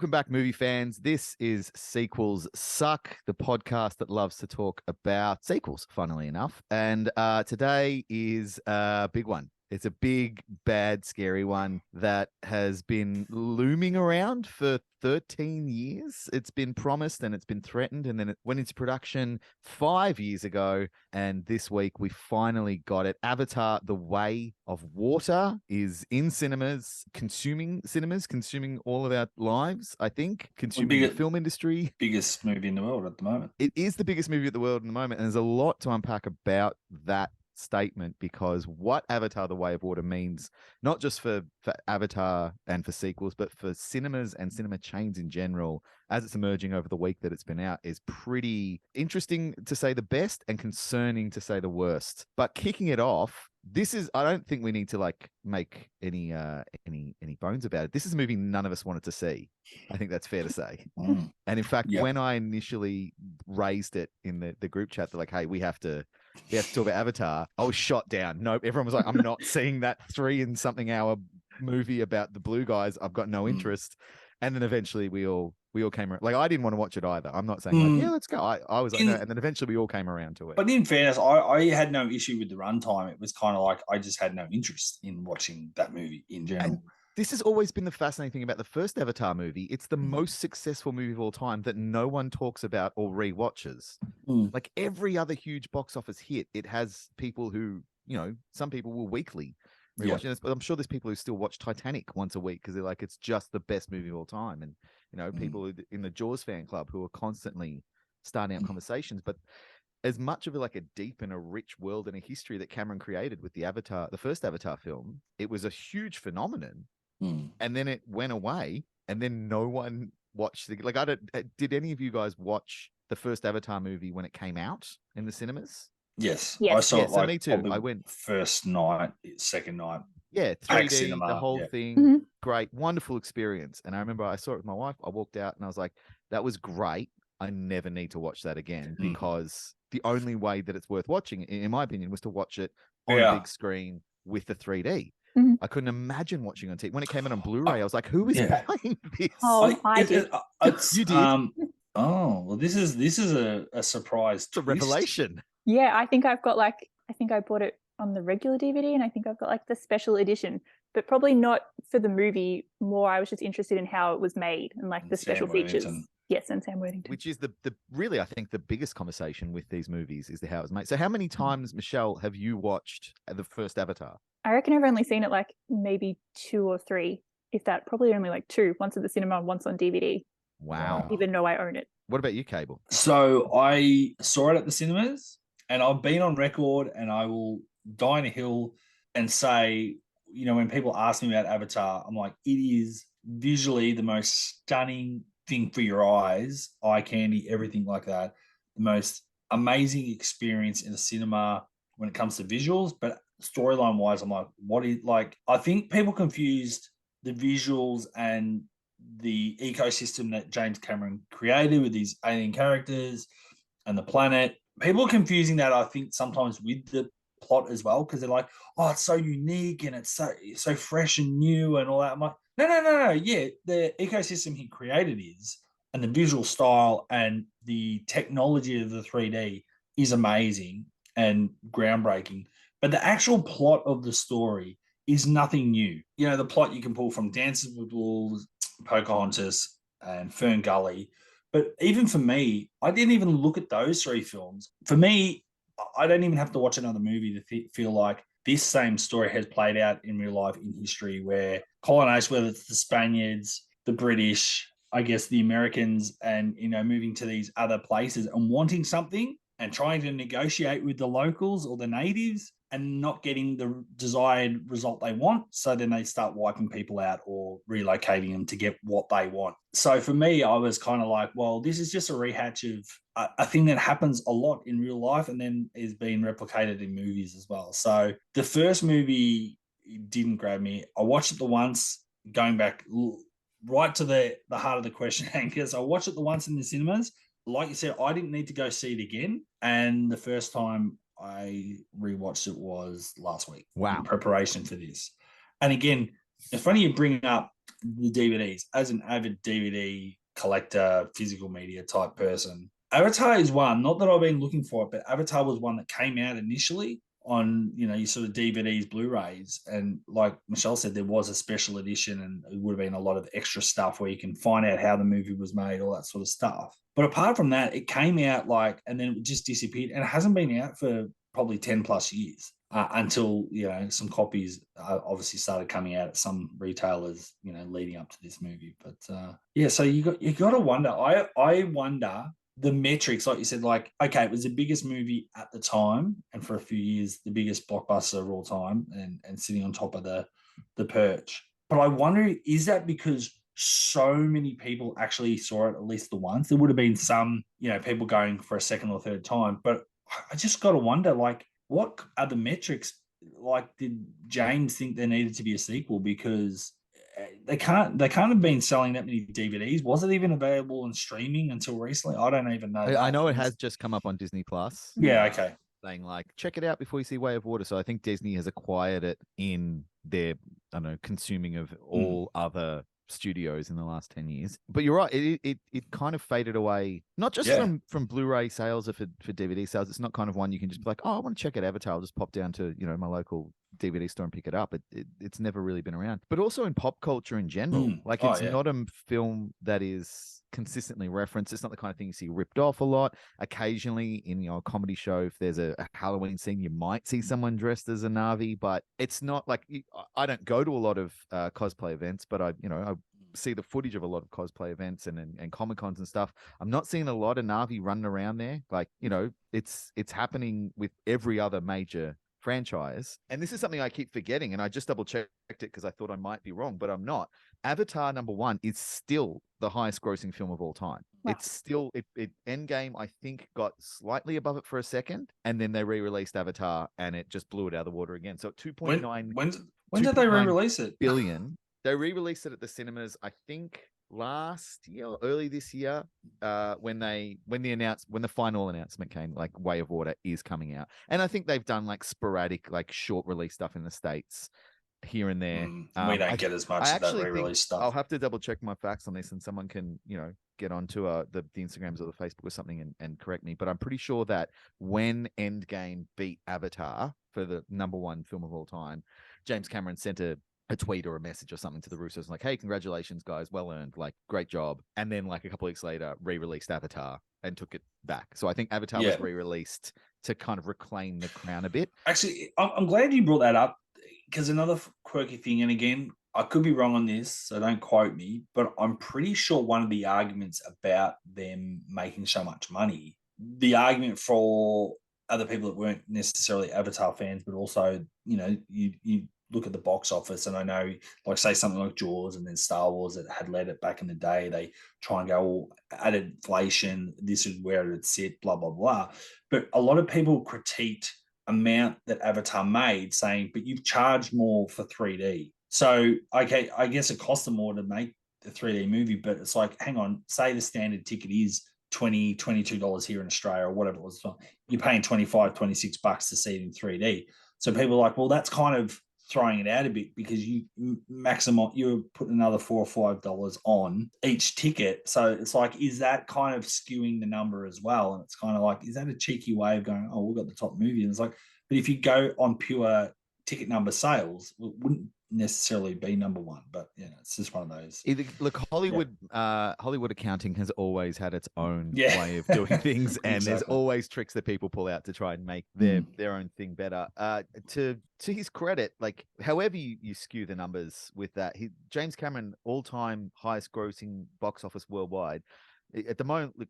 Welcome back, movie fans. This is Sequels Suck, the podcast that loves to talk about sequels, funnily enough. And today is a big one. It's a big, bad, scary one that has been looming around for 13 years. It's been promised and it's been threatened, and then it went into production 5 years ago. And this week we finally got it. Avatar: The Way of Water is in cinemas, consuming all of our lives, I think, consuming the film industry. Biggest movie in the world at the moment. It is the biggest movie at the world in the moment, and there's a lot to unpack about that statement, because what Avatar: The Way of Water means, not just for Avatar and for sequels, but for cinemas and cinema chains in general, as it's emerging over the week that it's been out, is pretty interesting to say the best and concerning to say the worst. But kicking it off, I don't think we need to make any bones about it. This is a movie none of us wanted to see. I think that's fair to say. And in fact, when I initially raised it in the group chat, they're like, hey, we have to talk about Avatar, I was shot down. Nope. Everyone was like, I'm not seeing that 3-and-something hour movie about the blue guys. I've got no interest. And then eventually we all came around. Like, I didn't want to watch it either. I'm not saying yeah, let's go. I was like, no. And then eventually we all came around to it. But in fairness, I had no issue with the runtime. It was kind of like I just had no interest in watching that movie in general. And this has always been the fascinating thing about the first Avatar movie. It's the most successful movie of all time that no one talks about or rewatches. Like every other huge box office hit, it has people who, some people will weekly rewatch it. But I'm sure there's people who still watch Titanic once a week because they're like, it's just the best movie of all time. And, people in the Jaws fan club who are constantly starting up conversations. But as much of a deep and a rich world and a history that Cameron created with the first Avatar film, it was a huge phenomenon. And then it went away, and then no one watched did any of you guys watch the first Avatar movie when it came out in the cinemas? Yes. I saw it. So me too. I went first night, second night. Yeah, 3D, cinema, the whole thing. Great, wonderful experience. And I remember I saw it with my wife. I walked out and I was like, that was great. I never need to watch that again, because the only way that it's worth watching, in my opinion, was to watch it on a big screen with the 3D. I couldn't imagine watching on TV. When it came out on Blu-ray, I was like, "Who is playing this?" Oh, I did. You did. Well, this is a surprise. It's a revelation. Yeah, I think I've got I think I bought it on the regular DVD, and I think I've got the special edition, but probably not for the movie. More, I was just interested in how it was made and the special features. Yes, and Sam Worthington. Which is the really, I think, the biggest conversation with these movies is how it's made. So how many times, Michelle, have you watched the first Avatar? I reckon I've only seen it maybe 2 or 3, if that. Probably only 2. Once at the cinema, once on DVD. Wow. Even though I own it. What about you, Cable? So I saw it at the cinemas, and I've been on record, and I will die on a hill and say, when people ask me about Avatar, I'm like, it is visually the most stunning thing for your eyes, eye candy, everything like that. The most amazing experience in a cinema when it comes to visuals, but storyline wise, I'm like, I think people confused the visuals and the ecosystem that James Cameron created with these alien characters and the planet. People are confusing that, I think, sometimes with the plot as well, because they're like, oh, it's so unique and it's so fresh and new and all that. I'm like, no. Yeah, the ecosystem he created and the visual style and the technology of the 3D is amazing and groundbreaking. But the actual plot of the story is nothing new. The plot you can pull from Dances with Wolves, Pocahontas, and Fern Gully. But even for me, I didn't even look at those 3 films. For me, I don't even have to watch another movie to feel like this same story has played out in real life in history, where colonization, whether it's the Spaniards, the British, I guess the Americans, and, moving to these other places and wanting something and trying to negotiate with the locals or the natives and not getting the desired result they want. So then they start wiping people out or relocating them to get what they want. So for me, I was kind of like, well, this is just a rehatch of a thing that happens a lot in real life and then is being replicated in movies as well. So the first movie didn't grab me. I watched it the once, going back right to the heart of the question, Angus. I watched it the once in the cinemas. Like you said, I didn't need to go see it again. And the first time I rewatched it was last week. Wow. In preparation for this. And again, it's funny you bring up the DVDs as an avid DVD collector, physical media type person. Avatar is one, not that I've been looking for it, but Avatar was one that came out initially on, your sort of DVDs, Blu-rays. And like Michelle said, there was a special edition and it would have been a lot of extra stuff where you can find out how the movie was made, all that sort of stuff. But apart from that, it came out and then it just disappeared and it hasn't been out for probably 10 plus years. Until some copies obviously started coming out at some retailers leading up to this movie. But so you got to wonder. I wonder the metrics, like you said, like, okay, it was the biggest movie at the time and for a few years the biggest blockbuster of all time and sitting on top of the perch. But I wonder, is that because so many people actually saw it at least the once? There would have been some people going for a second or third time, but I just got to wonder, like, what are the metrics? Like, did James think there needed to be a sequel? Because they can't have been selling that many DVDs. Was it even available on streaming until recently? I don't even know. I know it has just come up on Disney Plus. Yeah, okay. Saying like, check it out before you see Way of Water. So I think Disney has acquired it in their, I don't know, consuming of all other studios in the last 10 years. But you're right, it kind of faded away, not just from Blu-ray sales or for DVD sales. It's not kind of one you can just be like, oh, I want to check out Avatar, I'll just pop down to my local DVD store and pick it up. It's never really been around. But also in pop culture in general, like it's not a film that is consistently referenced. It's not the kind of thing you see ripped off a lot. Occasionally in a comedy show, if there's a Halloween scene, you might see someone dressed as a Na'vi, but it's not like, I don't go to a lot of cosplay events, but I see the footage of a lot of cosplay events and Comic-Cons and stuff. I'm not seeing a lot of Na'vi running around there. Like, it's happening with every other major franchise. And this is something I keep forgetting, and I just double checked it because I thought I might be wrong, but I'm not. Avatar #1 is still the highest grossing film of all time. Wow. It's still Endgame, I think, got slightly above it for a second, and then they re-released Avatar and it just blew it out of the water again. So 2.9 when did they re-release it? Billion. They re-released it at the cinemas, I think, last year or early this year, when the final announcement came, like Way of Water is coming out. And I think they've done like sporadic, like short release stuff in the States here and there. We don't get as much of that re-release stuff. I'll have to double check my facts on this, and someone can, get onto the Instagrams or the Facebook or something and correct me. But I'm pretty sure that when Endgame beat Avatar for the #1 film of all time, James Cameron sent a tweet or a message or something to the Russos like, hey, congratulations guys, well earned, like great job. And then like a couple of weeks later re-released Avatar and took it back. So I think Avatar was re-released to kind of reclaim the crown a bit. Actually, I'm glad you brought that up, because another quirky thing, and again, I could be wrong on this, so don't quote me, but I'm pretty sure one of the arguments about them making so much money, the argument for other people that weren't necessarily Avatar fans, but also, you look at the box office, and I know, like, say something like Jaws and then Star Wars that had led it back in the day, they try and go, at inflation, this is where it would sit, blah, blah, blah. But a lot of people critiqued amount that Avatar made, saying, but you've charged more for 3D. So, okay, I guess it cost them more to make the 3D movie, but it's like, hang on, say the standard ticket is $20, $22 here in Australia or whatever it was. You're paying $25, $26 to see it in 3D. So people are like, well, that's kind of throwing it out a bit, because you're putting another $4 or $5 on each ticket. So it's like, is that kind of skewing the number as well? And it's kind of like, is that a cheeky way of going, oh, we've got the top movie? And it's like, but if you go on pure ticket number sales, it wouldn't necessarily be #1, but it's just one of those. Look, Hollywood accounting has always had its own way of doing things, and there's always tricks that people pull out to try and make their own thing better. To his credit, like, however you skew the numbers with that, James Cameron, all-time highest grossing box office worldwide at the moment. Look,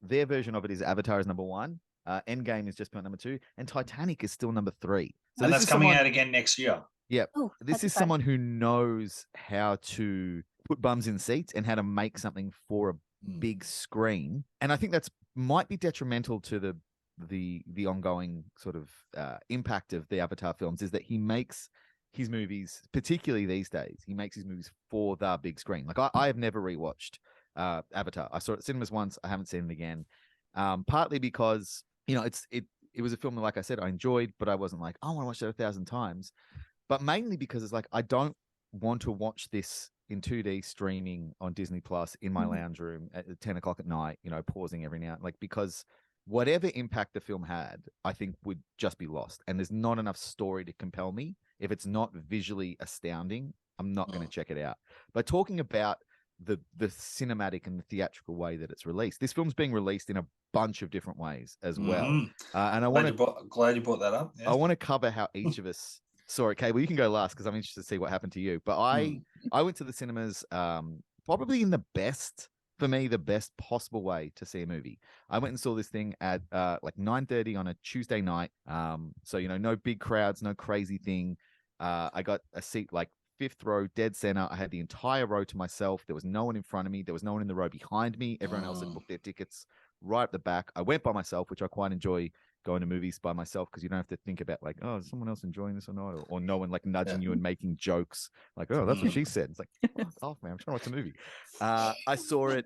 their version of it is Avatar is #1. Endgame is just about #2, and Titanic is still #3. So that's coming out again next year. Yeah, this is someone who knows how to put bums in seats and how to make something for a big screen. And I think that's might be detrimental to the ongoing sort of impact of the Avatar films, is that he makes his movies, particularly these days, he makes his movies for the big screen. Like, I have never rewatched Avatar. I saw it at cinemas once. I haven't seen it again. Partly because, it was a film that, like I said, I enjoyed, but I wasn't like, I want to watch it 1,000 times. But mainly because it's like, I don't want to watch this in 2D streaming on Disney Plus in my lounge room at 10 o'clock at night, pausing every now, because whatever impact the film had, I think would just be lost. And there's not enough story to compel me. If it's not visually astounding, I'm not going to check it out. But talking about the cinematic and the theatrical way that it's released, this film's being released in a bunch of different ways as well. And glad you brought that up. I want to cover how each of us saw it. Okay, well, you can go last because I'm interested to see what happened to you. But I went to the cinemas probably in the best possible way to see a movie. I went and saw this thing at like 9:30 on a Tuesday night. So no big crowds, no crazy thing. I got a seat like 5th row, dead center. I had the entire row to myself. There was no one in front of me. There was no one in the row behind me. Everyone else had booked their tickets right at the back. I went by myself, which I quite enjoy going to movies by myself because you don't have to think about like, oh, is someone else enjoying this or not? Or no one like nudging you and making jokes like, oh, that's what she said. It's like, oh man, I'm trying to watch a movie. I saw it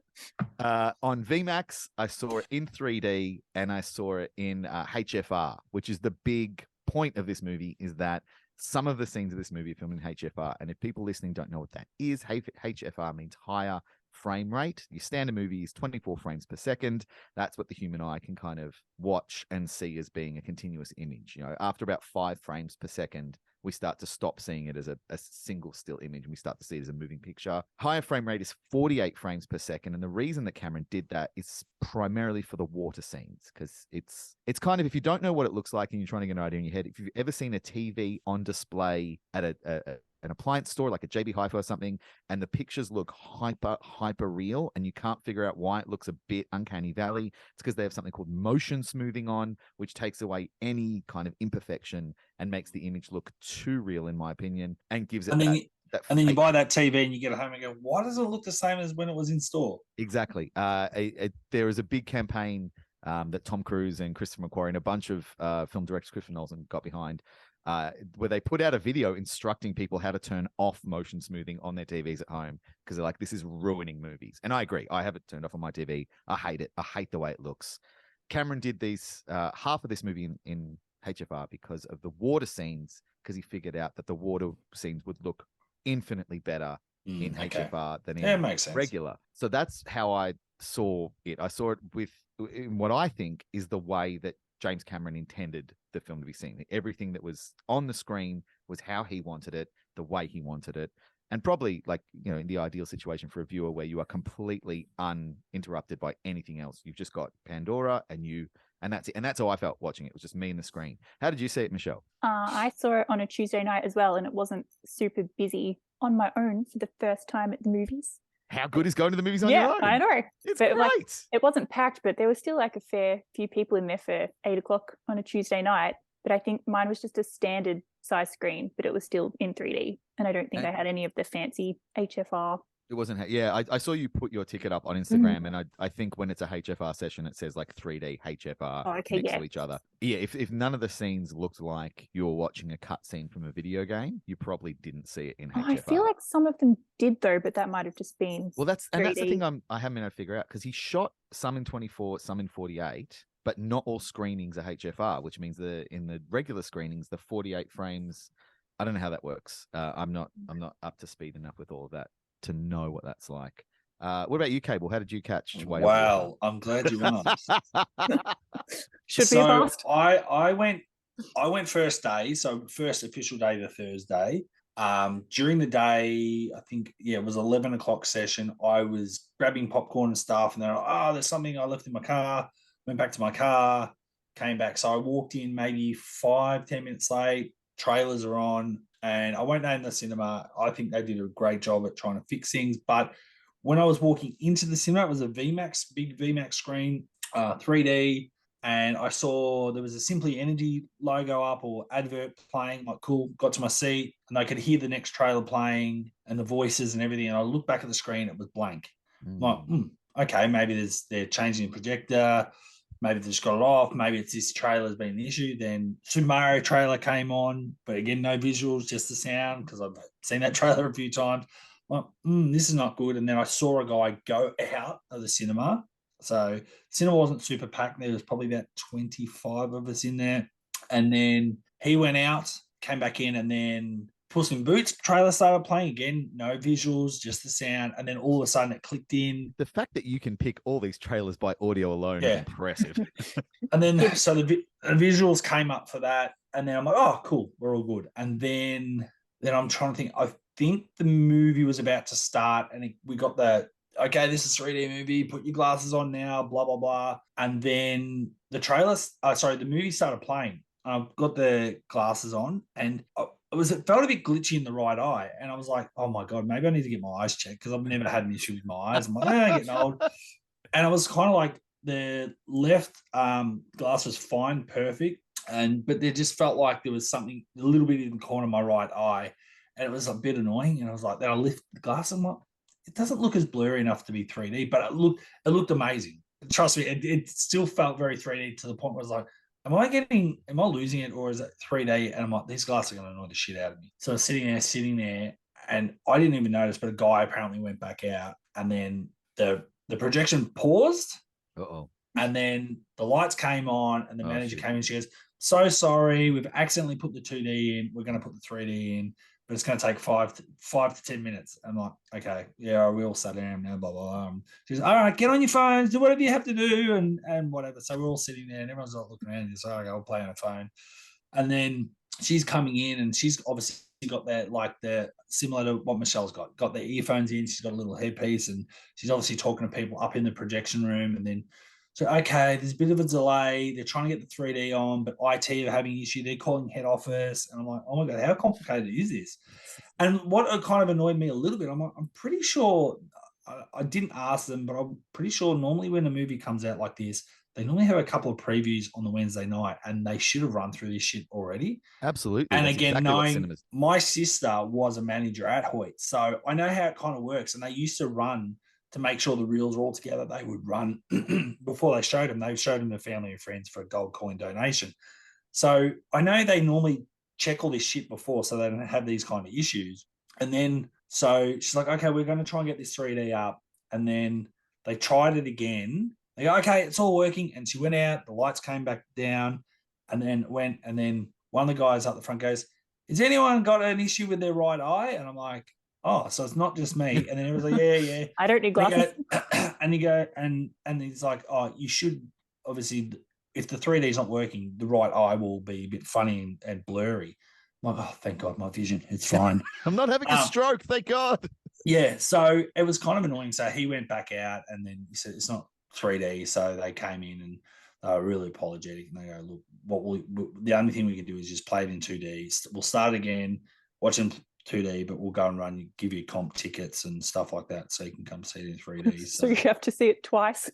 on VMAX. I saw it in 3D and I saw it in HFR, which is the big point of this movie, is that some of the scenes of this movie are filmed in HFR. And if people listening don't know what that is, HFR means higher frame rate. Your standard movie is 24 frames per second. That's what the human eye can kind of watch and see as being a continuous image. After about 5 frames per second, we start to stop seeing it as a single still image and we start to see it as a moving picture. Higher frame rate is 48 frames per second. And the reason that Cameron did that is primarily for the water scenes, because it's kind of, if you don't know what it looks like and you're trying to get an idea in your head, if you've ever seen a TV on display at an appliance store like a JB Hi-Fi or something, and the pictures look hyper real and you can't figure out why it looks a bit uncanny valley, it's because they have something called motion smoothing on, which takes away any kind of imperfection and makes the image look too real, in my opinion, and gives it and then you buy that TV and you get it home and go, why does it look the same as when it was in store? Exactly. There is a big campaign that Tom Cruise and Christopher McQuarrie and a bunch of film directors, Christopher Nolan, got behind, where they put out a video instructing people how to turn off motion smoothing on their TVs at home, because they're like, this is ruining movies. And I agree. I have it turned off on my TV. I hate it. I hate the way it looks. Cameron did these half of this movie in HFR because of the water scenes, because he figured out that the water scenes would look infinitely better in HFR than in regular. So that's how I saw it. I saw it with what I think is the way that James Cameron intended the film to be seen. Everything that was on the screen was how he wanted it, the way he wanted it. And probably like, in the ideal situation for a viewer where you are completely uninterrupted by anything else. You've just got Pandora and that's it. And that's how I felt watching it. It was just me and the screen. How did you see it, Michelle? I saw it on a Tuesday night as well, and it wasn't super busy, on my own for the first time at the movies. How good is going to the movies on your own? Yeah, I know. It's great. It wasn't packed, but there was still like a fair few people in there for 8 o'clock on a Tuesday night. But I think mine was just a standard size screen, but it was still in 3D. And I don't think I had any of the fancy HFR. It wasn't. Yeah, I saw you put your ticket up on Instagram, and I think when it's a HFR session, it says like 3D HFR next to each other. Yeah, if none of the scenes looked like you were watching a cutscene from a video game, you probably didn't see it in HFR. I feel like some of them did though, but that might have just been that's the thing I haven't been able to figure out, because he shot some in 24, some in 48, but not all screenings are HFR, which means in the regular screenings, the 48 frames. I don't know how that works. I'm not up to speed enough with all of that to know what that's like. What about you, Cable? How did you catch? Wow, I'm glad you went on. Should we have asked? I went first day, so first official day, the Thursday. During the day, I think it was 11 o'clock session. I was grabbing popcorn and stuff, and they're like, there's something I left in my car. Went back to my car, came back. So I walked in maybe 5-10 minutes late. Trailers are on. And I won't name the cinema. I think they did a great job at trying to fix things. But when I was walking into the cinema, it was a VMAX, big VMAX screen, 3D. And I saw there was a Simply Energy logo up or advert playing. Like, cool, got to my seat and I could hear the next trailer playing and the voices and everything. And I looked back at the screen, it was blank. Like, okay, maybe they're changing the projector. Maybe they just got it off. Maybe it's this trailer's been an issue. Then Super Mario trailer came on, but again, no visuals, just the sound, because I've seen that trailer a few times. Well, this is not good. And then I saw a guy go out of the cinema. So the cinema wasn't super packed. There was probably about 25 of us in there. And then he went out, came back in, and then Puss in Boots trailer started playing again. No visuals, just the sound. And then all of a sudden it clicked in. The fact that you can pick all these trailers by audio alone is impressive. And then so the visuals came up for that. And then I'm like, oh, cool. We're all good. And then I'm trying to think. I think the movie was about to start and we got okay, this is a 3D movie. Put your glasses on now, blah, blah, blah. And then the movie started playing. I've got the glasses on and it felt a bit glitchy in the right eye. And I was like, oh my God, maybe I need to get my eyes checked because I've never had an issue with my eyes. I'm like, getting old. And I was kind of like the left glass was fine, perfect. But there just felt like there was something a little bit in the corner of my right eye. And it was a bit annoying. And I was like, then I lift the glass and I'm like, it doesn't look as blurry enough to be 3D, but it looked amazing. Trust me, it still felt very 3D to the point where I was like, am I losing it or is it 3D? And I'm like, these glasses are going to annoy the shit out of me. So I was sitting there, and I didn't even notice, but a guy apparently went back out, and then the projection paused. Uh-oh. And then the lights came on, and the manager came in. She goes, so sorry, we've accidentally put the 2D in. We're going to put the 3D in, but it's going to take 5 to 10 minutes. I'm like, okay, yeah, we all sat down now, blah, blah, blah. She goes, all right, get on your phones, do whatever you have to do, and whatever. So we're all sitting there, and everyone's like looking around and so I'll play on a phone. And then she's coming in, and she's obviously got that, like the similar to what Michelle's got the earphones in. She's got a little headpiece, and she's obviously talking to people up in the projection room. And then, so, okay, there's a bit of a delay. They're trying to get the 3D on, but IT are having an issue. They're calling head office. And I'm like, oh my God, how complicated is this? And what kind of annoyed me a little bit, I'm like, I'm pretty sure, I didn't ask them, but I'm pretty sure normally when a movie comes out like this, they normally have a couple of previews on the Wednesday night, and they should have run through this shit already. Absolutely. And that's again, exactly knowing my sister was a manager at Hoyt, so I know how it kind of works. And they used to run to make sure the reels are all together. They would run before they showed them. They showed them to family and friends for a gold coin donation. So I know they normally check all this shit before, so they don't have these kind of issues. And then, so she's like, okay, we're going to try and get this 3D up. And then they tried it again. They go, okay, it's all working. And she went out, the lights came back down, and then one of the guys up the front goes, has anyone got an issue with their right eye? And I'm like, oh, so it's not just me. And then it was like, yeah. I don't need glasses. And he's like, oh, you should, obviously, if the 3D is not working, the right eye will be a bit funny and blurry. I'm like, oh, thank God, my vision, it's fine. I'm not having a stroke, thank God. Yeah, so it was kind of annoying. So he went back out, and then he said, it's not 3D. So they came in and they were really apologetic. And they go, look, the only thing we can do is just play it in 2D. We'll start again, watch in 2D, but we'll go and give you comp tickets and stuff like that, so you can come see it in 3D. So you have to see it twice.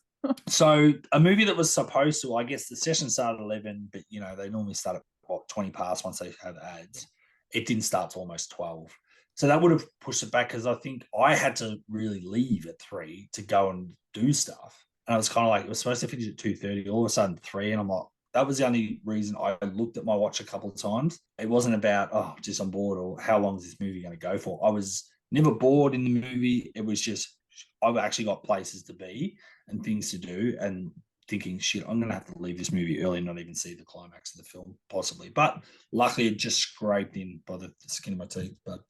So a movie that was supposed to, I guess the session started at 11, but they normally start at 20 past once they have ads. It didn't start till almost 12. So that would have pushed it back, because I think I had to really leave at 3 to go and do stuff. And I was kind of like, it was supposed to finish at 2:30, all of a sudden 3, and I'm like, that was the only reason I looked at my watch a couple of times. It wasn't about, oh, just I'm bored, or how long is this movie going to go for? I was never bored in the movie. It was just, I've actually got places to be and things to do, and thinking, shit, I'm going to have to leave this movie early and not even see the climax of the film, possibly. But luckily, it just scraped in by the skin of my teeth. But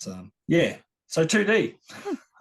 yeah, so 2D.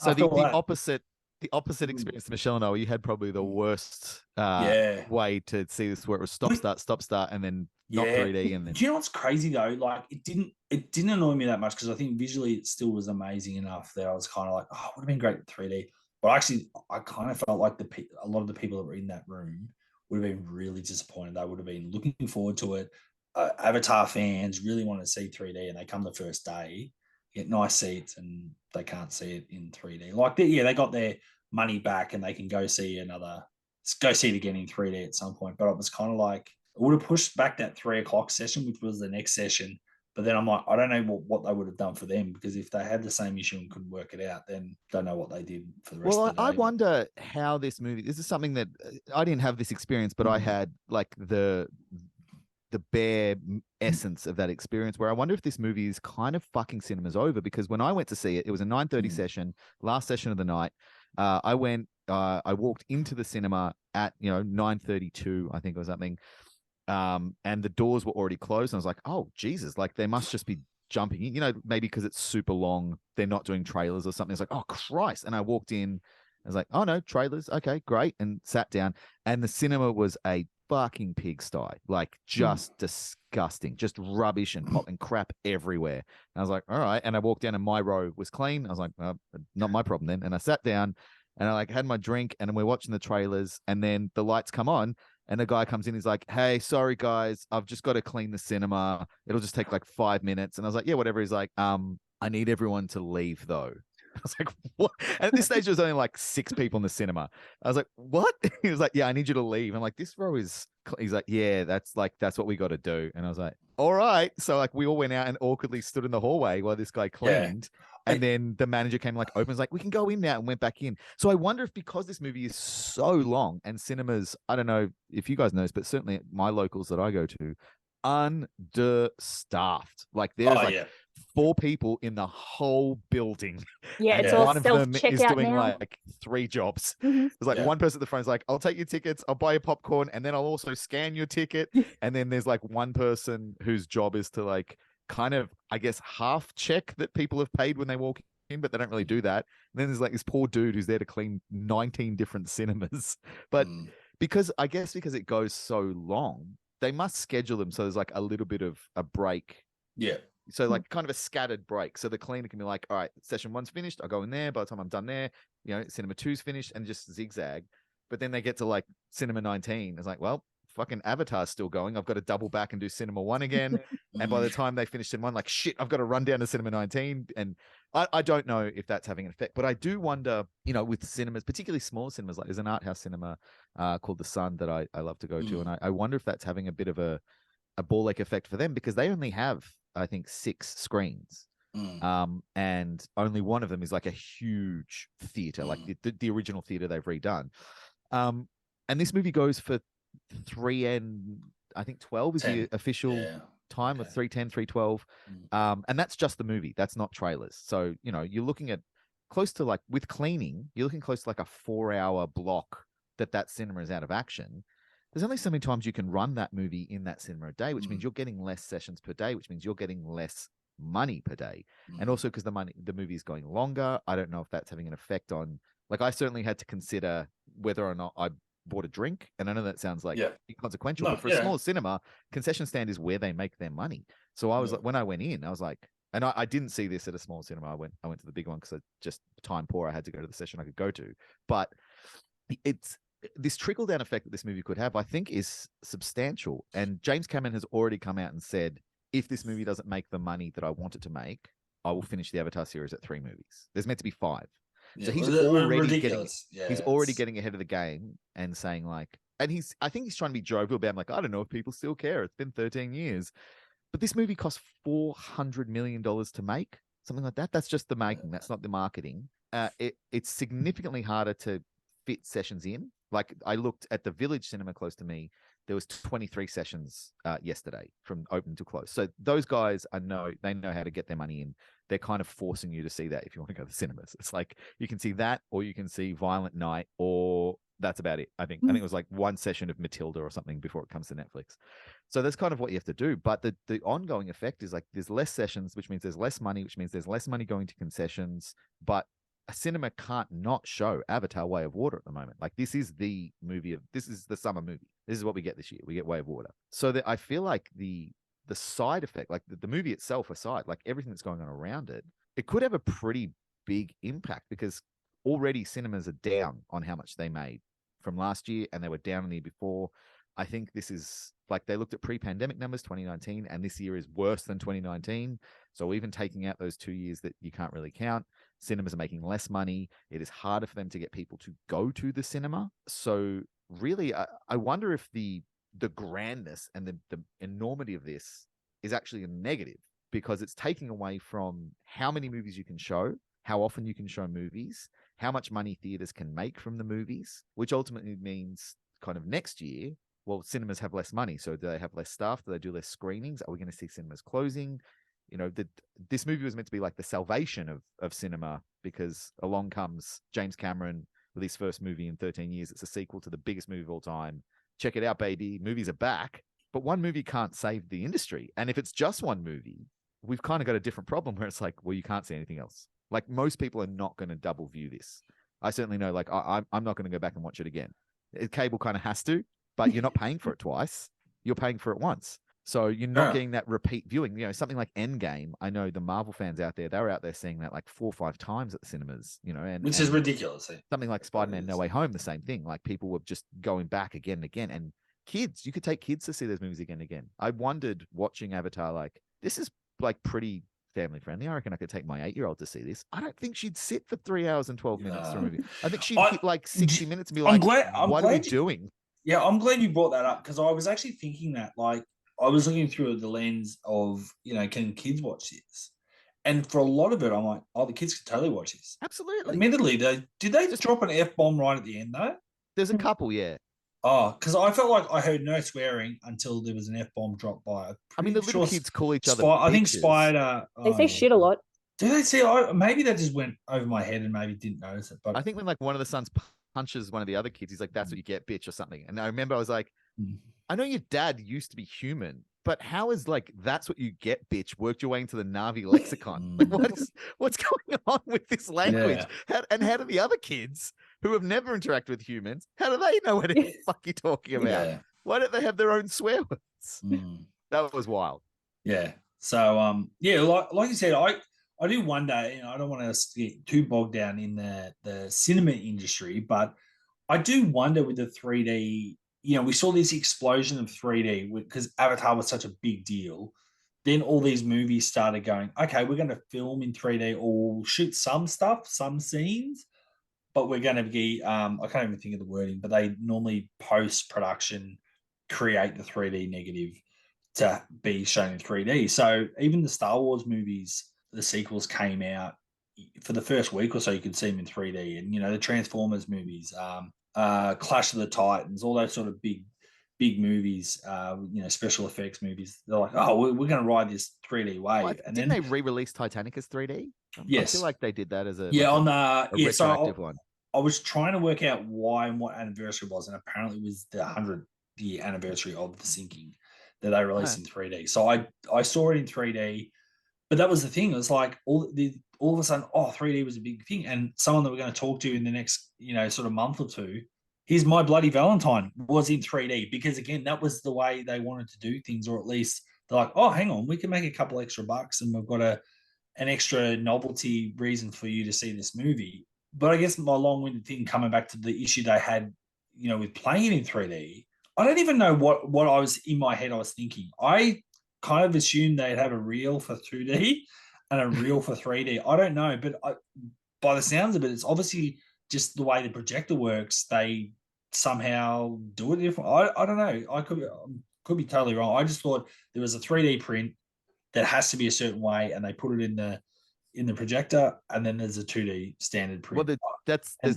So the opposite experience to Michelle and I, you had probably the worst way to see this, where it was stop, start, and then not 3D. And then, do you know what's crazy though? Like it didn't annoy me that much, because I think visually it still was amazing enough that I was kind of like, oh, it would have been great with 3D. But actually, I kind of felt like a lot of the people that were in that room would have been really disappointed. They would have been looking forward to it. Avatar fans really wanted to see 3D, and they come the first day, get nice seats, and they can't see it in 3D. Like, they got their money back, and they can go see it again in 3D at some point. But it was kind of like, it would have pushed back that 3 o'clock session, which was the next session. But then I'm like, I don't know what they would have done for them, because if they had the same issue and couldn't work it out, then don't know what they did for the rest of the day. I wonder how this is something that I didn't have this experience, but I had like the bare essence of that experience, where I wonder if this movie is kind of fucking cinemas over, because when I went to see it, it was a 9:30 session, last session of the night. I walked into the cinema at 9:32, I think, or something. And the doors were already closed. And I was like, oh, Jesus, like they must just be jumping in, you know, maybe because it's super long, they're not doing trailers or something. It's like, oh Christ. And I walked in, I was like, oh no, trailers. Okay, great. And sat down. And the cinema was a fucking pigsty, like just disgusting, just rubbish and pop and crap everywhere. And I was like, all right. And I walked down and my row was clean. I was like, not my problem then. And I sat down and I like had my drink and we're watching the trailers and then the lights come on and the guy comes in. He's like, hey, sorry guys, I've just got to clean the cinema. It'll just take like 5 minutes. And I was like, yeah, whatever. He's like, I need everyone to leave though. I was like, what? And at this stage, there was only like 6 people in the cinema. I was like, what? He was like, yeah, I need you to leave. I'm like, this row is, he's like, yeah, that's what we got to do. And I was like, all right. So like we all went out and awkwardly stood in the hallway while this guy cleaned. Yeah. And then the manager came like opens like, we can go in now, and went back in. So I wonder if because this movie is so long and cinemas, I don't know if you guys know this, but certainly my locals that I go to, understaffed. Like there's 4 people in the whole building. Yeah, and it's all one of them is doing now. like 3 jobs. Mm-hmm. There's like one person at the front is like, I'll take your tickets, I'll buy your popcorn, and then I'll also scan your ticket. And then there's like one person whose job is to like kind of, I guess, half check that people have paid when they walk in, but they don't really do that. And then there's like this poor dude who's there to clean 19 different cinemas. But because it goes so long, they must schedule them so there's like a little bit of a break. Yeah. So like kind of a scattered break. So the cleaner can be like, all right, session 1's finished. I'll go in there. By the time I'm done there, you know, cinema 2's finished, and just zigzag. But then they get to like cinema 19. It's like, well, fucking Avatar's still going. I've got to double back and do cinema 1 again. And by the time they finish cinema 1, like shit, I've got to run down to cinema 19. And I don't know if that's having an effect, but I do wonder, you know, with cinemas, particularly small cinemas, like there's an art house cinema called The Sun that I love to go to. And I wonder if that's having a bit of a ball-ache effect for them, because they only have, I think, 6 screens. And only one of them is like a huge theater, like the original theater they've redone. And this movie goes for 3 and I think 12 is 10. The official time of 3:10, 3:12. And that's just the movie. That's not trailers. So, you know, you're looking at close to like, with cleaning, you're looking close to like a 4-hour block that cinema is out of action. There's only so many times you can run that movie in that cinema a day, which means you're getting less sessions per day, which means you're getting less money per day. And also because the movie is going longer, I don't know if that's having an effect on, like, I certainly had to consider whether or not I bought a drink. And I know that sounds like inconsequential, but for a small cinema, concession stand is where they make their money. So I was like, when I went in, I was like, and I didn't see this at a small cinema. I went to the big one because I just time poor. I had to go to the session I could go to. But it's this trickle down effect that this movie could have, I think, is substantial. And James Cameron has already come out and said, if this movie doesn't make the money that I want it to make, I will finish the Avatar series at 3 movies. There's meant to be 5. So he's already getting ahead of the game and saying like, and I think he's trying to be jovial about, like, I don't know if people still care. It's been 13 years. But this movie cost $400 million to make, something like that. That's just the making. That's not the marketing. It's significantly harder to fit sessions in. Like, I looked at the Village Cinema close to me. There was 23 sessions yesterday from open to close. So those guys, they know how to get their money in. They're kind of forcing you to see that if you want to go to the cinemas. It's like you can see that, or you can see Violent Night, or that's about it. I think it was like 1 session of Matilda or something before it comes to Netflix. So that's kind of what you have to do. But the ongoing effect is like there's less sessions, which means there's less money, which means there's less money going to concessions. But a cinema can't not show Avatar: Way of Water at the moment. Like, this is the summer movie. This is what we get this year. We get Way of Water. So that I feel like the side effect, like the movie itself aside, like everything that's going on around it, it could have a pretty big impact, because already cinemas are down on how much they made from last year, and they were down the year before. I think this is like, they looked at pre-pandemic numbers, 2019, and this year is worse than 2019. So even taking out those 2 years that you can't really count, cinemas are making less money. It is harder for them to get people to go to the cinema. So really, I wonder if the grandness and the enormity of this is actually a negative, because it's taking away from how many movies you can show, how often you can show movies, how much money theaters can make from the movies, which ultimately means kind of next year, well, cinemas have less money. So do they have less staff? Do they do less screenings? Are we going to see cinemas closing? You know, this movie was meant to be like the salvation of cinema, because along comes James Cameron with his first movie in 13 years. It's a sequel to the biggest movie of all time. Check it out, baby. Movies are back. But one movie can't save the industry. And if it's just one movie, we've kind of got a different problem where it's like, well, you can't see anything else. Like most people are not going to double view this. I certainly know, like I'm not going to go back and watch it again. Cable kind of has to, but you're not paying for it twice. You're paying for it once. So you're not getting that repeat viewing. You know, something like Endgame, I know the Marvel fans out there, they were out there seeing that like 4 or 5 times at the cinemas, you know, which is ridiculous. Something like Spider-Man No Way Home, the same thing. Like people were just going back again and again. And kids, you could take kids to see those movies again and again. I wondered watching Avatar, like, this is like pretty family friendly. I reckon I could take my 8-year-old to see this. I don't think she'd sit for 3 hours and 12 minutes for a movie. I think she'd hit like 60 minutes and be like, what are we doing? Yeah, I'm glad you brought that up because I was actually thinking that, like, I was looking through the lens of, you know, can kids watch this? And for a lot of it, I'm like, oh, the kids can totally watch this. Absolutely. Admittedly, did they just drop an F-bomb right at the end, though? There's a couple, yeah. Oh, because I felt like I heard no swearing until there was an F-bomb dropped by. I mean, the little kids call each other I think Spider... They say shit a lot. Do they see? Maybe that just went over my head and maybe didn't notice it. But I think when like one of the sons punches one of the other kids, he's like, that's what you get, bitch, or something. And I remember I was like, I know your dad used to be human, but how is like that's what you get, bitch, worked your way into the Na'vi lexicon? Like, what's going on with this language? Yeah. How do the other kids who have never interacted with humans, how do they know what the fuck you're talking about? Yeah. Why don't they have their own swear words? That was wild. Yeah. So yeah, like you said, I do wonder, you know, I don't want to get too bogged down in the cinema industry, but I do wonder with the 3D. You know, we saw this explosion of 3D because Avatar was such a big deal. Then all these movies started going, okay, we're going to film in 3D or we'll shoot some stuff, some scenes, but we're going to be, I can't even think of the wording, but they normally post-production create the 3D negative to be shown in 3D. So even the Star Wars movies, the sequels came out for the first week or so, you could see them in 3D. And, you know, the Transformers movies, Clash of the Titans, all those sort of big movies, you know, special effects movies. They're like, oh, we're going to ride this 3D wave. Well, and didn't they re-release Titanic as 3D? Yes, I feel like they did that as a retroactive one. I was trying to work out why and what anniversary it was, and apparently it was the 100th anniversary of the sinking that they released in 3D. So I saw it in 3D, but that was the thing. It was like all of a sudden, 3D was a big thing. And someone that we're going to talk to in the next, you know, sort of month or two, Here's My Bloody Valentine was in 3D because, again, that was the way they wanted to do things, or at least they're like, oh, hang on, we can make a couple extra bucks and we've got an extra novelty reason for you to see this movie. But I guess my long-winded thing coming back to the issue they had, you know, with playing it in 3D, I don't even know what I was in my head I was thinking. I kind of assumed they'd have a reel for 2D and a reel for 3D. I don't know, but by the sounds of it, it's obviously just the way the projector works. They somehow do it different. I don't know. I could be totally wrong. I just thought there was a 3D print that has to be a certain way, and they put it in the projector, and then there's a 2D standard print. Well, there's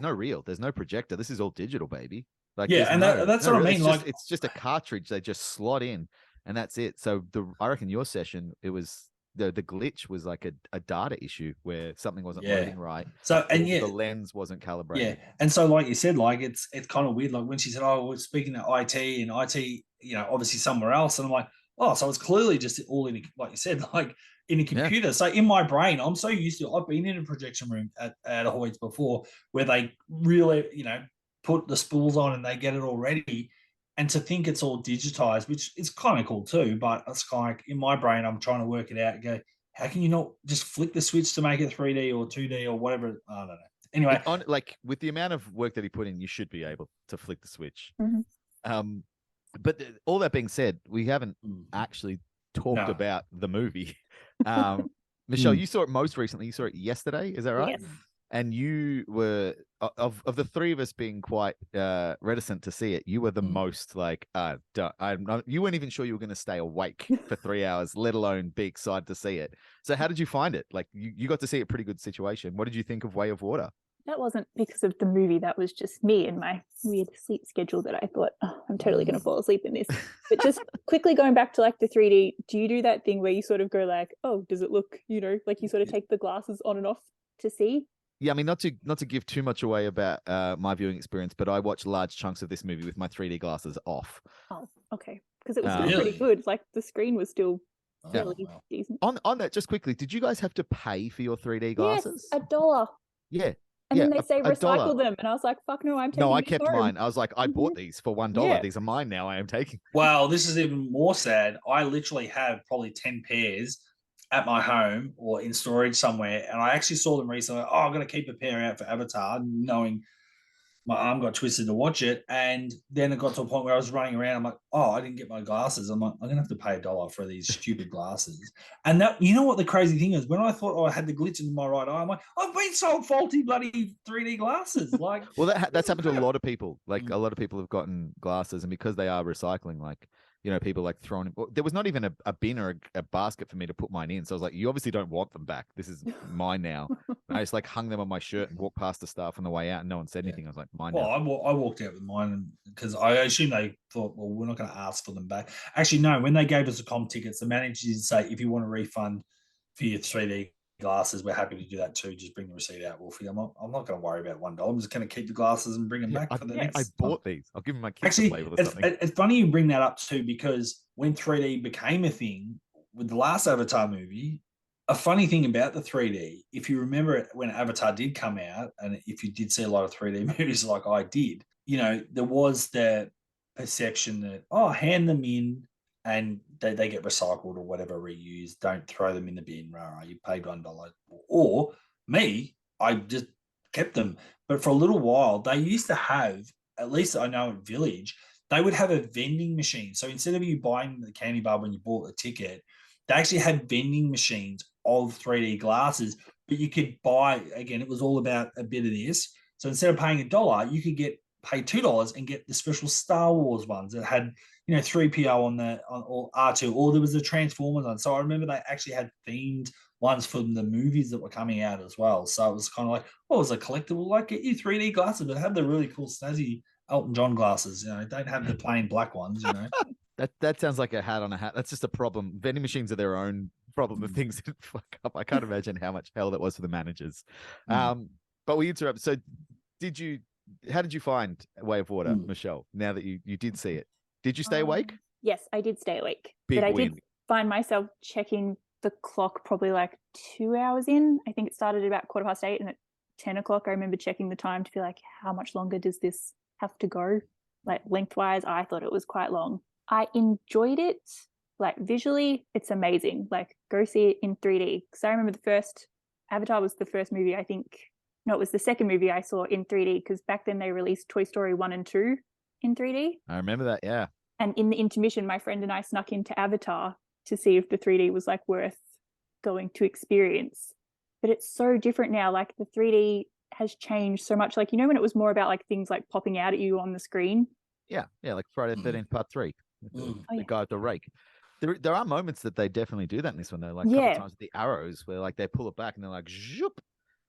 no reel, there's no projector. This is all digital, baby. Like, yeah, and that's what I mean. It's just a cartridge they just slot in, and that's it. So I reckon your session, it was the glitch was like a data issue where something wasn't loading right. So the lens wasn't calibrated. Yeah, and so like you said, like it's kind of weird. Like when she said, "Oh, we're speaking to IT and IT," you know, obviously somewhere else, and I'm like, oh, so it's clearly just all in, like you said, like in a computer. Yeah. So in my brain, I'm so used to. I've been in a projection room at Ahoy's before where they really, you know, put the spools on and they get it all ready. And to think it's all digitized, which is kind of cool too, but it's kind of like in my brain, I'm trying to work it out and go, how can you not just flick the switch to make it 3D or 2D or whatever? I don't know. Anyway. Like with the amount of work that he put in, you should be able to flick the switch. Mm-hmm. But all that being said, we haven't actually talked about the movie. Michelle, you saw it most recently. You saw it yesterday. Is that right? Yes. And you were, of the three of us being quite reticent to see it, you were the most like, you weren't even sure you were going to stay awake for 3 hours, let alone be excited to see it. So how did you find it? Like you got to see a pretty good situation. What did you think of Way of Water? That wasn't because of the movie. That was just me and my weird sleep schedule that I thought, I'm totally going to fall asleep in this. But just quickly going back to like the 3D, do you do that thing where you sort of go like, oh, does it look, you know, like you sort of take the glasses on and off to see? Yeah, I mean, not to give too much away about my viewing experience, but I watched large chunks of this movie with my 3D glasses off. Oh, okay. Because it was still pretty good. Like the screen was still fairly decent. On that, just quickly, did you guys have to pay for your 3D glasses? Yes, $1. Yeah. And then they say $1. recycle them. And I was like, fuck no, I'm taking No, I these kept home. mine. I was like, I bought these for $1. Yeah. These are mine now. I am taking. Well, this is even more sad. I literally have probably 10 pairs at my home or in storage somewhere. And I actually saw them recently. Oh, I'm going to keep a pair out for Avatar, knowing my arm got twisted to watch it. And then it got to a point where I was running around. I'm like, oh, I didn't get my glasses. I'm like, I'm going to have to pay $1 for these stupid glasses. And that, you know what the crazy thing is? When I thought I had the glitch in my right eye, I'm like, I've been sold faulty bloody 3D glasses. Like, well, that's happened to a lot of people. Like, a lot of people have gotten glasses, and because they are recycling, like, you know, people like throwing. There was not even a bin or a basket for me to put mine in. So I was like, you obviously don't want them back. This is mine now. And I just like hung them on my shirt and walked past the staff on the way out, and no one said anything. I was like, mine. Well, now. I walked out with mine because I assume they thought, well, we're not going to ask for them back. Actually, no. When they gave us the comp tickets, the manager did say, if you want a refund for your 3D glasses, we're happy to do that too. Just bring the receipt out, Wolfie. I'm not going to worry about $1. I'm just going to keep the glasses and bring them back for the next. I bought these. I'll give them my kids Actually, to play with or something. It's funny you bring that up too, because when 3D became a thing with the last Avatar movie, a funny thing about the 3D, if you remember it when Avatar did come out, and if you did see a lot of 3D movies like I did, you know, there was the perception that, oh, hand them in and they get recycled or whatever, reused. Don't throw them in the bin. Rah, you paid $1. Or me, I just kept them. But for a little while, they used to have, at least I know at Village, they would have a vending machine. So instead of you buying the candy bar when you bought the ticket, they actually had vending machines of 3D glasses, but you could buy, again, it was all about a bit of this. So instead of paying $1, you could pay $2 and get the special Star Wars ones that had, you know, 3PO or R2, or there was the Transformers one. So I remember they actually had themed ones from the movies that were coming out as well. So it was kind of like, oh, it was a collectible, like get you 3D glasses, but have the really cool snazzy Elton John glasses, you know, don't have the plain black ones, you know. That sounds like a hat on a hat. That's just a problem. Vending machines are their own problem of things that fuck up. I can't imagine how much hell that was for the managers. But we interrupt. So how did you find Way of Water, Michelle, now that you did see it? Did you stay awake? Yes, I did stay awake. Big but I win. did find myself checking the clock probably like 2 hours in. I think it started at about 8:15, and at 10 o'clock I remember checking the time to be like, how much longer does this have to go? Like lengthwise, I thought it was quite long. I enjoyed it. Like visually, it's amazing. Like go see it in 3D. Because I remember the first Avatar was the first movie, I think. No, it was the second movie I saw in 3D, because back then they released Toy Story 1 and 2 in 3D. I remember that, yeah. And in the intermission, my friend and I snuck into Avatar to see if the 3D was like worth going to experience. But it's so different now. Like the 3D has changed so much. Like, you know, when it was more about like things like popping out at you on the screen. Yeah, like Friday the 13th Part 3. The guy with the rake. There are moments that they definitely do that in this one, though. Like a couple of times with the arrows where like they pull it back and they're like, zoop.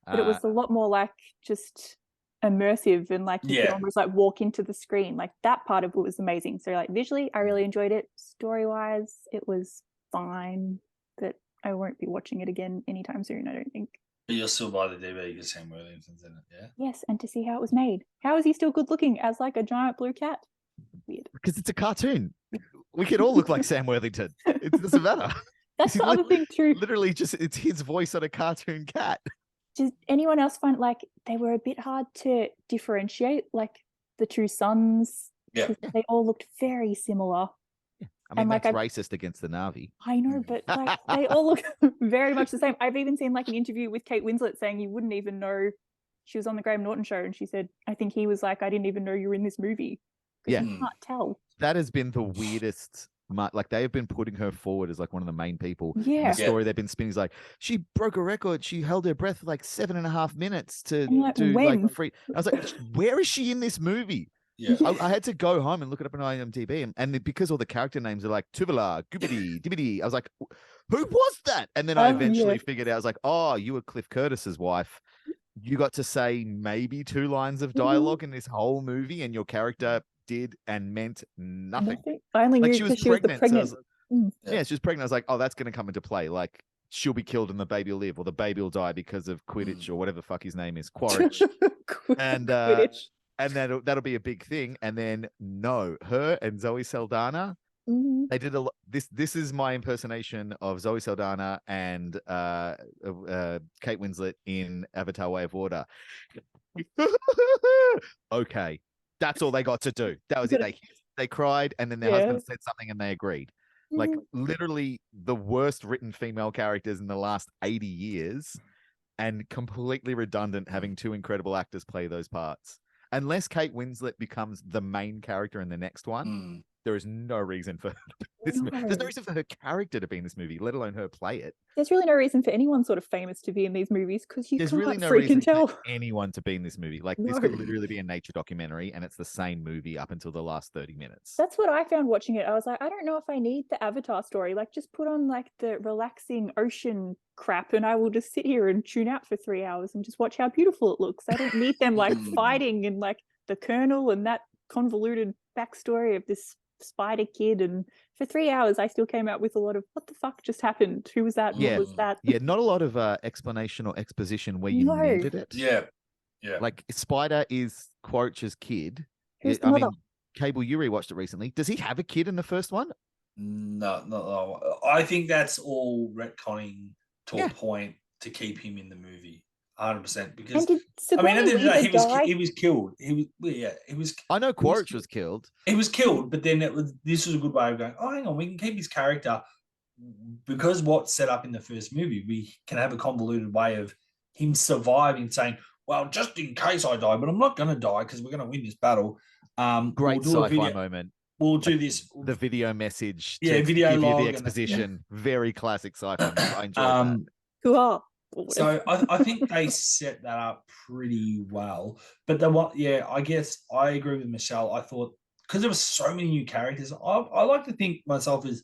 But it was a lot more like just immersive, and like you could almost like walk into the screen. Like that part of it was amazing. So like visually, I really enjoyed it. Story-wise, it was fine, but I won't be watching it again anytime soon, I don't think. But you'll still buy the DVD because Sam Worthington's in it, yeah? Yes, and to see how it was made. How is he still good looking as like a giant blue cat? Weird. Because it's a cartoon. We could all look like Sam Worthington. It doesn't matter. That's the other thing too. Literally just, it's his voice on a cartoon cat. Did anyone else find like they were a bit hard to differentiate, like the two sons? Yeah. They all looked very similar. Yeah. I mean, and, that's racist against the Na'vi. I know, but like they all look very much the same. I've even seen like an interview with Kate Winslet saying you wouldn't even know she was on the Graham Norton show, and she said, I think he was like, I didn't even know you were in this movie. Yeah. You can't tell. That has been the weirdest. Like they have been putting her forward as like one of the main people. Yeah. The story they've been spinning is like she broke a record. She held her breath for like 7.5 minutes to do like free. I was like, where is she in this movie? Yeah. I had to go home and look it up on IMDb, and because all the character names are like Tuvala, Goobity, Dibbity, I was like, who was that? And then I eventually figured out, I was like, oh, you were Cliff Curtis's wife. You got to say maybe 2 lines of dialogue in this whole movie, and your character did and meant nothing. I only like knew she was pregnant. pregnant. Yeah, she was pregnant. I was like, oh, that's going to come into play. Like she'll be killed and the baby will live, or the baby will die because of Quidditch or whatever the fuck his name is, Quaritch. And Quidditch. And that'll be a big thing. And then no, her and Zoe Saldana, They did a lot. This is my impersonation of Zoe Saldana and Kate Winslet in Avatar: Way of Water. Okay, that's all they got to do. That was it. They cried, and then their husband said something, and they agreed. Like literally the worst written female characters in the last 80 years, and completely redundant having two incredible actors play those parts. Unless Kate Winslet becomes the main character in the next one, there is no reason for this. There's no reason for her character to be in this movie, let alone her play it. There's really no reason for anyone sort of famous to be in these movies because there's can't really no freaking reason tell for anyone to be in this movie. Like this could literally be a nature documentary, and it's the same movie up until the last 30 minutes. That's what I found watching it. I was like, I don't know if I need the Avatar story. Like, just put on like the relaxing ocean crap, and I will just sit here and tune out for 3 hours and just watch how beautiful it looks. I don't need them like fighting and like the Colonel and that convoluted backstory of this spider kid. And for 3 hours I still came out with a lot of what the fuck just happened, who was that, what was that. Not a lot of explanation or exposition where you needed it. Like Spider is Quaritch's kid. I mean, Cable, you rewatched it recently. Does he have a kid in the first one? No. I think that's all retconning to a point to keep him in the movie. 100%, because I mean, at the end of the day, he was killed. He was. I know Quaritch was killed. He was killed, but then this was a good way of going, oh, hang on, we can keep his character, because what's set up in the first movie, we can have a convoluted way of him surviving, saying, well, just in case I die, but I'm not going to die because we're going to win this battle. Great sci-fi moment. We'll do this. The video message. Video give log you the exposition. Very classic sci-fi. I enjoyed that. Cool. So I think they set that up pretty well. But I guess I agree with Michelle. I thought, because there were so many new characters, I like to think myself as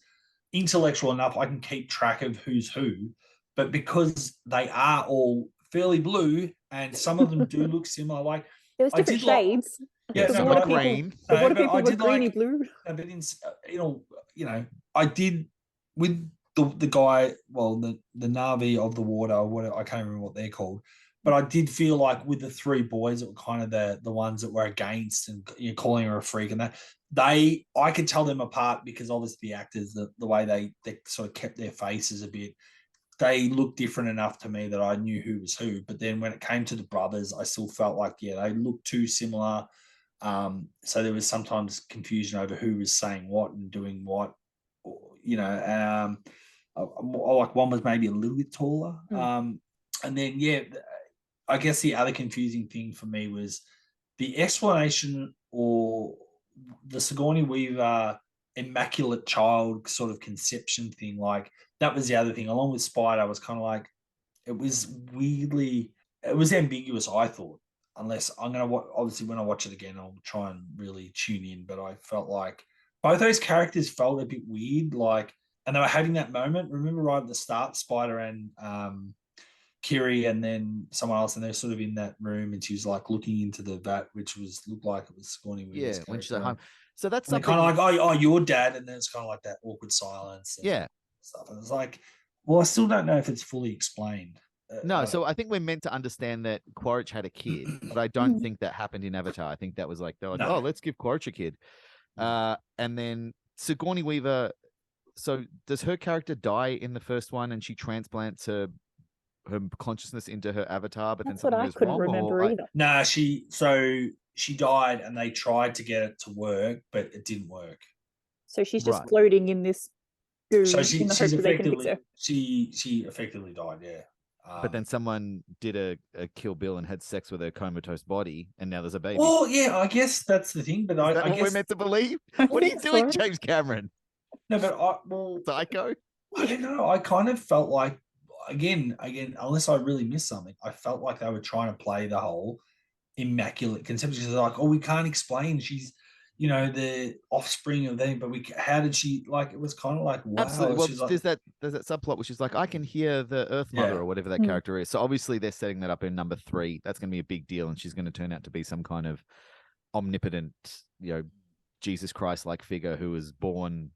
intellectual enough I can keep track of who's who. But because they are all fairly blue and some of them do look similar, like there was different shades. A lot of people were greeny blue. But I did with the guy, well, the Na'vi of the water, or whatever, I can't remember what they're called, but I did feel like with the three boys that were kind of the ones that were against and calling her a freak, and that I could tell them apart because obviously the actors, the way they sort of kept their faces a bit, they looked different enough to me that I knew who was who. But then when it came to the brothers, I still felt like they looked too similar. So there was sometimes confusion over who was saying what and doing what, like one was maybe a little bit taller. And then, I guess the other confusing thing for me was the explanation or the Sigourney Weaver immaculate child sort of conception thing. Like that was the other thing. Along with Spider, I was kind of like, it was ambiguous, I thought. Unless I'm going to, obviously when I watch it again, I'll try and really tune in. But I felt like both those characters felt a bit weird, like, and they were having that moment. Remember right at the start, Spider and Kiri and then someone else, and they're sort of in that room, and she was like looking into the vat, which looked like it was Sigourney Weaver's when she's at home. So that's something kind of like, oh, your dad, and then it's kind of like that awkward silence. And stuff. And it's like, well, I still don't know if it's fully explained. No, so I think we're meant to understand that Quaritch had a kid, but I don't think that happened in Avatar. I think that was like, they're like, oh, let's give Quaritch a kid. And then Sigourney Weaver, so does her character die in the first one and she transplants her consciousness into her avatar, but that's then what I couldn't remember either. Nah, she died and they tried to get it to work, but it didn't work. So she's just floating in this goo. So she effectively died, yeah. But then someone did a Kill Bill and had sex with her comatose body, and now there's a baby. Well, yeah, I guess that's the thing. But I guess we're meant to believe. What are you doing, James Cameron? No, but psycho. I don't know. I kind of felt like again, unless I really missed something, I felt like they were trying to play the whole immaculate conception. She's like, oh, we can't explain. She's the offspring of them, but how did she, like, it was kind of like, wow. Absolutely. Well, there's that subplot which is like, I can hear the Earth Mother or whatever that character is. So obviously they're setting that up in number 3. That's going to be a big deal, and she's going to turn out to be some kind of omnipotent, Jesus Christ-like figure who was born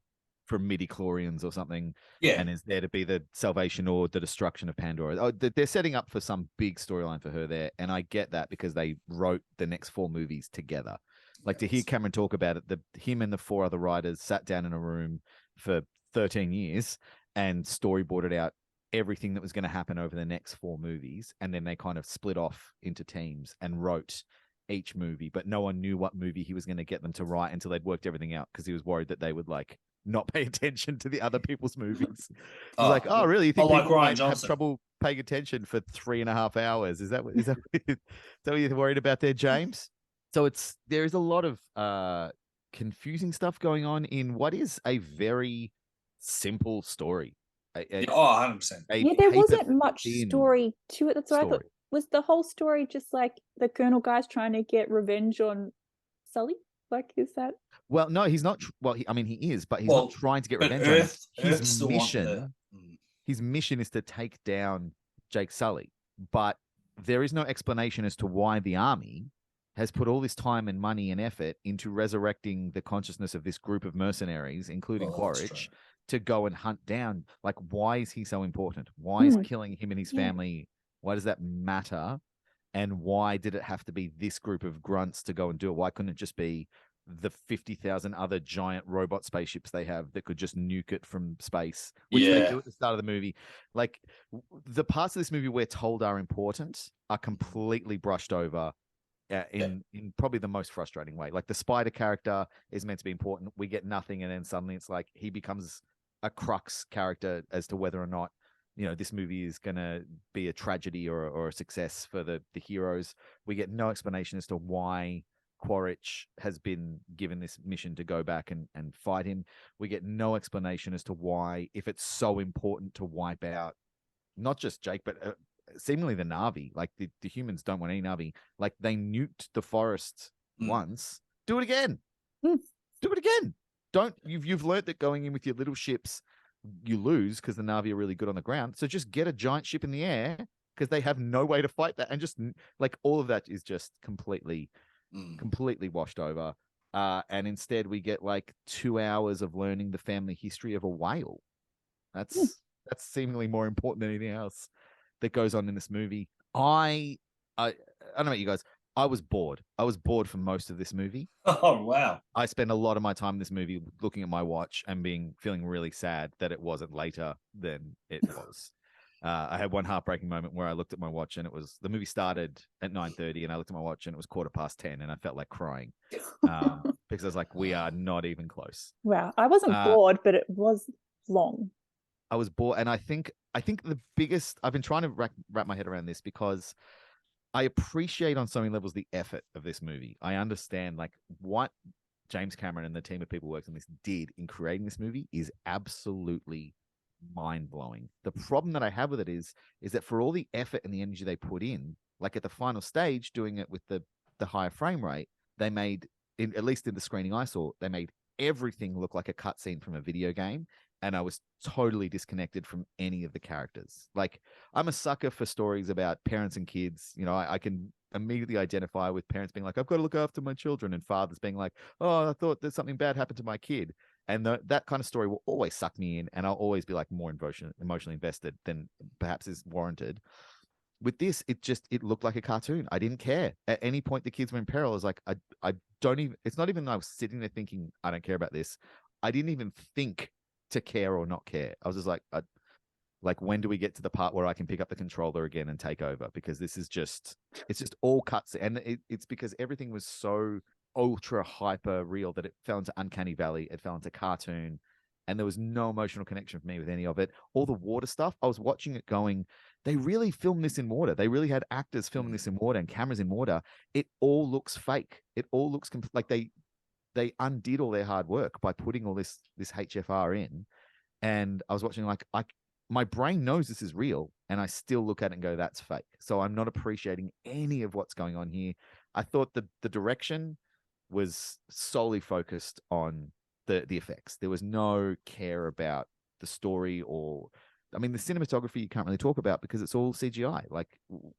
from midi-chlorians or something, and is there to be the salvation or the destruction of Pandora. Oh, they're setting up for some big storyline for her there, and I get that because they wrote the next 4 movies together. Like, to hear Cameron talk about it, him and the 4 other writers sat down in a room for 13 years and storyboarded out everything that was going to happen over the next 4 movies. And then they kind of split off into teams and wrote each movie, but no one knew what movie he was going to get them to write until they'd worked everything out, because he was worried that they would like not pay attention to the other people's movies. He's like, oh, really? You think people might have trouble paying attention for 3.5 hours? Is that what you're worried about there, James? So there is a lot of confusing stuff going on in what is a very simple story. 100%. Yeah, there wasn't much story to it. That's what I thought. Was the whole story just like the Colonel guy's trying to get revenge on Sully? Like, is that? Well, no, he's not. He is, but he's not trying to get revenge on him. His mission is to take down Jake Sully. But there is no explanation as to why the army has put all this time and money and effort into resurrecting the consciousness of this group of mercenaries, including Quaritch, to go and hunt down. Like, why is he so important? Why is killing him and his family? Why does that matter? And why did it have to be this group of grunts to go and do it? Why couldn't it just be the 50,000 other giant robot spaceships they have that could just nuke it from space, which they do at the start of the movie? Like, the parts of this movie we're told are important are completely brushed over in probably the most frustrating way. Like, the spider character is meant to be important. We get nothing. And then suddenly it's like he becomes a crux character as to whether or not, you know, this movie is going to be a tragedy or a success for the heroes. We get no explanation as to why Quaritch has been given this mission to go back and fight him. We get no explanation as to why, if it's so important to wipe out not just Jake, but seemingly the Na'vi. Like, the humans don't want any Na'vi. Like, they nuked the forest once. Do it again. Do it again. You've learned that going in with your little ships, you lose because the Na'vi are really good on the ground. So just get a giant ship in the air, because they have no way to fight that. And just like, all of that is just completely washed over. And instead we get like 2 hours of learning the family history of a whale. That's seemingly more important than anything else that goes on in this movie. I don't know about you guys. I was bored. I was bored for most of this movie. Oh, wow. I spent a lot of my time in this movie looking at my watch and feeling really sad that it wasn't later than it was. I had one heartbreaking moment where I looked at my watch and the movie started at 9:30 and I looked at my watch and it was 10:15 and I felt like crying because I was like, we are not even close. Wow. I wasn't bored, but it was long. I was bored. And I think the biggest, I've been trying to wrap my head around this, because I appreciate on so many levels the effort of this movie. I understand like what James Cameron and the team of people working on this did in creating this movie is absolutely mind-blowing. The problem that I have with it is that for all the effort and the energy they put in, like at the final stage, doing it with the higher frame rate, they made, at least in the screening I saw, they made everything look like a cutscene from a video game. And I was totally disconnected from any of the characters. Like, I'm a sucker for stories about parents and kids. You know, I can immediately identify with parents being like, I've got to look after my children, and fathers being like, oh, I thought there's something bad happened to my kid. And that kind of story will always suck me in, and I'll always be like more emotionally invested than perhaps is warranted. With this, it looked like a cartoon. I didn't care. At any point the kids were in peril, I was like, I don't even, it's not even I was sitting there thinking, I don't care about this. I didn't even think to care or not care. I was just like, when do we get to the part where I can pick up the controller again and take over? Because this is it's just all cuts. And it's because everything was so ultra hyper real that it fell into uncanny valley. It fell into cartoon, and there was no emotional connection for me with any of it. All the water stuff, I was watching it going, they really filmed this in water. They really had actors filming this in water and cameras in water. It all looks fake. It all looks like they undid all their hard work by putting all this HFR in. And I was watching like, my brain knows this is real, and I still look at it and go, that's fake. So I'm not appreciating any of what's going on here. I thought the direction was solely focused on the effects. There was no care about the story, or, I mean, the cinematography you can't really talk about because it's all CGI. Like,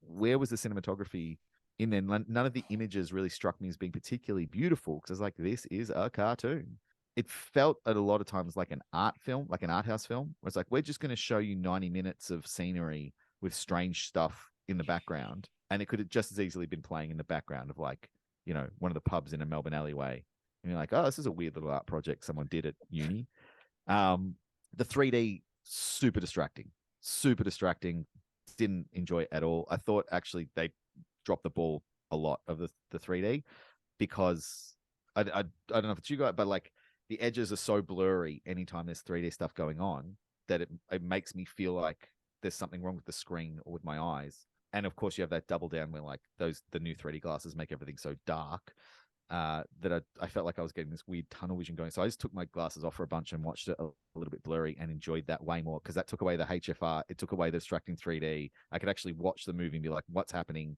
where was the cinematography in there? None of the images really struck me as being particularly beautiful, because I was like, this is a cartoon. It felt at a lot of times like an art film, like an art house film, where it's like, we're just going to show you 90 minutes of scenery with strange stuff in the background. And it could have just as easily been playing in the background of, like, you know, one of the pubs in a Melbourne alleyway. And you're like, oh, this is a weird little art project someone did at uni. The 3D, super distracting. Didn't enjoy it at all. I thought actually they dropped the ball a lot of the 3D because I don't know if it's you guys, but like the edges are so blurry anytime there's 3D stuff going on that it makes me feel like there's something wrong with the screen or with my eyes. And of course, you have that double down where like the new 3D glasses make everything so dark that I felt like I was getting this weird tunnel vision going. So I just took my glasses off for a bunch and watched it a little bit blurry and enjoyed that way more because that took away the HFR. It took away the distracting 3D. I could actually watch the movie and be like, what's happening?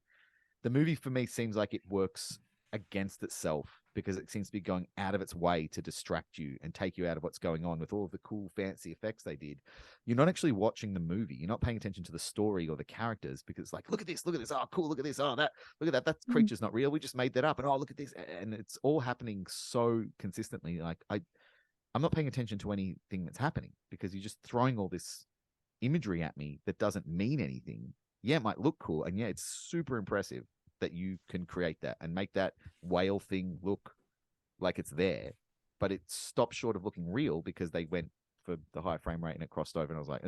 The movie for me seems like it works against itself because it seems to be going out of its way to distract you and take you out of what's going on with all of the cool fancy effects they did. You're not actually watching the movie. You're not paying attention to the story or the characters because it's like, look at this, oh cool, look at this, oh that, look at that creature's not real, we just made that up, and oh look at this, and it's all happening so consistently. Like I'm not paying attention to anything that's happening because you're just throwing all this imagery at me that doesn't mean anything. Yeah, it might look cool, and yeah, it's super impressive that you can create that and make that whale thing look like it's there, but it stopped short of looking real because they went for the high frame rate and it crossed over, and I was like,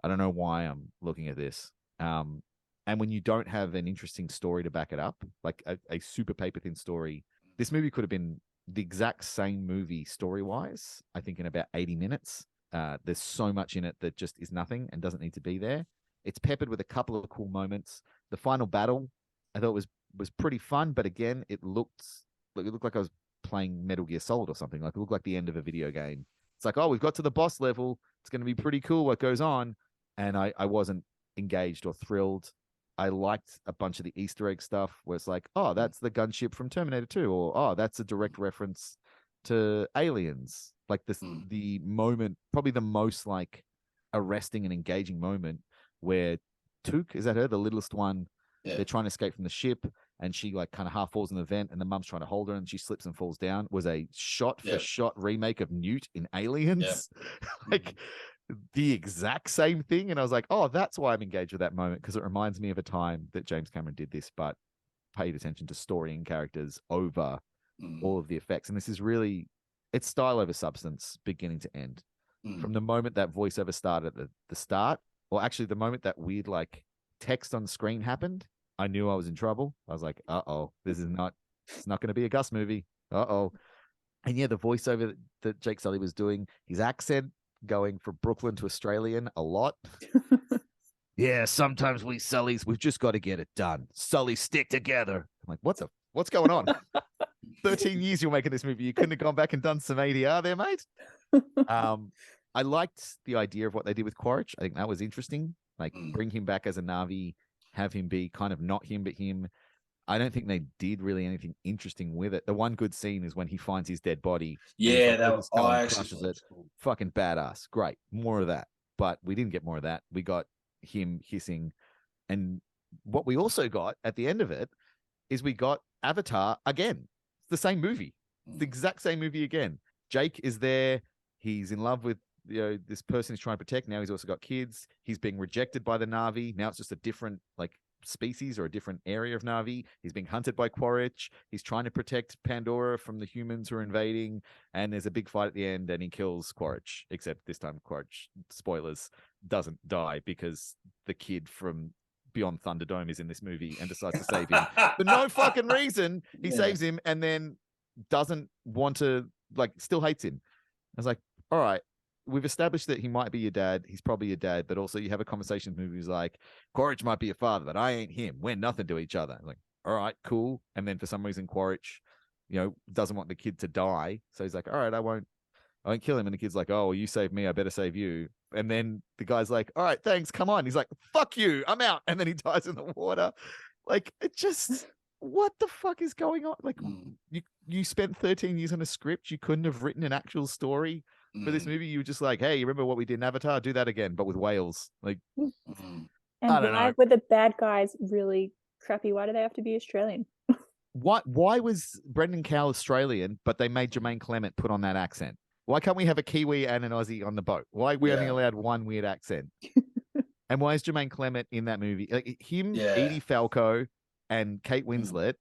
I don't know why I'm looking at this. And when you don't have an interesting story to back it up, like a super paper thin story, this movie could have been the exact same movie story-wise, I think, in about 80 minutes. There's so much in it that just is nothing and doesn't need to be there. It's peppered with a couple of cool moments. The final battle, I thought was pretty fun, but again, it looked like I was playing Metal Gear Solid or something. Like it looked like the end of a video game. It's like, oh, we've got to the boss level. It's going to be pretty cool what goes on. And I wasn't engaged or thrilled. I liked a bunch of the Easter egg stuff where it's like, oh, that's the gunship from Terminator 2, or oh, that's a direct reference to Aliens. Like this, the moment, probably the most like arresting and engaging moment where Took, is that her, the littlest one? Yeah. They're trying to escape from the ship, and she like kind of half falls in the vent, and the mum's trying to hold her, and she slips and falls down. Was a shot for shot remake of Newt in Aliens, like the exact same thing. And I was like, oh, that's why I'm engaged with that moment, because it reminds me of a time that James Cameron did this, but paid attention to story and characters over all of the effects. And this is really, it's style over substance, beginning to end. From the moment that voiceover started at the start, or actually the moment that weird like text on screen happened, I knew I was in trouble. I was like, it's not going to be a Gus movie. And yeah, the voiceover that Jake Sully was doing, his accent going from Brooklyn to Australian a lot. Yeah, sometimes we Sullys, we've just got to get it done. Sullys stick together. I'm like, what's going on? 13 years you're making this movie. You couldn't have gone back and done some ADR there, mate. I liked the idea of what they did with Quaritch. I think that was interesting. Like bring him back as a Na'vi, have him be kind of not him, but him. I don't think they did really anything interesting with it. The one good scene is when he finds his dead body. Yeah, that was crushes it. Cool. Fucking badass. Great. More of that. But we didn't get more of that. We got him hissing. And what we also got at the end of it is we got Avatar again. It's the same movie. It's the exact same movie again. Jake is there. He's in love with this person he's trying to protect. Now he's also got kids. He's being rejected by the Na'vi. Now it's just a different like species or a different area of Na'vi. He's being hunted by Quaritch. He's trying to protect Pandora from the humans who are invading. And there's a big fight at the end, and he kills Quaritch. Except this time, Quaritch, spoilers, doesn't die because the kid from Beyond Thunderdome is in this movie and decides to save him for no fucking reason. He saves him and then doesn't want to, like, still hates him. I was like, all right, we've established that he might be your dad. He's probably your dad, but also you have a conversation with movies like, Quaritch might be your father, but I ain't him. We're nothing to each other. I'm like, all right, cool. And then for some reason, Quaritch, doesn't want the kid to die. So he's like, all right, I won't kill him. And the kid's like, oh, well, you saved me, I better save you. And then the guy's like, all right, thanks, come on. He's like, fuck you, I'm out. And then he dies in the water. Like, it just, what the fuck is going on? Like, you spent 13 years on a script. You couldn't have written an actual story for this movie. You were just like, hey, you remember what we did in Avatar? Do that again, but with whales. Like, and why were the bad guys really crappy? Why do they have to be Australian? Why was Brendan Cowell Australian, but they made Jermaine Clement put on that accent? Why can't we have a Kiwi and an Aussie on the boat? Why we only allowed one weird accent? And why is Jermaine Clement in that movie? Like him, Edie Falco, and Kate Winslet,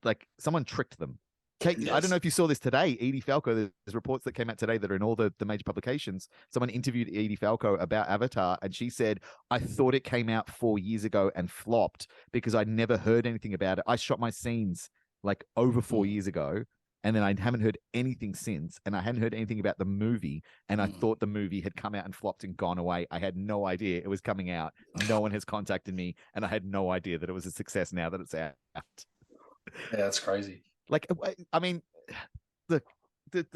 like someone tricked them. Kate, I don't know if you saw this today. Edie Falco, there's reports that came out today that are in all the major publications. Someone interviewed Edie Falco about Avatar, and she said, I thought it came out 4 years ago and flopped because I never heard anything about it. I shot my scenes like over 4 years ago, and then I haven't heard anything since, and I hadn't heard anything about the movie, and I thought the movie had come out and flopped and gone away. I had no idea it was coming out. No one has contacted me, and I had no idea that it was a success now that it's out. Yeah, that's crazy. Like, I mean, the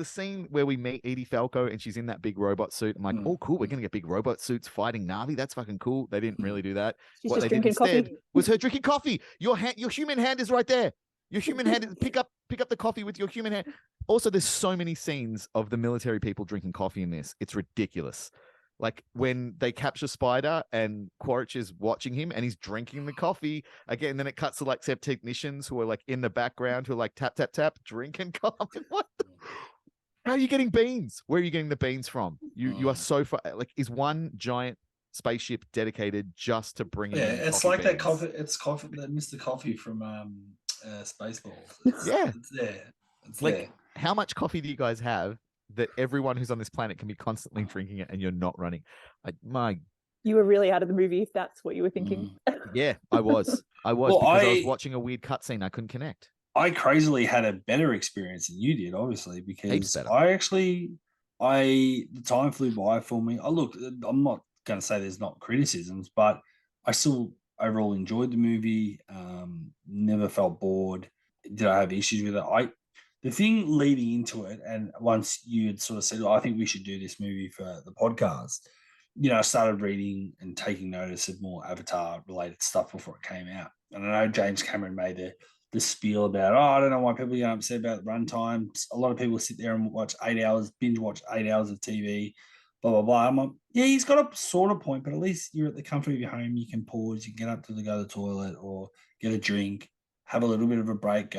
scene where we meet Edie Falco and she's in that big robot suit. I'm like, oh, cool, we're gonna get big robot suits fighting Na'vi. That's fucking cool. They didn't really do that. She's What just they did drinking instead coffee. was her drinking coffee. Your human hand is right there. Your human hand is pick up the coffee with your human hand. Also, there's so many scenes of the military people drinking coffee in this. It's ridiculous. Like when they capture Spider and Quaritch is watching him and he's drinking the coffee again. And then it cuts to like set technicians who are like in the background who are like tap, tap, tap, drinking coffee. What? How are you getting beans? Where are you getting the beans from? You are so far. Like, is one giant spaceship dedicated just to bringing? Yeah, in it's coffee like beans? that coffee. It's coffee, that Mr. Coffee from Spaceballs. Yeah, it's there. It's like, there. how much coffee do you guys have that everyone who's on this planet can be constantly drinking it and you're not running? You were really out of the movie if that's what you were thinking. Yeah, I was. Well, Because I was watching a weird cutscene. I couldn't connect. I crazily had a better experience than you did, obviously, because better. the time flew by for me. I'm not going to say there's not criticisms, but I still overall enjoyed the movie. Never felt bored. Did I have issues with it? The thing leading into it, and once you had sort of said, I think we should do this movie for the podcast, I started reading and taking notice of more Avatar-related stuff before it came out. And I know James Cameron made the spiel about, I don't know why people get upset about runtime. A lot of people sit there and binge watch 8 hours of TV, blah, blah, blah. I'm like, yeah, he's got a sort of point, but at least you're at the comfort of your home. You can pause, you can get up to go to the toilet or get a drink, have a little bit of a break,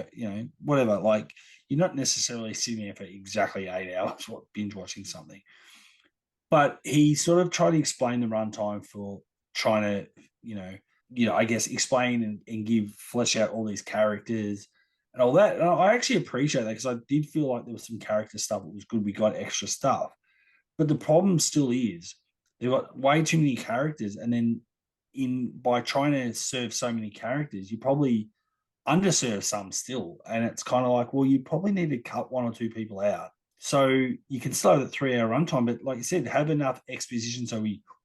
whatever. Like, you're not necessarily sitting there for exactly 8 hours binge watching something. But he sort of tried to explain the runtime for trying to, I guess, explain and flesh out all these characters and all that. And I actually appreciate that because I did feel like there was some character stuff that was good. We got extra stuff. But the problem still is they've got way too many characters. And then by trying to serve so many characters, you probably underserve some still. And it's kind of like, well, you probably need to cut one or two people out. So you can still have that 3 hour runtime, but like you said, have enough exposition so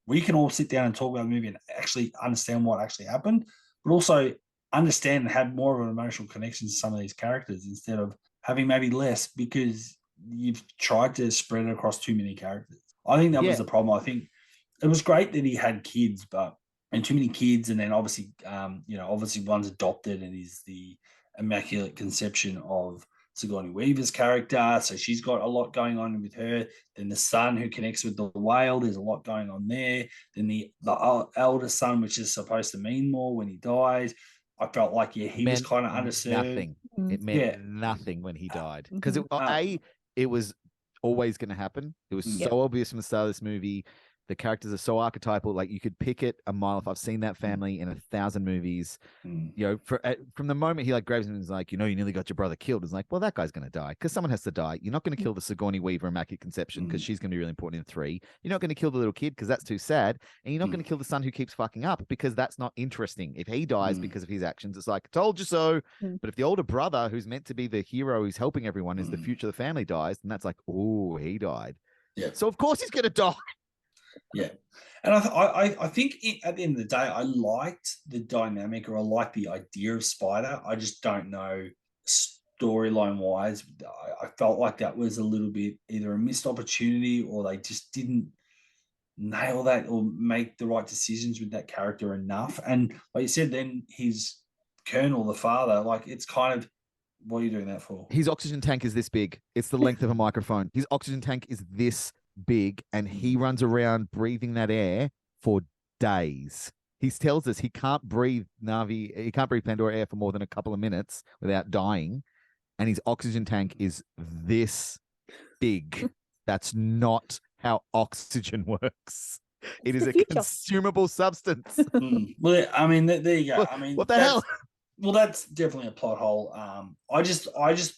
we can all sit down and talk about the movie and actually understand what actually happened, but also understand and have more of an emotional connection to some of these characters instead of having maybe less because you've tried to spread it across too many characters. I think that was the problem. I think it was great that he had kids, and too many kids, and then obviously, obviously one's adopted and is the Immaculate Conception of Sigourney Weaver's character, so she's got a lot going on with her. Then the son who connects with the whale, there's a lot going on there. Then the elder son, which is supposed to mean more when he dies. I felt like he was kind of underserved. Nothing. It meant nothing when he died because it was always going to happen. It was so obvious from the start of this movie. The characters are so archetypal. Like, you could pick it a mile off. I've seen that family in 1,000 movies. From the moment he grabs him and is like, you nearly got your brother killed. It's like, well, that guy's going to die because someone has to die. You're not going to kill the Sigourney Weaver Immaculate Conception because she's going to be really important in 3. You're not going to kill the little kid because that's too sad. And you're not going to kill the son who keeps fucking up because that's not interesting. If he dies because of his actions, it's like, told you so. But if the older brother, who's meant to be the hero who's helping everyone, is the future of the family, dies, then that's like, oh, he died. Yeah. So of course he's going to die. Yeah. And I think at the end of the day, I liked the dynamic, or I liked the idea of Spider. I just don't know storyline wise. I felt like that was a little bit either a missed opportunity, or they just didn't nail that or make the right decisions with that character enough. And like you said, then his colonel, the father, it's kind of, what are you doing that for? His oxygen tank is this big. It's the length of a microphone. His oxygen tank is this big, and he runs around breathing that air for days. He tells us he can't breathe Pandora air for more than a couple of minutes without dying, and his oxygen tank is this big. That's not how oxygen works. It is a consumable substance. Well, I mean, there you go. I mean, what the hell? Well, that's definitely a plot hole. I just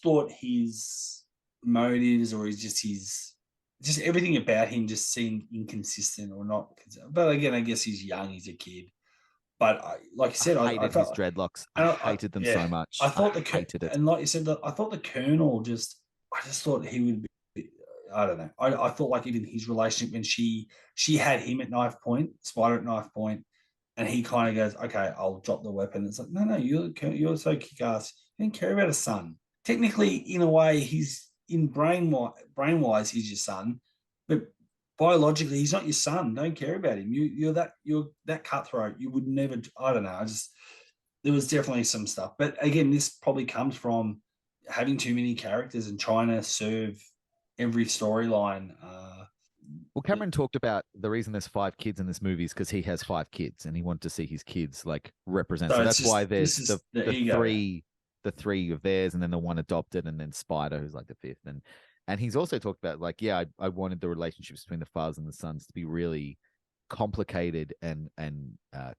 thought his motives or just everything about him just seemed inconsistent or not. But again, I guess he's young, he's a kid. But like you said, I hated his dreadlocks. I hated them so much. I thought hated it. And like you said, I thought the Colonel I just thought he would be. I don't know. I thought like even his relationship when she had him at knife point, Spider at knife point, and he kind of goes, "Okay, I'll drop the weapon." It's like, no, you're so kick ass. You don't care about a son. Technically, in a way, he's in brain-wise, he's your son, but biologically, he's not your son. Don't care about him. You're that cutthroat. You would never. I don't know. There was definitely some stuff, but again, this probably comes from having too many characters and trying to serve every storyline. Well, Cameron talked about the reason there's 5 kids in this movie is because he has 5 kids and he wanted to see his kids like represent. So that's why there's the three of theirs and then the one adopted and then Spider, who's like the 5th. And he's also talked about like, yeah, I wanted the relationships between the fathers and the sons to be really complicated and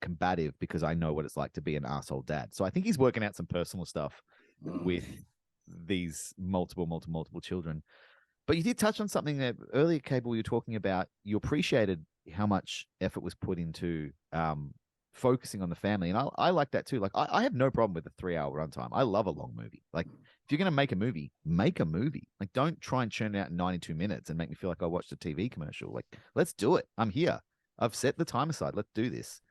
combative because I know what it's like to be an asshole dad. So I think he's working out some personal stuff with these multiple children. But you did touch on something that earlier, Cable, you were talking about. You appreciated how much effort was put into focusing on the family. And I like that too. Like, I have no problem with a 3-hour runtime. I love a long movie. Like, if you're going to make a movie, make a movie. Like, don't try and churn it out in 92 minutes and make me feel like I watched a TV commercial. Like, let's do it. I'm here. I've set the time aside. Let's do this.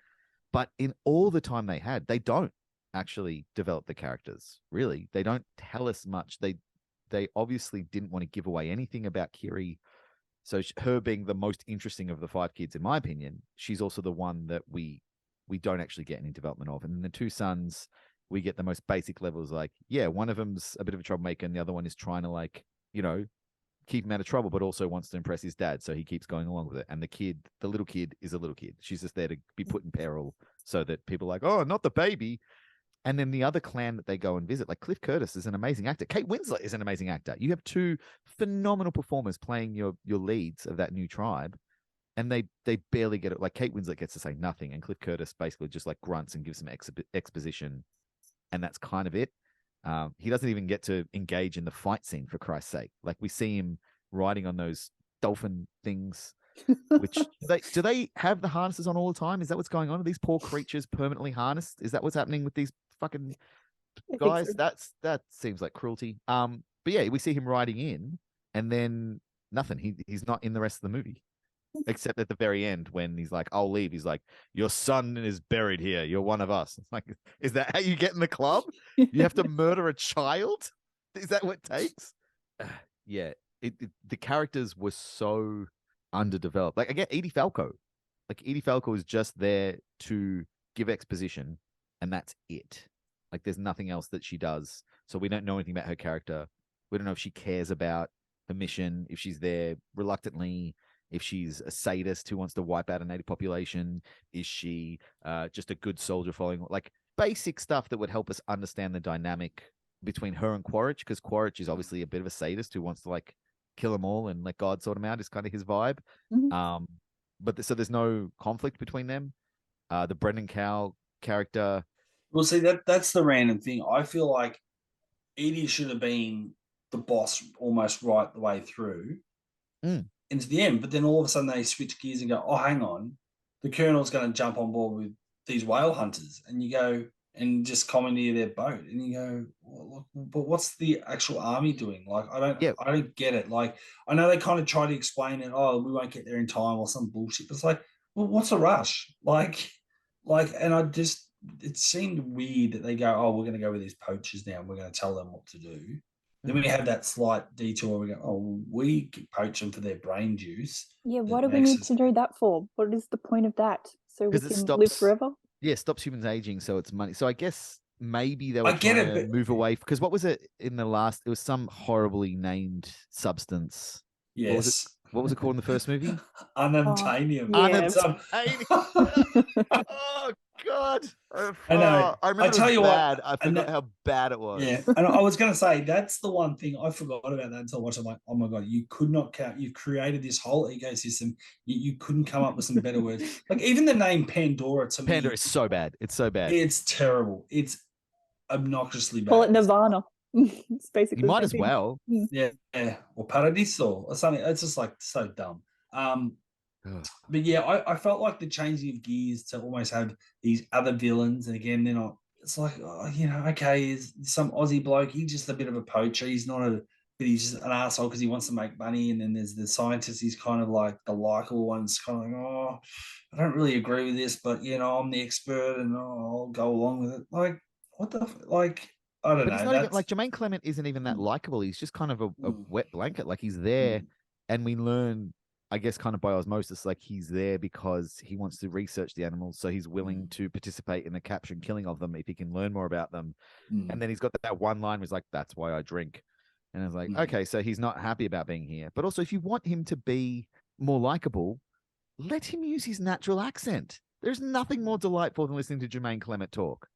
But in all the time they had, they don't actually develop the characters, really. They don't tell us much. They obviously didn't want to give away anything about Kiri. So her being the most interesting of the 5 kids, in my opinion, she's also the one that we don't actually get any development of. And then the 2 sons, we get the most basic levels. Like, yeah, one of them's a bit of a troublemaker and the other one is trying to like, keep him out of trouble, but also wants to impress his dad. So he keeps going along with it. And the little kid is a little kid. She's just there to be put in peril so that people are like, oh, not the baby. And then the other clan that they go and visit, like Cliff Curtis is an amazing actor. Kate Winslet is an amazing actor. You have 2 phenomenal performers playing your leads of that new tribe. And they barely get it. Like Kate Winslet gets to say nothing. And Cliff Curtis basically just like grunts and gives some exposition. And that's kind of it. He doesn't even get to engage in the fight scene, for Christ's sake. Like we see him riding on those dolphin things, which do they have the harnesses on all the time? Is that what's going on? Are these poor creatures permanently harnessed? Is that what's happening with these fucking guys? So. That seems like cruelty. But yeah, we see him riding in and then nothing. He's not in the rest of the movie. Except at the very end when he's like, I'll leave. He's like, your son is buried here. You're one of us. It's like, is that how you get in the club? You have to murder a child? Is that what it takes? Yeah. The characters were so underdeveloped. Like, again, Edie Falco. Like, Edie Falco is just there to give exposition, and that's it. Like, there's nothing else that she does. So we don't know anything about her character. We don't know if she cares about her mission, if she's there reluctantly, if she's a sadist who wants to wipe out a native population. Is she just a good soldier following, like, basic stuff that would help us understand the dynamic between her and Quaritch, because Quaritch is obviously a bit of a sadist who wants to, like, kill them all and let God sort them out, is kind of his vibe. Mm-hmm. So there's no conflict between them. The Brendan Cowell character. Well, see, that's the random thing. I feel like Edie should have been the boss almost right the way through into the end, but then all of a sudden they switch gears and go, oh, hang on, the Colonel's going to jump on board with these whale hunters, and you go and just commandeer their boat, and you go, well, but what's the actual army doing? Like, I don't get it. Like, I know they kind of try to explain it. Oh, we won't get there in time or some bullshit. But it's like, well, what's a rush? Like, and it seemed weird that they go, oh, we're going to go with these poachers now, and we're going to tell them what to do. Then we have that slight detour. We go, oh, we poach them for their brain juice. Yeah, what do we need to do that for? What is the point of that? So we can live forever? Yeah, stops humans aging, so it's money. So I guess maybe they were trying to move away. Because what was it in the last? It was some horribly named substance. Yes. What was it called in the first movie? Unobtainium. Oh, God. I know. I remember I forgot how bad it was. Yeah. And I was going to say, that's the one thing I forgot about that until I watched it. I'm like, oh my God, you could not count. You've created this whole ecosystem. You couldn't come up with some better words. Like, even the name Pandora to me. Pandora is so bad. It's so bad. It's terrible. obnoxiously bad. Call it Nirvana. It's basically You might as well. Yeah, or Paradiso or something. It's just like so dumb. But yeah, I felt like the changing of gears to almost have these other villains, and again, they're not. It's like, okay, is some Aussie bloke? He's just a bit of a poacher. He's not a, but he's just an asshole because he wants to make money. And then there's the scientist. He's kind of like the likable one's kind of like, oh, I don't really agree with this, but I'm the expert, and I'll go along with it. Like, what the like? I don't know. He's not even like Jermaine Clement isn't even that likable. He's just kind of a wet blanket. Like he's there, and we learn, I guess, kind of by osmosis, like he's there because he wants to research the animals, so he's willing to participate in the capture and killing of them if he can learn more about them. And then he's got that one line where he's like, "That's why I drink," and I was like, okay, so he's not happy about being here. But also, if you want him to be more likable, let him use his natural accent. There's nothing more delightful than listening to Jermaine Clement talk.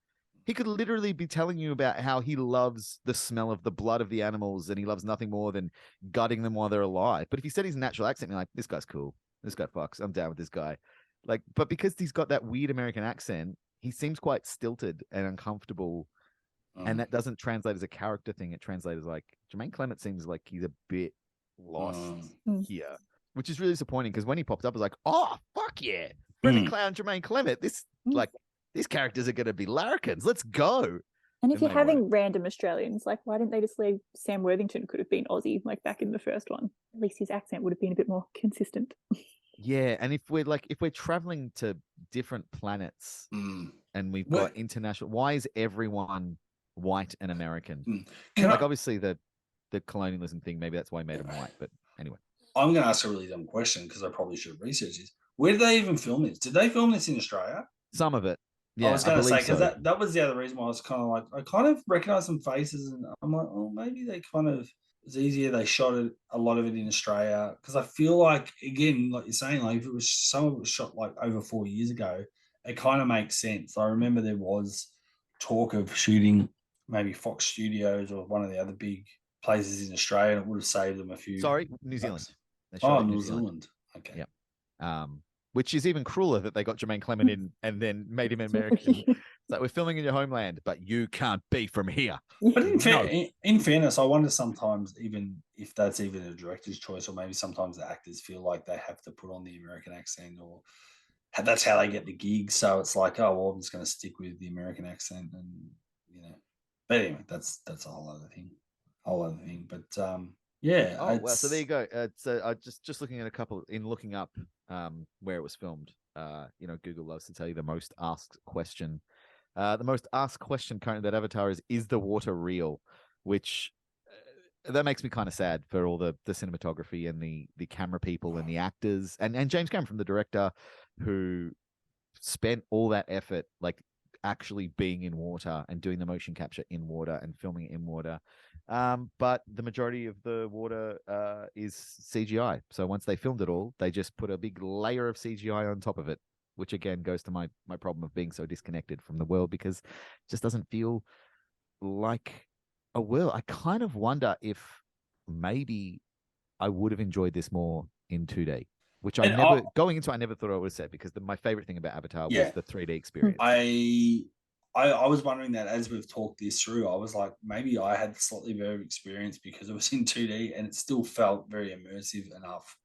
He could literally be telling you about how he loves the smell of the blood of the animals and he loves nothing more than gutting them while they're alive. But if he said his natural accent, you're like, this guy's cool. This guy fucks. I'm down with this guy. Like, but because he's got that weird American accent, he seems quite stilted and uncomfortable. And that doesn't translate as a character thing. It translates as like, Jermaine Clement seems like he's a bit lost here, which is really disappointing because when he popped up, I was like, oh, fuck yeah. Brendan Clown, Jermaine Clement. These characters are going to be larrikins. Let's go. And if you're having random Australians, like, why didn't they just leave Sam Worthington? Could have been Aussie, like back in the first one. At least his accent would have been a bit more consistent. Yeah, and if we're traveling to different planets and we've got international, why is everyone white and American? Obviously the colonialism thing, maybe that's why he made them white. But anyway, I'm going to ask a really dumb question because I probably should have researched this. Where did they even film this? Did they film this in Australia? Some of it. Yeah, I was going to say, because that was the other reason why I was kind of like, I kind of recognize some faces and I'm like, oh, maybe they kind of, it's easier they shot it, a lot of it in Australia. Because I feel like, again, like you're saying, like if it was, some of it was shot like over 4 years ago, it kind of makes sense. I remember there was talk of shooting maybe Fox Studios or one of the other big places in Australia, and it would have saved them a few. Sorry, New Zealand. New Zealand. Okay. Yeah. Which is even crueler that they got Jermaine Clement in and then made him an American. It's like, we're filming in your homeland, but you can't be from here. But in fairness, I wonder sometimes even if that's even a director's choice, or maybe sometimes the actors feel like they have to put on the American accent, or that's how they get the gig. So it's like, oh, well, I'm just going to stick with the American accent, and But anyway, that's a whole other thing. But yeah. Oh well, so there you go. So just looking at a couple in looking up where it was filmed. Google loves to tell you the most asked question. The most asked question currently that Avatar is the water real? Which that makes me kind of sad for all the cinematography and the camera people and the actors and James Cameron, the director, who spent all that effort like actually being in water and doing the motion capture in water and filming it in water. But the majority of the water is CGI. So once they filmed it all, they just put a big layer of CGI on top of it, which again goes to my problem of being so disconnected from the world because it just doesn't feel like a world. I kind of wonder if maybe I would have enjoyed this more in 2D. Which I never thought I would have said, because my favorite thing about Avatar was the 3D experience. I was wondering that as we've talked this through, I was like, maybe I had slightly better experience because it was in 2D and it still felt very immersive enough.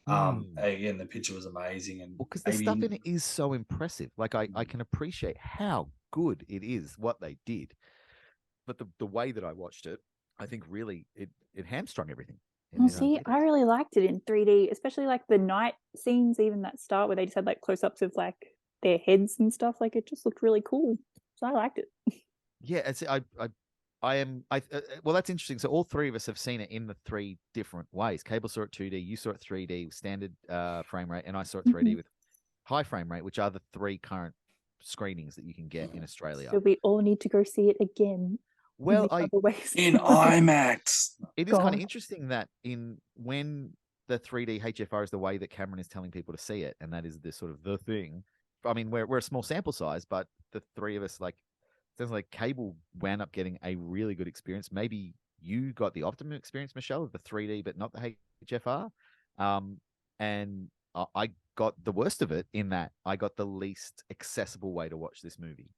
Again, the picture was amazing, and because the stuff in it is so impressive. Like I can appreciate how good it is what they did, but the way that I watched it, I think really it hamstrung everything. Well, see, I really liked it in 3D, especially like the night scenes, even that start where they just had like close-ups of like their heads and stuff. Like it just looked really cool. So I liked it. Yeah, it's well, that's interesting. So all three of us have seen it in the three different ways. Cable saw it 2D, you saw it 3D, standard frame rate, and I saw it 3D with high frame rate, which are the three current screenings that you can get in Australia. So we all need to go see it again. Well, in IMAX. It is kind of interesting that when the 3D HFR is the way that Cameron is telling people to see it, and that is the sort of the thing. I mean, we're a small sample size, but the three of us, like, sounds like Cable wound up getting a really good experience. Maybe you got the optimum experience, Michelle, of the 3D, but not the HFR. And I got the worst of it in that I got the least accessible way to watch this movie.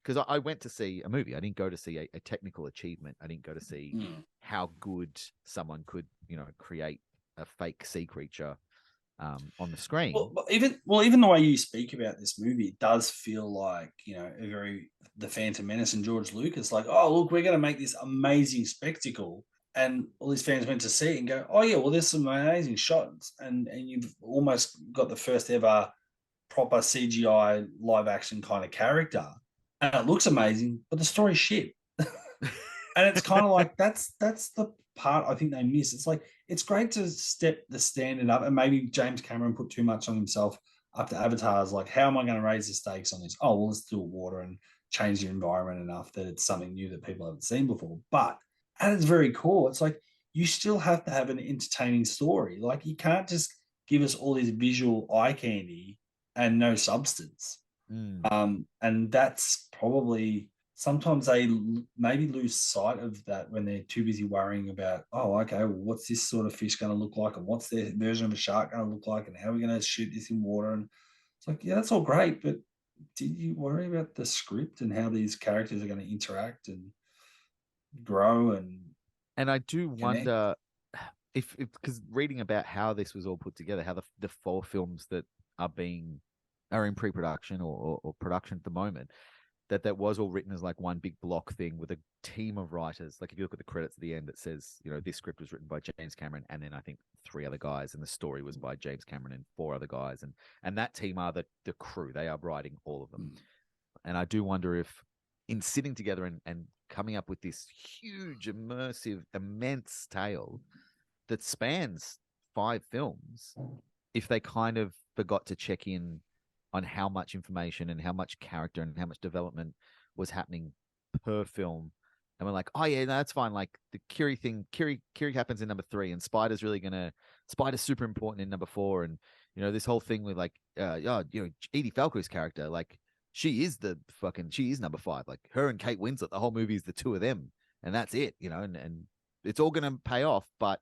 because I went to see a movie. I didn't go to see a technical achievement. I didn't go to see how good someone could, create a fake sea creature on the screen. Even the way you speak about this movie, it does feel like, the Phantom Menace and George Lucas, like, oh, look, we're going to make this amazing spectacle. And all these fans went to see it and go, oh, yeah, well, there's some amazing shots. And you've almost got the first ever proper CGI live action kind of character. And it looks amazing, but the story's shit. And it's kind of like, that's the part I think they miss. It's like, it's great to step the standard up, and maybe James Cameron put too much on himself after Avatar's like, how am I going to raise the stakes on this? Oh, well, let's do water and change the environment enough that it's something new that people haven't seen before. But at its very core, it's like, you still have to have an entertaining story. Like, you can't just give us all this visual eye candy and no substance. And that's probably, sometimes they maybe lose sight of that when they're too busy worrying about, oh, okay, well, what's this sort of fish going to look like, and what's their version of a shark going to look like, and how are we going to shoot this in water? And it's like, yeah, that's all great, but did you worry about the script and how these characters are going to interact and grow? And I do wonder if because reading about how this was all put together, how the 4 films that are in pre-production or production at the moment, that was all written as like one big block thing with a team of writers. Like, if you look at the credits at the end, it says, this script was written by James Cameron, and then I think 3 other guys, and the story was by James Cameron and 4 other guys, and that team are the crew. They are writing all of them. And I do wonder if, in sitting together and coming up with this huge, immersive, immense tale that spans 5 films, if they kind of forgot to check in on how much information and how much character and how much development was happening per film. And we're like, oh yeah, no, that's fine. Like, the Kiri thing, Kiri happens in number 3, and Spider's super important in number 4. And, this whole thing with like, Edie Falco's character, like, she is number 5. Like, her and Kate Winslet, the whole movie is the 2 of them, and that's it, and it's all going to pay off. But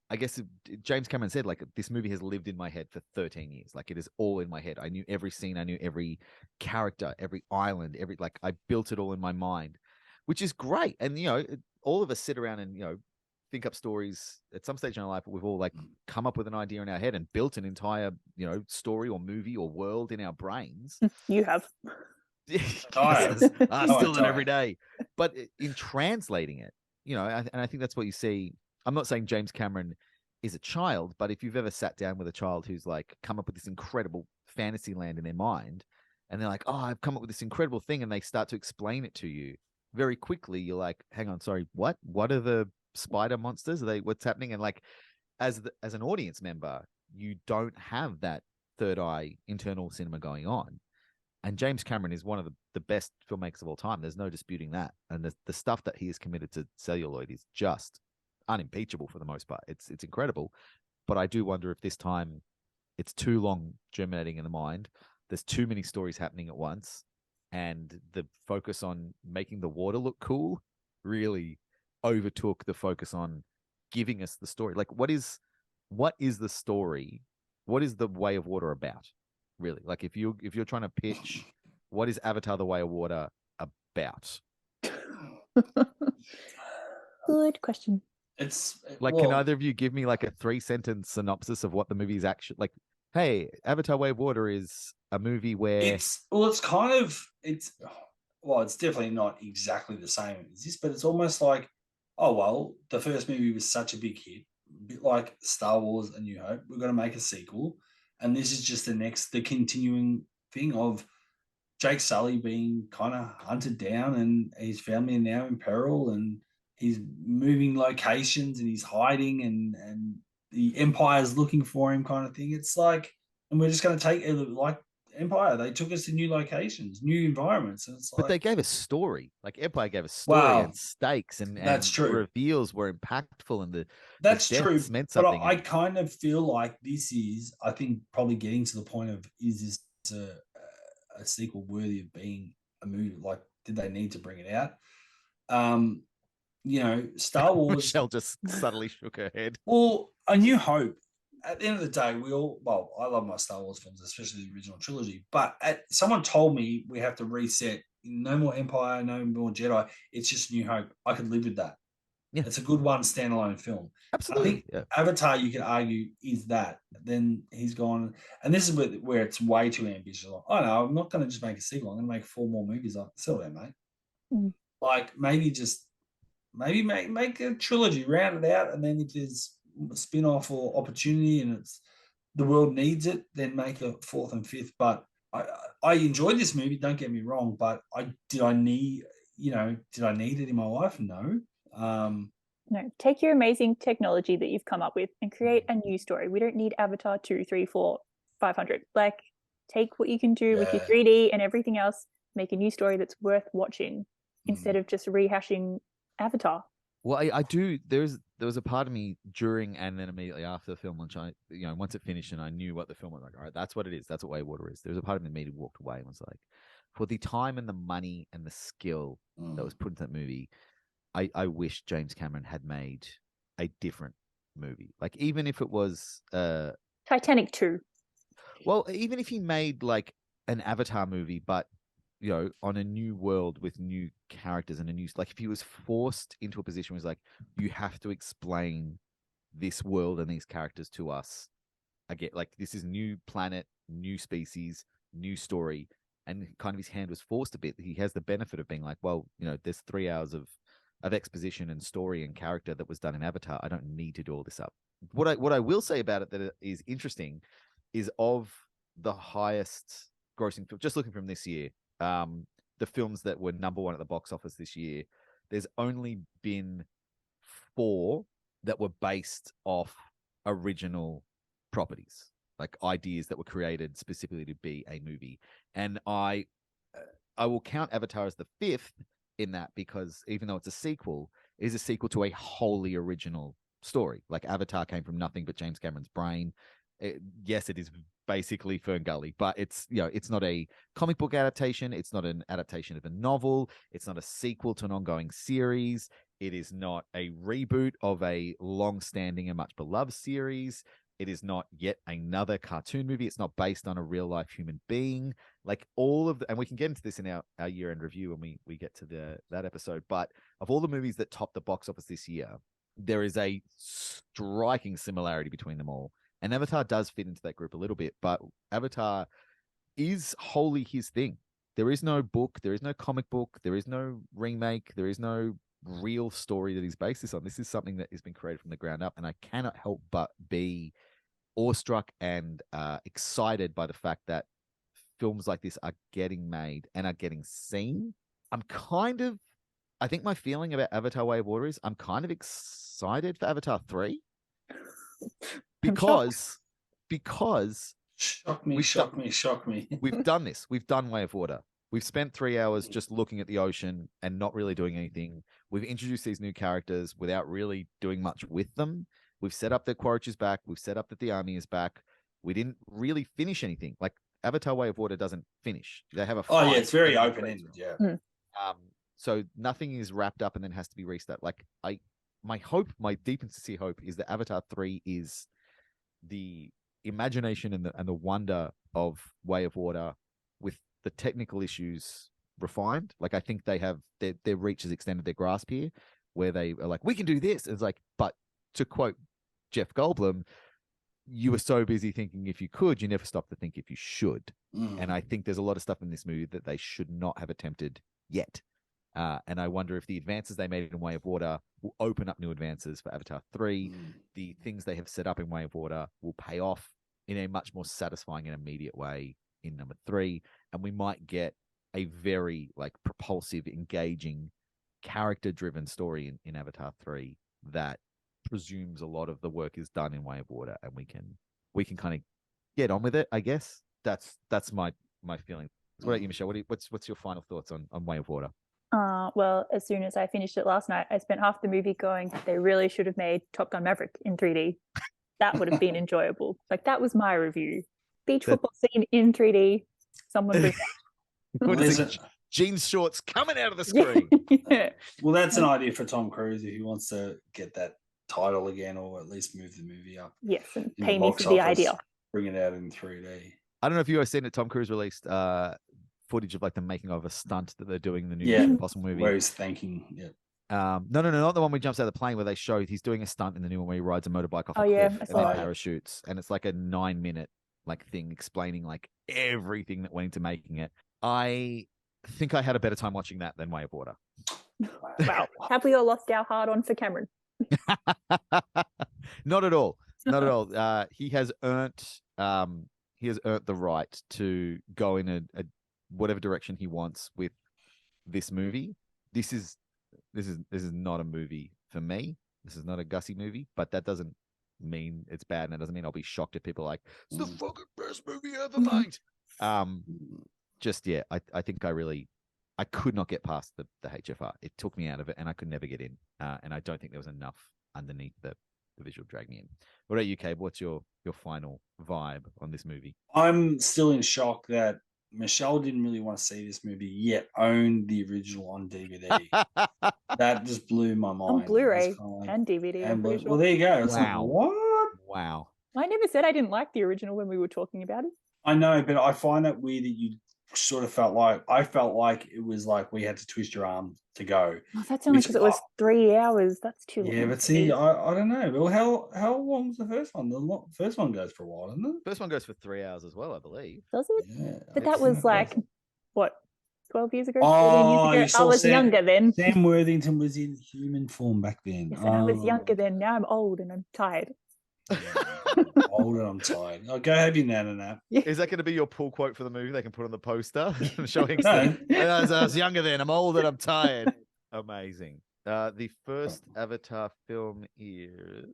I guess James Cameron said, like, this movie has lived in my head for 13 years. Like, it is all in my head. I knew every scene. I knew every character, every island, I built it all in my mind, which is great. And, all of us sit around and, think up stories at some stage in our life. We've all like come up with an idea in our head and built an entire, story or movie or world in our brains. You have. I still do it every day. But in translating it, and I think that's what you see. I'm not saying James Cameron is a child, but if you've ever sat down with a child who's like come up with this incredible fantasy land in their mind, and they're like, oh, I've come up with this incredible thing, and they start to explain it to you very quickly, you're like, hang on, sorry, what? What are the spider monsters? What's happening? And like, as an audience member, you don't have that third eye internal cinema going on. And James Cameron is one of the best filmmakers of all time. There's no disputing that. And the stuff that he is committed to celluloid is just unimpeachable for the most part. It's incredible. But I do wonder if this time it's too long germinating in the mind. There's too many stories happening at once, and the focus on making the water look cool really overtook the focus on giving us the story. Like, what is the story? What is the Way of Water about? Really? Like, if you're trying to pitch, what is Avatar: The Way of Water about? Good question. It's like, can either of you give me like a 3-sentence synopsis of what the movie is actually like? Hey, Avatar: Way of Water is a movie where it's definitely not exactly the same as this, but it's almost like, oh well, the first movie was such a big hit, a bit like Star Wars: A New Hope. We're going to make a sequel, and this is just the continuing thing of Jake Sully being kind of hunted down, and his family are now in peril, and he's moving locations, and he's hiding, and the Empire's looking for him, kind of thing. It's like, and we're just going to take it like Empire. They took us to new locations, new environments, and it's like, but they gave a story. Like, Empire gave a story and stakes, and that's true. The reveals were impactful, and that's the true. meant something. But I kind of feel like this is, I think, probably getting to the point of, is this a sequel worthy of being a movie? Like, did they need to bring it out? Star Wars. Michelle just subtly shook her head. Well, A New Hope. At the end of the day, I love my Star Wars films, especially the original trilogy. But someone told me we have to reset, no more Empire, no more Jedi. It's just New Hope. I could live with that. Yeah. It's a good one standalone film. Absolutely. I think Avatar, you could argue, is that. Then he's gone, and this is where it's way too ambitious. Like, oh no, I'm not going to just make a sequel. I'm going to make 4 more movies. Like, settle down, mate. Like maybe make a trilogy, round it out, and then if there's a spin-off or opportunity and it's the world needs it, then make a 4th and 5th. But I enjoyed this movie, don't get me wrong, but did I need it in my life? No. No, take your amazing technology that you've come up with and create a new story. We don't need Avatar 2, 3, 4, 500. Like, take what you can do with your 3D and everything else, make a new story that's worth watching instead of just rehashing Avatar. Well, I do. There was a part of me during and then immediately after the film launch. Once it finished and I knew what the film was like. All right, that's what it is. That's what Wave Water is. There was a part of me that immediately walked away and was like, for the time and the money and the skill that was put into that movie, I wish James Cameron had made a different movie. Like, even if it was Titanic 2. Well, even if he made like an Avatar movie, but on a new world with new characters and like if he was forced into a position where it's like, you have to explain this world and these characters to us. I get like, this is new planet, new species, new story. And kind of his hand was forced a bit. He has the benefit of being like, well, there's 3 hours of exposition and story and character that was done in Avatar. I don't need to do all this up. What I will say about it that is interesting is, of the highest grossing film, just looking from this year, the films that were number 1 at the box office this year, there's only been 4 that were based off original properties, like ideas that were created specifically to be a movie. And I will count Avatar as the 5th in that, because even though it's a sequel, it is a sequel to a wholly original story. Like, Avatar came from nothing but James Cameron's brain. Yes, it is basically Ferngully, but it's it's not a comic book adaptation. It's not an adaptation of a novel. It's not a sequel to an ongoing series. It is not a reboot of a long-standing and much beloved series. It is not yet another cartoon movie. It's not based on a real-life human being. Like, all of and we can get into this in our year-end review when we get to that episode. But of all the movies that topped the box office this year, there is a striking similarity between them all. And Avatar does fit into that group a little bit, but Avatar is wholly his thing. There is no book, there is no comic book, there is no remake, there is no real story that he's based this on. This is something that has been created from the ground up, and I cannot help but be awestruck and excited by the fact that films like this are getting made and are getting seen. I think my feeling about Avatar Way of Water is I'm kind of excited for Avatar 3. Because shock me. We've done this. We've done Way of Water. We've spent 3 hours just looking at the ocean and not really doing anything. We've introduced these new characters without really doing much with them. We've set up that Quaritch is back. We've set up that the army is back. We didn't really finish anything. Like, Avatar Way of Water doesn't finish. They have a fight. Oh yeah, it's very open-ended. Yeah. So nothing is wrapped up and then has to be restarted. Like, my deep and sincere hope is that Avatar 3 is the imagination and the wonder of Way of Water with the technical issues refined. Like, I think they have their reach has extended their grasp here, where they are like, we can do this. It's like, but to quote Jeff Goldblum, you were so busy thinking if you could, you never stopped to think if you should. And I think there's a lot of stuff in this movie that they should not have attempted yet. And I wonder if the advances they made in Way of Water will open up new advances for Avatar 3. The things they have set up in Way of Water will pay off in a much more satisfying and immediate way in number 3. And we might get a very propulsive, engaging, character-driven story in Avatar 3 that presumes a lot of the work is done in Way of Water, and we can kind of get on with it, I guess. That's my feeling. What about you, Michelle? What's your final thoughts on Way of Water? Well, as soon as I finished it last night, I spent half the movie going, they really should have made Top Gun Maverick in 3D. That would have been enjoyable. Like, that was my review. Beach football scene in 3D. Someone was jeans shorts coming out of the screen. Yeah. Well, that's an idea for Tom Cruise if he wants to get that title again, or at least move the movie up. Yes, and pay me for the idea. Bring it out in 3D. I don't know if you guys seen it. Tom Cruise released footage of like the making of a stunt that they're doing in the new Yeah. Mission Impossible movie. Where he's thanking. Yeah. No, not the one where he jumps out of the plane, where they show he's doing a stunt in the new one where he rides a motorbike off a yeah, cliff I and saw then that. parachutes, and it's like a 9-minute like thing explaining like everything that went into making it. I think I had a better time watching that than Way of Water. Wow. Have we all lost our hard on for Cameron? Not at all. Not at all. He has earned the right to go in a whatever direction he wants with this movie. This is not a movie for me. This is not a Gussie movie, but that doesn't mean it's bad, and it doesn't mean I'll be shocked if people are like, it's the fucking best movie ever made. I think I could not get past the HFR. It took me out of it, and I could never get in. And I don't think there was enough underneath the visual drag me in. What about you, Cabe? What's your final vibe on this movie? I'm still in shock that Michelle didn't really want to see this movie, yet owned the original on DVD. That just blew my mind. On Blu-ray and DVD. I'm pretty sure. Well, there you go. It's Wow. like, what? Wow. I never said I didn't like the original when we were talking about it. I know, but I find that weird that you sort of felt like it was like we had to twist your arm to go. Oh, that's only because it was 3 hours. That's too long. Yeah, but see, I don't know. Well, how long was the first one? The first one goes for a while, doesn't it? First one goes for 3 hours as well, I believe. Does it? Yeah, but that was like, what, 12 years ago? Oh, 14 years ago? I was younger then. Sam Worthington was in human form back then. Yes, and I was younger then. Now I'm old and I'm tired. Old and I'm tired. Oh, go have your nana nap. Is that going to be your pull quote for the movie? They can put on the poster showing. I was younger then. I'm old and I'm tired. Amazing. The first Avatar film is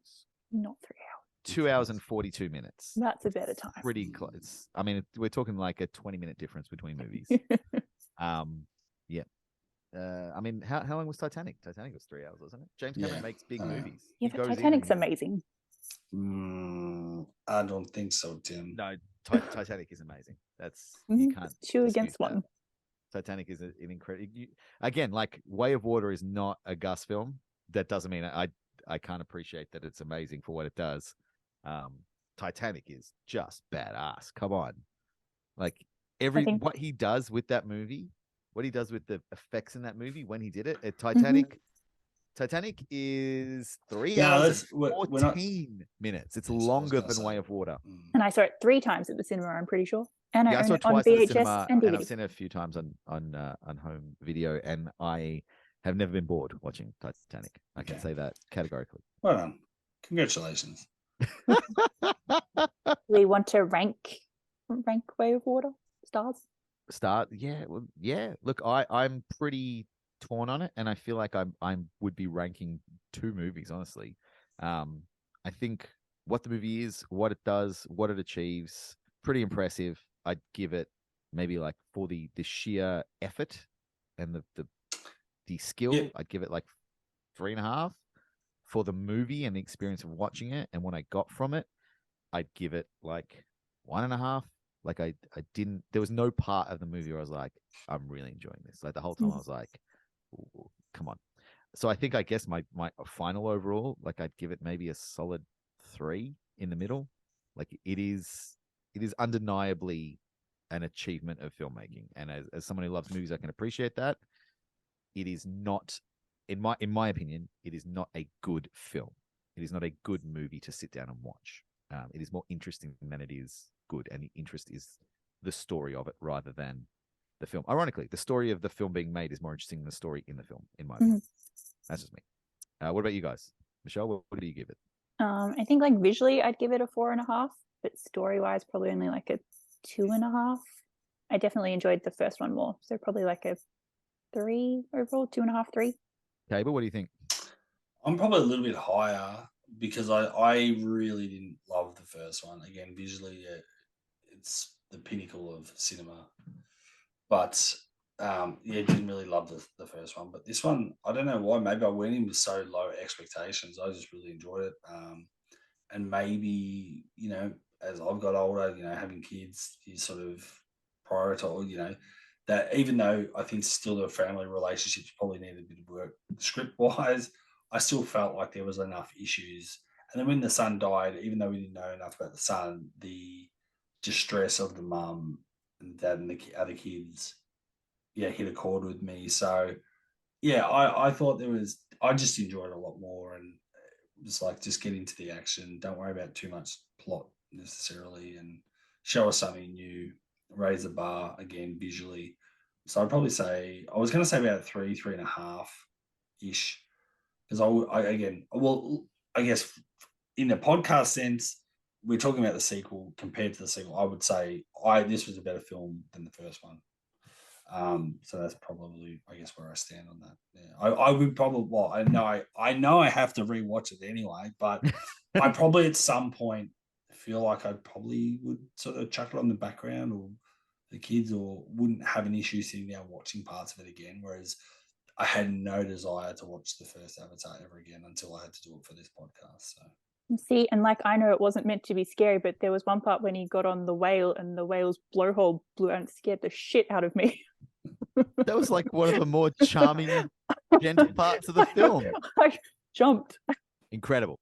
not 3 hours. 2 hours and 42 minutes. That's a better time. Pretty close. I mean, we're talking like a 20-minute difference between movies. Yeah. I mean, how long was Titanic? Titanic was 3 hours, wasn't it? James Cameron makes big movies. Yeah, but Titanic's amazing. I don't think so, Tim. No, Titanic is amazing. That's you can't two against one. Titanic is an incredible. Again, like Way of Water is not a Gus film. That doesn't mean I can't appreciate that it's amazing for what it does. Titanic is just badass. Come on, like what he does with that movie, what he does with the effects in that movie when he did it at Titanic. Titanic is 3 hours and 14 minutes. It's longer than Way of Water. And I saw it 3 times at the cinema, I'm pretty sure. And I saw it it on twice VHS at the cinema, and DVD. and I've seen it a few times on home video, and I have never been bored watching Titanic. I can say that categorically. Well done. Congratulations. We want to rank Way of Water stars? Yeah. Well, yeah. Look, I'm pretty torn on it, and I feel like I would be ranking 2 movies, honestly. I think what the movie is, what it does, what it achieves, pretty impressive. I'd give it maybe like for the sheer effort and the skill, I'd give it like 3.5. For the movie and the experience of watching it and what I got from it, I'd give it like 1.5. Like I didn't, there was no part of the movie where I was like, I'm really enjoying this. Like the whole time I was like, ooh, come on. So I think, I guess my final overall, like I'd give it maybe a solid 3 in the middle. Like it is undeniably an achievement of filmmaking. And as someone who loves movies, I can appreciate that. It is not, in my opinion, it is not a good film. It is not a good movie to sit down and watch. It is more interesting than it is good, and the interest is the story of it rather than the film. Ironically, the story of the film being made is more interesting than the story in the film, in my opinion. That's just me. What about you guys? Michelle, what do you give it? I think like visually I'd give it a 4.5, but story-wise probably only like a 2.5. I definitely enjoyed the first one more, so probably like a 3 overall, 2.5, 3. Okay, but what do you think? I'm probably a little bit higher because I really didn't love the first one. Again, visually, it's the pinnacle of cinema. But didn't really love the first one. But this one, I don't know why. Maybe I went in with so low expectations. I just really enjoyed it. And maybe, as I've got older, having kids, you sort of prioritize, that even though I think still the family relationships probably need a bit of work script-wise, I still felt like there was enough issues. And then when the son died, even though we didn't know enough about the son, the distress of the mum and dad and the other kids hit a chord with me. So yeah, I thought I just enjoyed it a lot more, and just like, just get into the action. Don't worry about too much plot necessarily, and show us something new. Raise the bar again visually. So I'd probably say, I was going to say about 3.5 ish, because I guess in the podcast sense, we're talking about the sequel compared to the sequel. I would say this was a better film than the first one. So that's probably, I guess, where I stand on that. Yeah. I would probably, well, I know I have to rewatch it anyway, but I probably at some point feel like I probably would sort of chuck it on the background, or the kids, or wouldn't have an issue sitting down watching parts of it again. Whereas I had no desire to watch the first Avatar ever again until I had to do it for this podcast. So. See, and like, I know it wasn't meant to be scary, but there was one part when he got on the whale and the whale's blowhole blew out and scared the shit out of me. That was like one of the more charming, gentle parts of the film. I jumped. Incredible.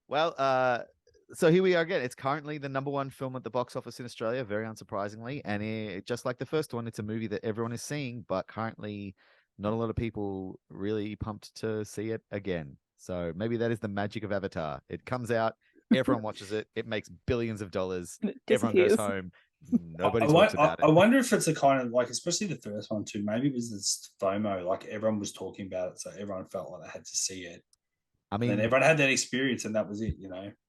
Well, so here we are again. It's currently the #1 film at the box office in Australia, very unsurprisingly. And just like the first one, it's a movie that everyone is seeing, but currently not a lot of people really pumped to see it again. So maybe that is the magic of Avatar. It comes out, everyone watches it, it makes billions of dollars, everyone goes home, nobody talks about it. I wonder if it's a kind of like, especially the first one too, maybe it was this FOMO, like everyone was talking about it, so everyone felt like they had to see it. I mean, and everyone had that experience, and that was it,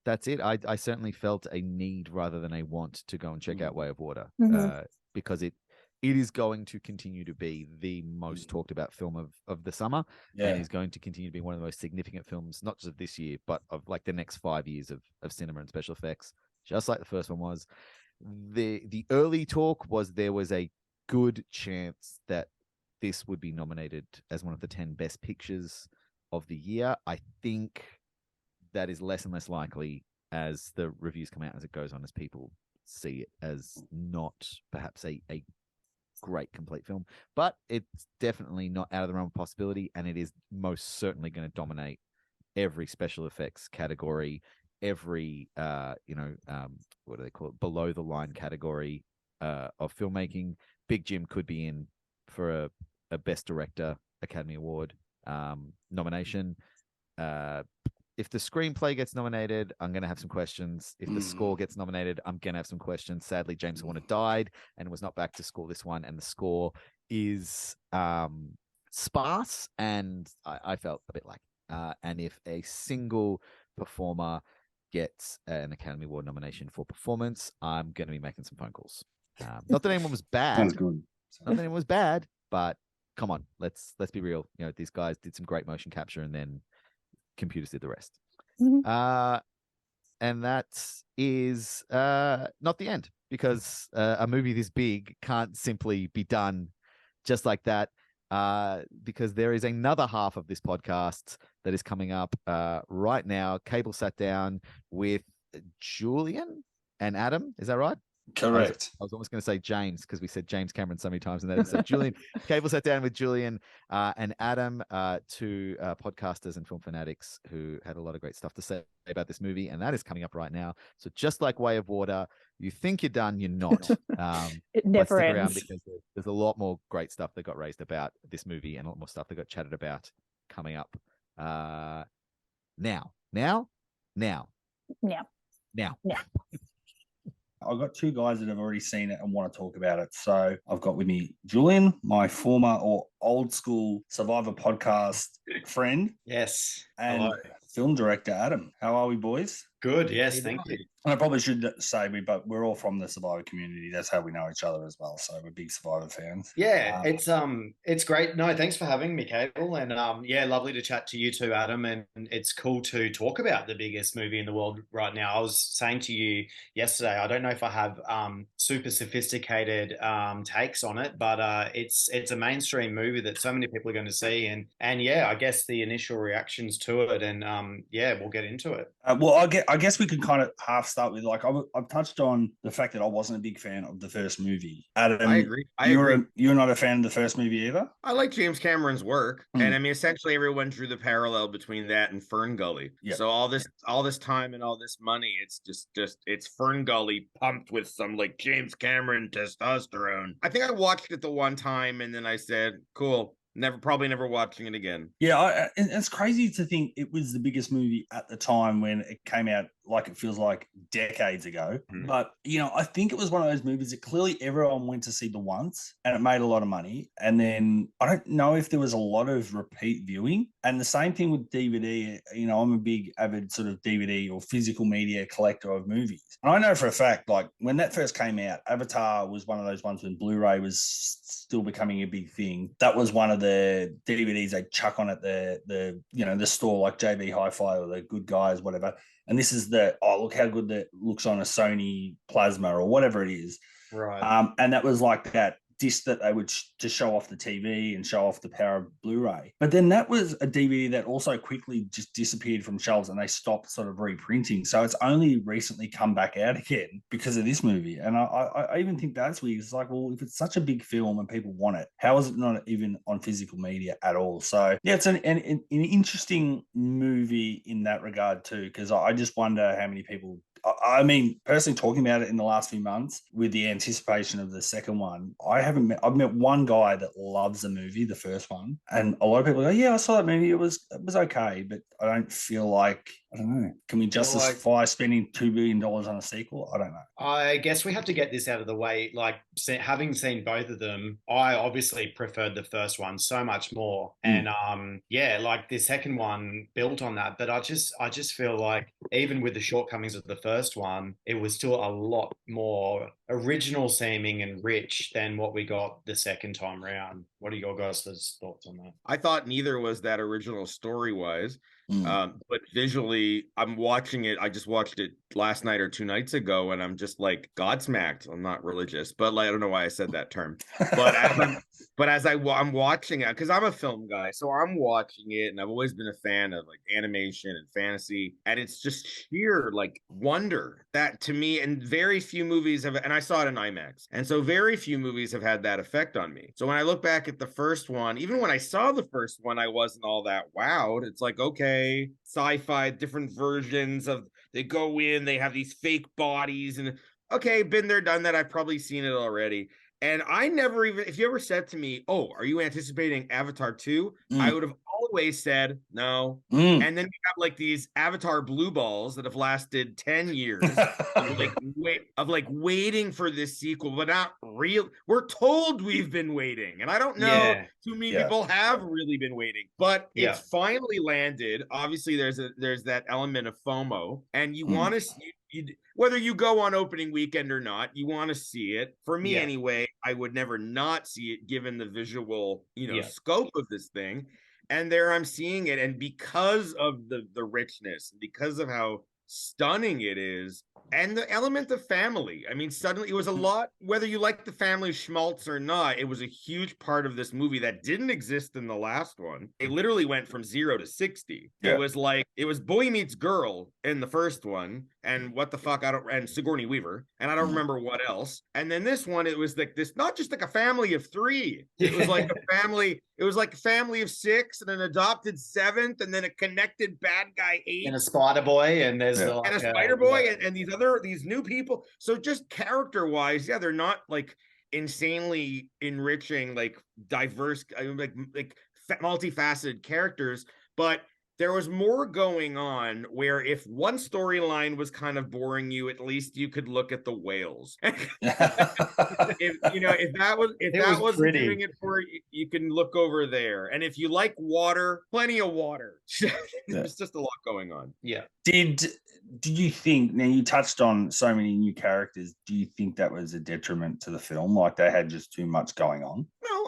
That's it. I certainly felt a need rather than a want to go and check out Way of Water, because it is going to continue to be the most talked about film of the summer, and is going to continue to be one of the most significant films, not just of this year, but of like the next 5 years of cinema and special effects, just like the first one was. The early talk was there was a good chance that this would be nominated as one of the 10 best pictures of the year. I think that is less and less likely as the reviews come out, as it goes on, as people see it as not perhaps a great complete film, but it's definitely not out of the realm of possibility, and it is most certainly going to dominate every special effects category, every what do they call it, below the line category of filmmaking. Big Jim could be in for a best director Academy Award nomination. If the screenplay gets nominated, I'm going to have some questions. If the score gets nominated, I'm going to have some questions. Sadly, James Horner died and was not back to score this one, and the score is sparse, and I felt a bit like, and if a single performer gets an Academy Award nomination for performance, I'm going to be making some phone calls. Not that anyone was bad. Sounds good. Not that anyone was bad, but come on, let's be real. These guys did some great motion capture, and then computers did the rest. And that is not the end, because a movie this big can't simply be done just like that, because there is another half of this podcast that is coming up right now. Cable sat down with Julian and Adam. Is that right? Correct. I was almost going to say James, because we said James Cameron so many times in that episode. Julian, Cable sat down with Julian and Adam, two podcasters and film fanatics who had a lot of great stuff to say about this movie, and that is coming up right now. So just like Way of Water, you think you're done, you're not. It never ends. Because there's a lot more great stuff that got raised about this movie, and a lot more stuff that got chatted about coming up. Now. I've got two guys that have already seen it and want to talk about it. So I've got with me Julian, my former or old school Survivor podcast friend. Yes. And film director Adam. How are we, boys? Good. Yes. Thank you. And I probably should say but we're all from the Survivor community. That's how we know each other as well. So we're big Survivor fans. Yeah, it's great. No, thanks for having me, Cable. And lovely to chat to you too, Adam. And it's cool to talk about the biggest movie in the world right now. I was saying to you yesterday, I don't know if I have super sophisticated takes on it, but it's a mainstream movie that so many people are going to see. And yeah, I guess the initial reactions to it, and we'll get into it. Well, I guess we can kind of half start with, like, I've touched on the fact that I wasn't a big fan of the first movie. Adam, I agree. You're not a fan of the first movie either? I like James Cameron's work. And I mean, essentially everyone drew the parallel between that and Fern Gully. Yep. So all this time and all this money, it's it's Fern Gully pumped with some like James Cameron testosterone. I think I watched it the one time and then I said, cool. Probably never watching it again. Yeah, it's crazy to think it was the biggest movie at the time when it came out, like it feels like decades ago. But, you know, I think it was one of those movies that clearly everyone went to see the once and it made a lot of money. And then I don't know if there was a lot of repeat viewing. And the same thing with DVD. You know, I'm a big avid sort of DVD or physical media collector of movies. And I know for a fact, like when that first came out, Avatar was one of those ones when Blu-ray was still becoming a big thing. That was one of the DVDs they chuck on at the store like JB Hi-Fi or the Good Guys, whatever. And this is look how good that looks on a Sony Plasma or whatever it is. Right. And that was like that disc that they would to show off the TV and show off the power of Blu-ray. But then that was a DVD that also quickly just disappeared from shelves and they stopped sort of reprinting. So it's only recently come back out again because of this movie. And I even think that's weird. It's like, well, if it's such a big film and people want it, how is it not even on physical media at all? So yeah, it's an interesting movie in that regard too, because I just wonder how many people, I mean, personally talking about it in the last few months with the anticipation of the second one, I've met one guy that loves the movie, the first one. And a lot of people go, yeah, I saw that movie. It was okay, but I don't feel like, I don't know. Can we justify spending $2 billion on a sequel? I don't know. I guess we have to get this out of the way. Like, having seen both of them, I obviously preferred the first one so much more. And like the second one built on that. But I just feel like even with the shortcomings of the first one, it was still a lot more original seeming and rich than what we got the second time round. What are your guys' thoughts on that? I thought neither was that original story-wise. But visually, I'm watching it. I just watched it last night or 2 nights ago, and I'm just like godsmacked. I'm not religious, but like, I don't know why I said that term. But I'm watching it because I'm a film guy, so I'm watching it, and I've always been a fan of like animation and fantasy, and it's just sheer like wonder that to me. And very few movies have, and I saw it in IMAX, and so very few movies have had that effect on me. So when I look back at the first one, even when I saw the first one, I wasn't all that wowed. It's like, okay, sci-fi, different versions of, they go in, they have these fake bodies, and okay, been there, done that. I've probably seen it already. And I never even, if you ever said to me, oh, are you anticipating Avatar 2? I would have always said no. And then we have like these Avatar blue balls that have lasted 10 years of waiting for this sequel, but not real. We're told we've been waiting. And I don't know too many people have really been waiting, but it's finally landed. Obviously, there's that element of FOMO, and you want to see, whether you go on opening weekend or not, you want to see it. For me anyway, I would never not see it given the visual, scope of this thing. And there I'm seeing it. And because of the richness, because of how stunning it is, and the element of family. I mean, suddenly it was a lot, whether you like the family schmaltz or not, it was a huge part of this movie that didn't exist in the last one. It literally went from 0 to 60. It was like, it was boy meets girl in the first one, and what the fuck, and Sigourney Weaver, and I don't remember what else. And then this one, it was like this, not just like a family of 3. It was like a family, it was like a family of 6 and an adopted 7th, and then a connected bad guy 8. And a spider boy, and there's and a spider boy, and these new people. So just character wise, they're not like insanely enriching, like diverse, like multifaceted characters, but there was more going on where if one storyline was kind of boring you, at least you could look at the whales. if that wasn't doing it for you, you can look over there. And if you like water, plenty of water. There's just a lot going on. Yeah. Did you think, now you touched on so many new characters, do you think that was a detriment to the film? Like they had just too much going on? No,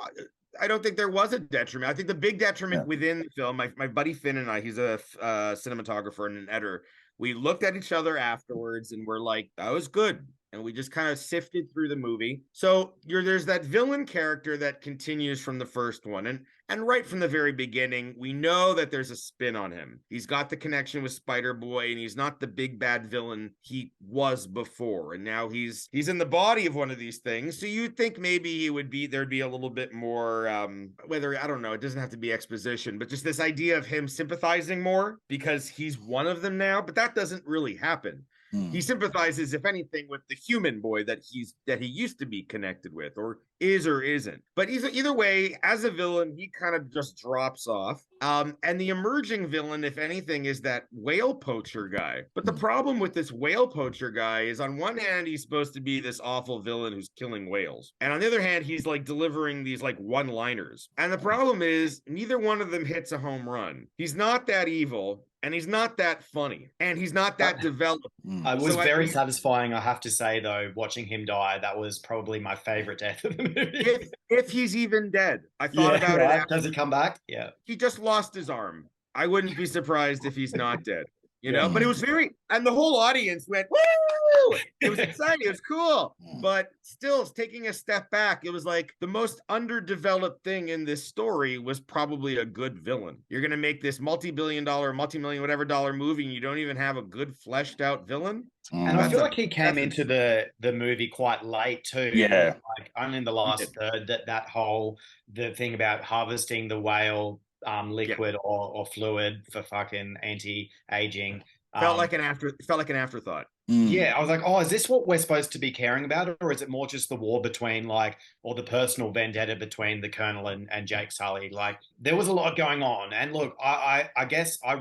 I don't think there was a detriment. I think the big detriment within the film, my buddy Finn and I, he's a cinematographer and an editor, we looked at each other afterwards and we're like, that was good. and we just kind of sifted through the movie. So there's that villain character that continues from the first one, and right from the very beginning, we know that there's a spin on him. He's got the connection with Spider-Boy, and he's not the big bad villain he was before. And now he's in the body of one of these things. So you'd think maybe there'd be a little bit more, whether, I don't know, it doesn't have to be exposition, but just this idea of him sympathizing more because he's one of them now. But that doesn't really happen. He sympathizes, if anything, with the human boy that he used to be connected with, or is or isn't. But either way, as a villain, he kind of just drops off. And the emerging villain, if anything, is that whale poacher guy. But the problem with this whale poacher guy is, on one hand, he's supposed to be this awful villain who's killing whales, and on the other hand, he's like delivering these like one-liners. And the problem is, neither one of them hits a home run. He's not that evil, and he's not that funny, and he's not that developed. It was very satisfying, I have to say, though, watching him die. That was probably my favorite death of the movie. If he's even dead. I thought about it after. Does it come back? Yeah. He just lost his arm. I wouldn't be surprised if he's not dead. You know, but it was and the whole audience went, woo! It was exciting. It was cool. But still, taking a step back, it was like the most underdeveloped thing in this story was probably a good villain. You're going to make this multi-million whatever dollar movie, and you don't even have a good fleshed out villain. And I feel like he came into the movie quite late too. Yeah. Like only in the last third, the thing about harvesting the whale liquid or fluid for fucking anti-aging. Felt like an afterthought. Yeah, I was like, oh, is this what we're supposed to be caring about? Or is it more just the war between or the personal vendetta between the Colonel and Jake Sully? Like, there was a lot going on. And look, I guess I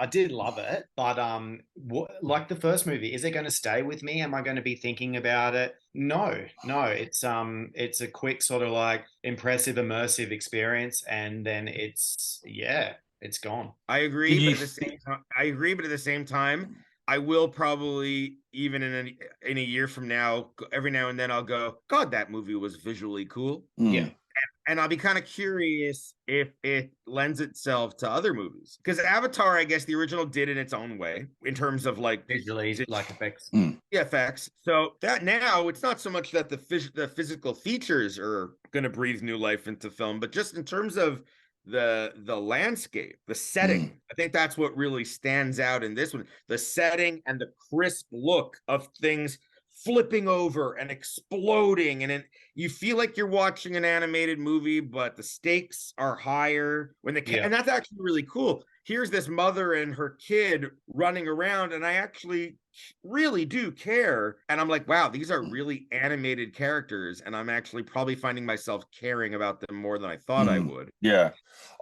did love it. But like the first movie, is it going to stay with me? Am I going to be thinking about it? No, it's a quick sort of like impressive, immersive experience. And then it's gone. I agree, but at the same time, I will probably, even in a year from now, every now and then I'll go, God, that movie was visually cool. Yeah. And I'll be kind of curious if it lends itself to other movies. Because Avatar, I guess the original did in its own way in terms of like visually, like effects. Yeah, effects. So that now it's not so much that the physical features are going to breathe new life into film, but just in terms of the landscape, the setting. I think that's what really stands out in this one. The setting and the crisp look of things flipping over and exploding, and you feel like you're watching an animated movie, but the stakes are higher and that's actually really cool. Here's this mother and her kid running around, and I actually really do care. And I'm like, wow, these are really animated characters, and I'm actually probably finding myself caring about them more than I thought I would. Yeah.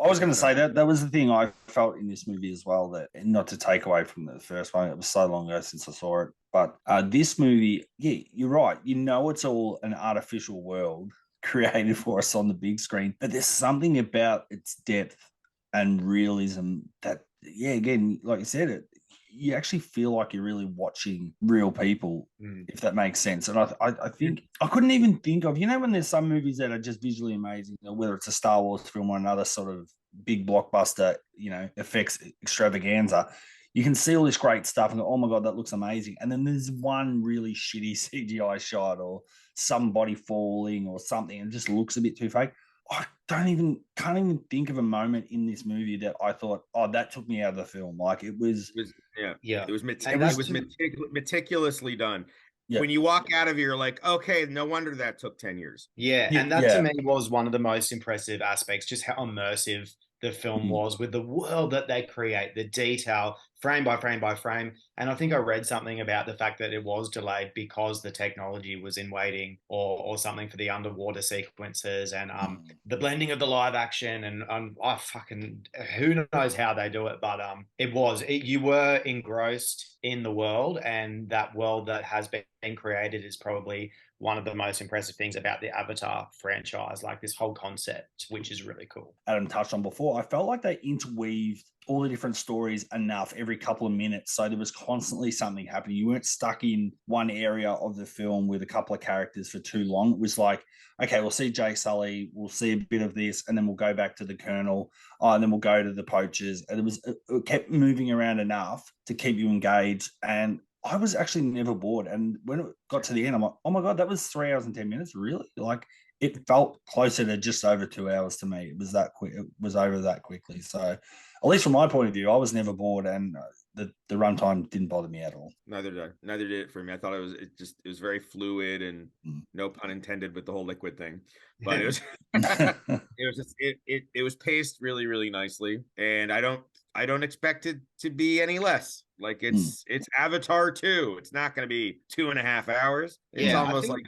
I was going to say that was the thing I felt in this movie as well, that not to take away from the first one, it was so long ago since I saw it. But this movie, yeah, you're right. You know, it's all an artificial world created for us on the big screen, but there's something about its depth and realism that, yeah, again, like you said, you actually feel like you're really watching real people, if that makes sense. And I think I couldn't even think of, when there's some movies that are just visually amazing, whether it's a Star Wars film or another sort of big blockbuster, effects extravaganza, you can see all this great stuff and go, oh my God, that looks amazing. And then there's one really shitty CGI shot or somebody falling or something, and it just looks a bit too fake. I can't even think of a moment in this movie that I thought, oh, that took me out of the film. Like it was meticulously done. Yeah. When you walk out of here, you're like, okay, no wonder that took 10 years. Yeah, and that to me was one of the most impressive aspects, just how immersive the film was with the world that they create, the detail, frame by frame by frame. And I think I read something about the fact that it was delayed because the technology was in waiting or something for the underwater sequences and the blending of the live action. And who knows how they do it, but you were engrossed in the world, and that world that has been created is probably one of the most impressive things about the Avatar franchise, like this whole concept, which is really cool. Adam touched on before, I felt like they interweaved all the different stories enough every couple of minutes. So there was constantly something happening. You weren't stuck in one area of the film with a couple of characters for too long. It was like, okay, we'll see Jake Sully, we'll see a bit of this, and then we'll go back to the Colonel, and then we'll go to the poachers. And it kept moving around enough to keep you engaged. And I was actually never bored. And when it got to the end, I'm like, oh my God, that was 3 hours and 10 minutes. Really? Like, it felt closer to just over 2 hours to me. It was that quick. It was over that quickly. So, at least from my point of view, I was never bored, and the runtime didn't bother me at all. Neither did it for me. I thought it was very fluid, and no pun intended with the whole liquid thing, but it was it was paced really, really nicely, and I don't expect it to be any less. Like, it's Avatar 2. It's not going to be 2.5 hours. It's almost like.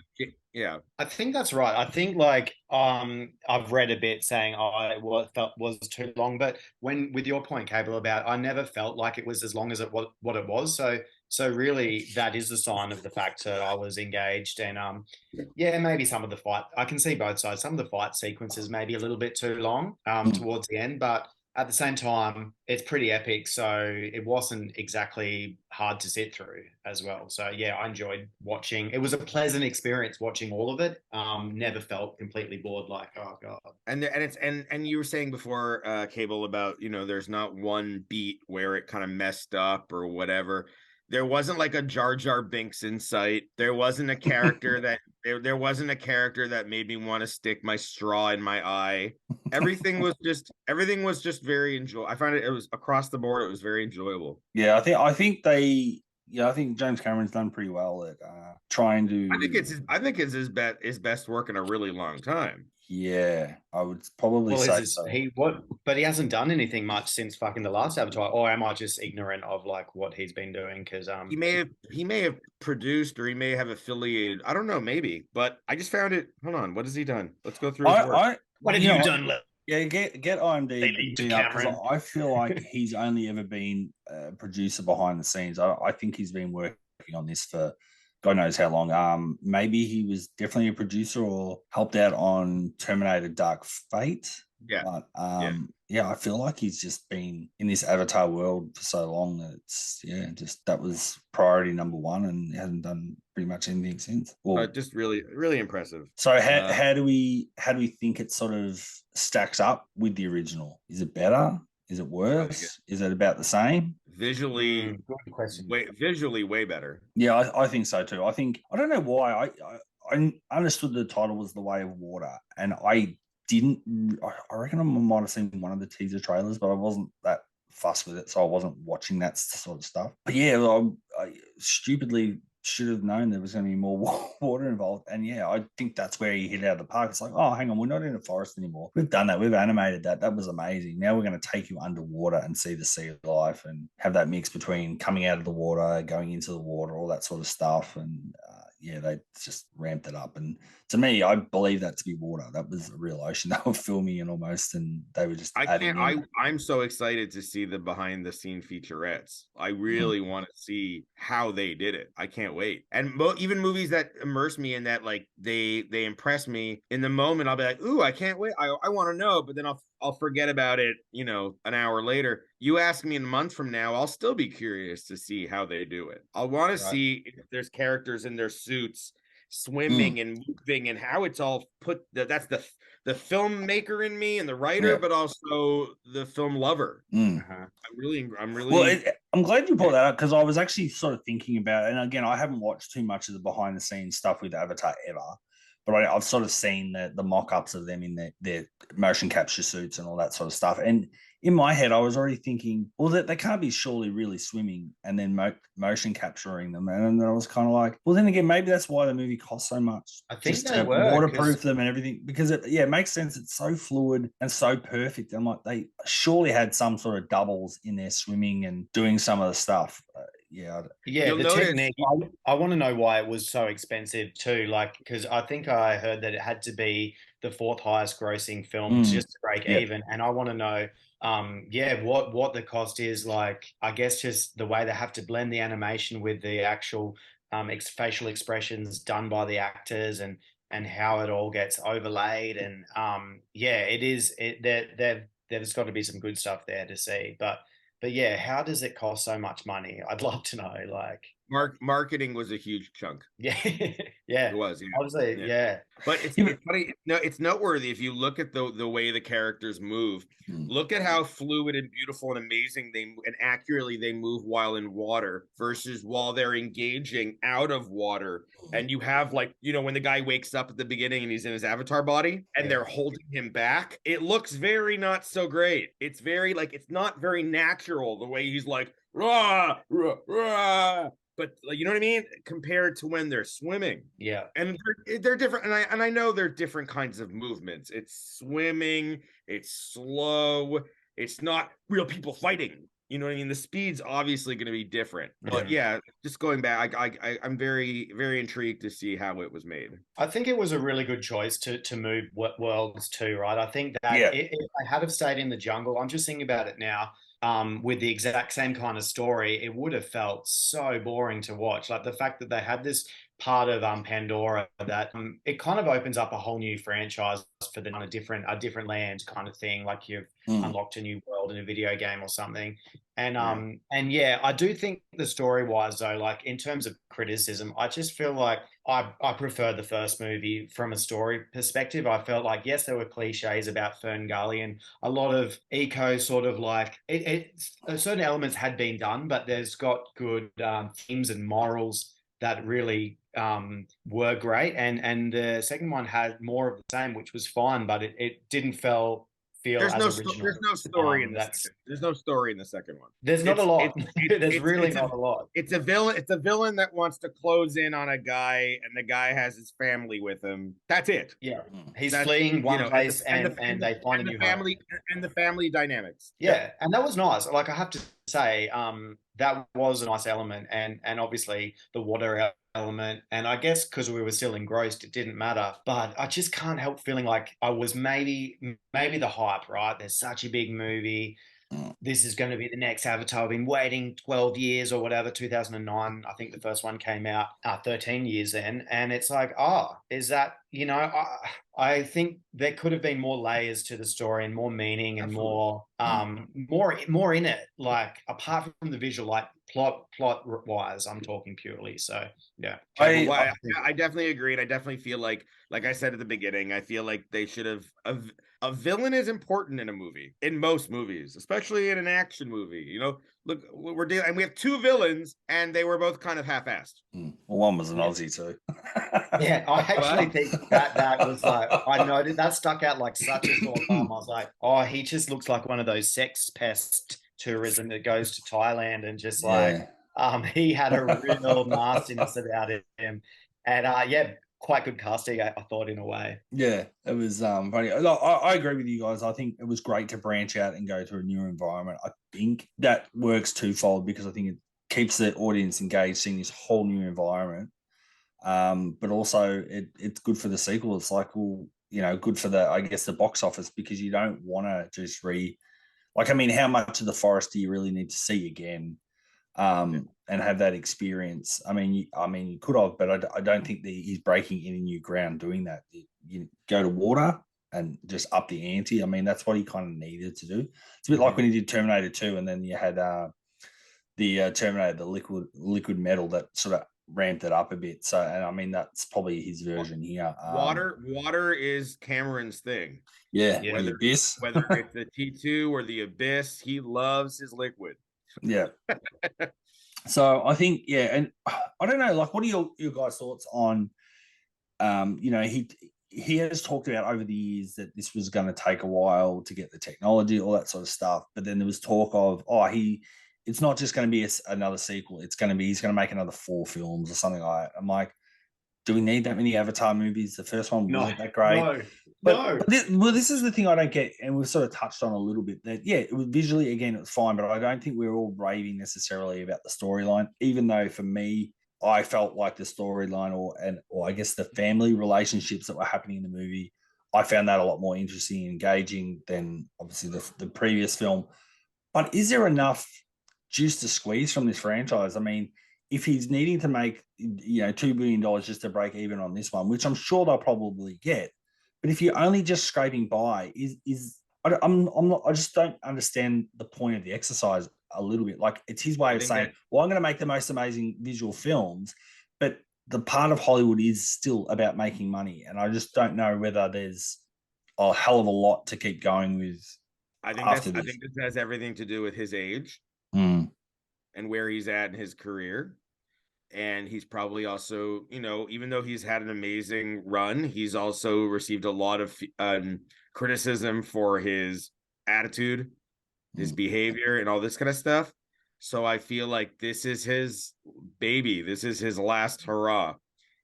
Yeah, I think that's right. I think like I've read a bit saying it was too long, but with your point, Cable, about I never felt like it was as long as what it was. So really that is a sign of the fact that I was engaged, and maybe some of the fight, I can see both sides. Some of the fight sequences maybe a little bit too long towards the end, but at the same time, it's pretty epic, so it wasn't exactly hard to sit through as well. So yeah, I enjoyed watching. It was a pleasant experience watching all of it. Never felt completely bored, like, oh God. And you were saying before, Cable, about, there's not one beat where it kind of messed up or whatever. There wasn't like a Jar Jar Binks in sight. There wasn't a character that there wasn't a character that made me want to stick my straw in my eye. Everything was just very enjoyable. I found it was across the board. It was very enjoyable. Yeah, I think James Cameron's done pretty well at trying to. I think it's his best work in a really long time. Yeah, I would probably say so. But he hasn't done anything much since fucking the last Avatar. Or am I just ignorant of like what he's been doing? Because he may have produced, or he may have affiliated. I don't know, maybe. But I just found it. Hold on, what has he done? Let's go through his work. What have you done? Yeah, get IMDb because I feel like he's only ever been a producer behind the scenes. I think he's been working on this for God knows how long. Maybe he was definitely a producer or helped out on Terminator Dark Fate. Yeah. But I feel like he's just been in this Avatar world for so long that that was priority number one, and hasn't done pretty much anything since. Just really, really impressive. So how do we think it sort of stacks up with the original? Is it better? Is it worse? Is it about the same? Visually, way better. Yeah, I think so too. I don't know why. I understood the title was The Way of Water, and I reckon I might have seen one of the teaser trailers, but I wasn't that fussed with it, so I wasn't watching that sort of stuff. But yeah, I stupidly should have known there was going to be more water involved. And yeah, I think that's where he hit out of the park. It's like, oh, hang on, we're not in a forest anymore. We've done that. We've animated that. That was amazing. Now we're going to take you underwater and see the sea of life and have that mix between coming out of the water, going into the water, all that sort of stuff. And they just ramped it up. And to me, I believe that to be water. That was a real ocean they were filming in almost, and they were just I'm so excited to see the behind the scene featurettes. I really want to see how they did it. I can't wait. And even movies that immerse me in that, like they impress me in the moment, I'll be like, ooh, I can't wait. I want to know, but then I'll forget about it, an hour later. You ask me a month from now, I'll still be curious to see how they do it. I'll want to see if there's characters in their suits swimming and moving, and how it's all put. That's the filmmaker in me and the writer, but also the film lover. I'm really. Well, I'm glad you brought that up, because I was actually sort of thinking about it. And again, I haven't watched too much of the behind the scenes stuff with Avatar ever. But I've sort of seen the mock-ups of them in their motion capture suits and all that sort of stuff. And in my head, I was already thinking, well, they can't be surely really swimming and then motion capturing them. And then I was kind of like, well, then again, maybe that's why the movie costs so much. I think just to waterproof them and everything, because it makes sense. It's so fluid and so perfect. I'm like, they surely had some sort of doubles in their swimming and doing some of the stuff. The technique. I want to know why it was so expensive too. Like, because I think I heard that it had to be the fourth highest grossing film just to break even. And I want to know, what the cost is. Like, I guess just the way they have to blend the animation with the actual facial expressions done by the actors, and how it all gets overlaid. And there's got to be some good stuff there to see, But yeah, how does it cost so much money? I'd love to know. Like, Marketing was a huge chunk. Yeah, yeah, It was. Yeah. obviously, yeah. But it's funny. No, it's noteworthy if you look at the way the characters move. Look at how fluid and beautiful and amazing and accurately they move while in water versus while they're engaging out of water. And you have, like, you know, when the guy wakes up at the beginning and he's in his avatar body and they're holding him back, it looks very not so great. It's very like, it's not very natural the way he's like, rah, rah, rah. But you know what I mean? Compared to when they're swimming. Yeah. And they're different. And I know they're different kinds of movements. It's swimming, it's slow, it's not real people fighting. You know what I mean? The speed's obviously going to be different. But yeah, just going back, I'm very, very intrigued to see how it was made. I think it was a really good choice to move worlds too, right? I think that if I had have stayed in the jungle, I'm just thinking about it now, with the exact same kind of story, it would have felt so boring to watch. Like the fact that they had this part of Pandora that it kind of opens up a whole new franchise for the a different land kind of thing, like you've unlocked a new world in a video game or something. And yeah, I do think the story wise though, like in terms of criticism, I just feel like I prefer the first movie from a story perspective. I felt like, yes, there were cliches about Fern Gully and a lot of eco sort of like certain elements had been done, but there's got good themes and morals that really were great. And the second one had more of the same, which was fine, but it didn't feel there's as no original. there's no story in that. There's no story in the second one. There's not a lot. There's really not a lot. It's a villain that wants to close in on a guy, and the guy has his family with him. That's it. Yeah, he's fleeing one place, and they find a new family and the family dynamics. Yeah, and that was nice. Like I have to say, that was a nice element, and obviously the water element, and I guess because we were still engrossed, it didn't matter. But I just can't help feeling like I was maybe the hype, right? There's such a big movie. This is going to be the next Avatar. I've been waiting 12 years or whatever, 2009. I think the first one came out 13 years then. And it's like, is that, you know, I think there could have been more layers to the story and more meaning and more in it, like apart from the visual, like plot wise, I'm talking purely. So yeah. I definitely agree. And I definitely feel like I said at the beginning, I feel like they should have a villain is important in a movie, in most movies, especially in an action movie. You know, look, we're dealing, and we have two villains, and they were both kind of half-assed. Well, one was an Aussie too. Yeah, I actually think that was like, I noted that stuck out like such a sore thumb. I was like, he just looks like one of those sex pest tourism that goes to Thailand and just like, he had a real nastiness about him, and quite good casting, I thought, in a way. Yeah, it was funny. I agree with you guys. I think it was great to branch out and go to a new environment. I think that works twofold because I think it keeps the audience engaged, seeing this whole new environment. But also it's good for the sequel. It's like, well, you know, good for the box office, because you don't want to just how much of the forest do you really need to see again? And have that experience. I mean, you could have, but I don't think he's breaking any new ground doing that. You go to water and just up the ante. I mean, that's what he kind of needed to do. It's a bit like when he did Terminator 2, and then you had the Terminator, the liquid metal that sort of ramped it up a bit. So, and I mean, that's probably his version here. Water is Cameron's thing. Yeah, whether the abyss, whether it's the T2 or the abyss, he loves his liquid. Yeah. So I think, and I don't know, like, what are your guys' thoughts on, he has talked about over the years that this was going to take a while to get the technology, all that sort of stuff. But then there was talk of, it's not just going to be another sequel. He's going to make another 4 films or something like that. I'm like, do we need that many Avatar movies? The first one wasn't that great. But this is the thing I don't get, and we've sort of touched on a little bit, that, it was visually, again, it was fine, but I don't think we're all raving necessarily about the storyline, even though for me, I felt like the storyline or I guess the family relationships that were happening in the movie, I found that a lot more interesting and engaging than obviously the previous film. But is there enough juice to squeeze from this franchise? I mean, if he's needing to make, $2 billion just to break even on this one, which I'm sure they'll probably get, but if you're only just scraping by, I just don't understand the point of the exercise. a little bit. Like it's his way of saying, well, I'm going to make the most amazing visual films, but the part of Hollywood is still about making money. And I just don't know whether there's a hell of a lot to keep going with. I think this has everything to do with his age and where he's at in his career. And he's probably also, you know, even though he's had an amazing run, he's also received a lot of criticism for his attitude, his behavior, and all this kind of stuff. So I feel like this is his baby. This is his last hurrah,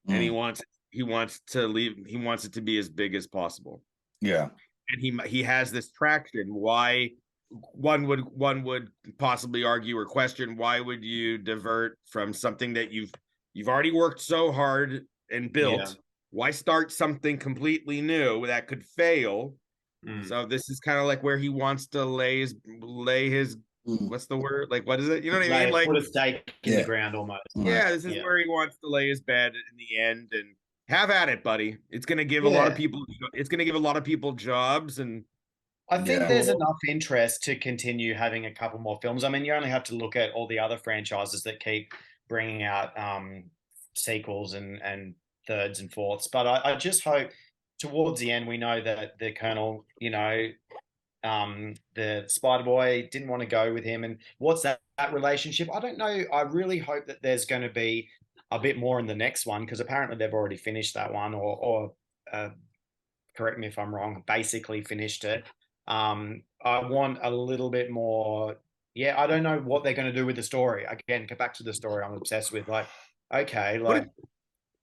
and he wants to leave. He wants it to be as big as possible. Yeah, and he has this traction. Why? One would possibly argue or question, why would you divert from something that you've already worked so hard and built? Yeah. Why start something completely new that could fail? So this is kind of like where he wants to lay his what's the word? Like, what is it? You know what I mean? Like put a stake in the ground almost. Yeah, this is where he wants to lay his bed in the end and have at it, buddy. It's gonna give a lot of people. It's gonna give a lot of people jobs and. I think there's enough interest to continue having a couple more films. I mean, you only have to look at all the other franchises that keep bringing out sequels and thirds and fourths. But I just hope towards the end, we know that the Colonel, you know, the Spider-Boy didn't want to go with him. And what's that relationship? I don't know. I really hope that there's going to be a bit more in the next one, because apparently they've already finished that one or correct me if I'm wrong, basically finished it. I want a little bit more. Yeah, I don't know what they're going to do with the story. Again, go back to the story I'm obsessed with. Like, okay, like.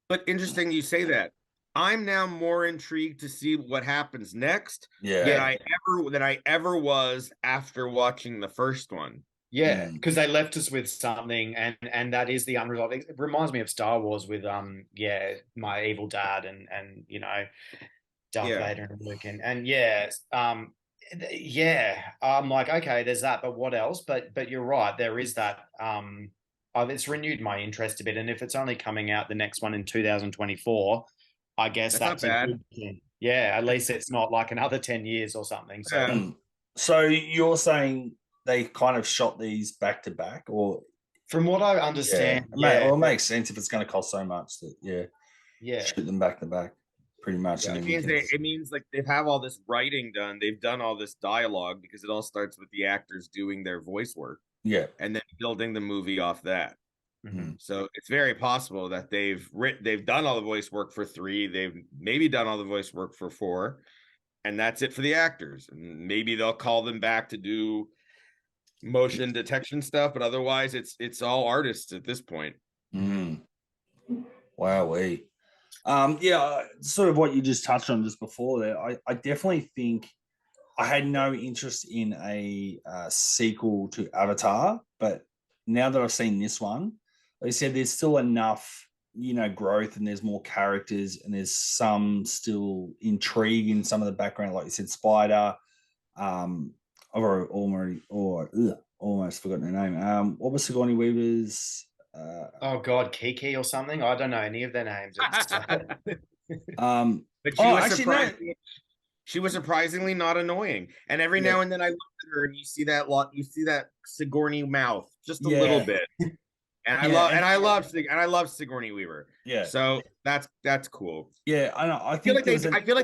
But interesting you say that. I'm now more intrigued to see what happens next than I ever was after watching the first one. Yeah, because they left us with something, and that is the unresolved. It reminds me of Star Wars with my evil dad and you know, Darth Vader and Luke and I'm like, okay, there's that, but what else? But you're right, there is that. It's renewed my interest a bit, and if it's only coming out the next one in 2024, I guess that's not bad. Yeah, at least it's not like another 10 years or something. So you're saying they kind of shot these back to back, or from what I understand, well, it makes sense if it's going to cost so much that shoot them back to back. Pretty much. It means like they have all this writing done. They've done all this dialogue, because it all starts with the actors doing their voice work. Yeah. And then building the movie off that. Mm-hmm. So it's very possible that they've done all the voice work for 3. They've maybe done all the voice work for 4. And that's it for the actors. And maybe they'll call them back to do motion detection stuff. But otherwise, it's all artists at this point. Wowee. Sort of what you just touched on just before there. I definitely think I had no interest in a sequel to Avatar, but now that I've seen this one, like I said, there's still enough, you know, growth, and there's more characters, and there's some still intrigue in some of the background, like you said, Spider. I've almost forgotten her name. What was Sigourney Weaver's? Oh God, Kiki or something. I don't know any of their names. But she was surprisingly not annoying. And every now and then I look at her and you see that Sigourney mouth just a little bit. And I love Sigourney Weaver. Yeah. So that's cool. Yeah, I know. I feel like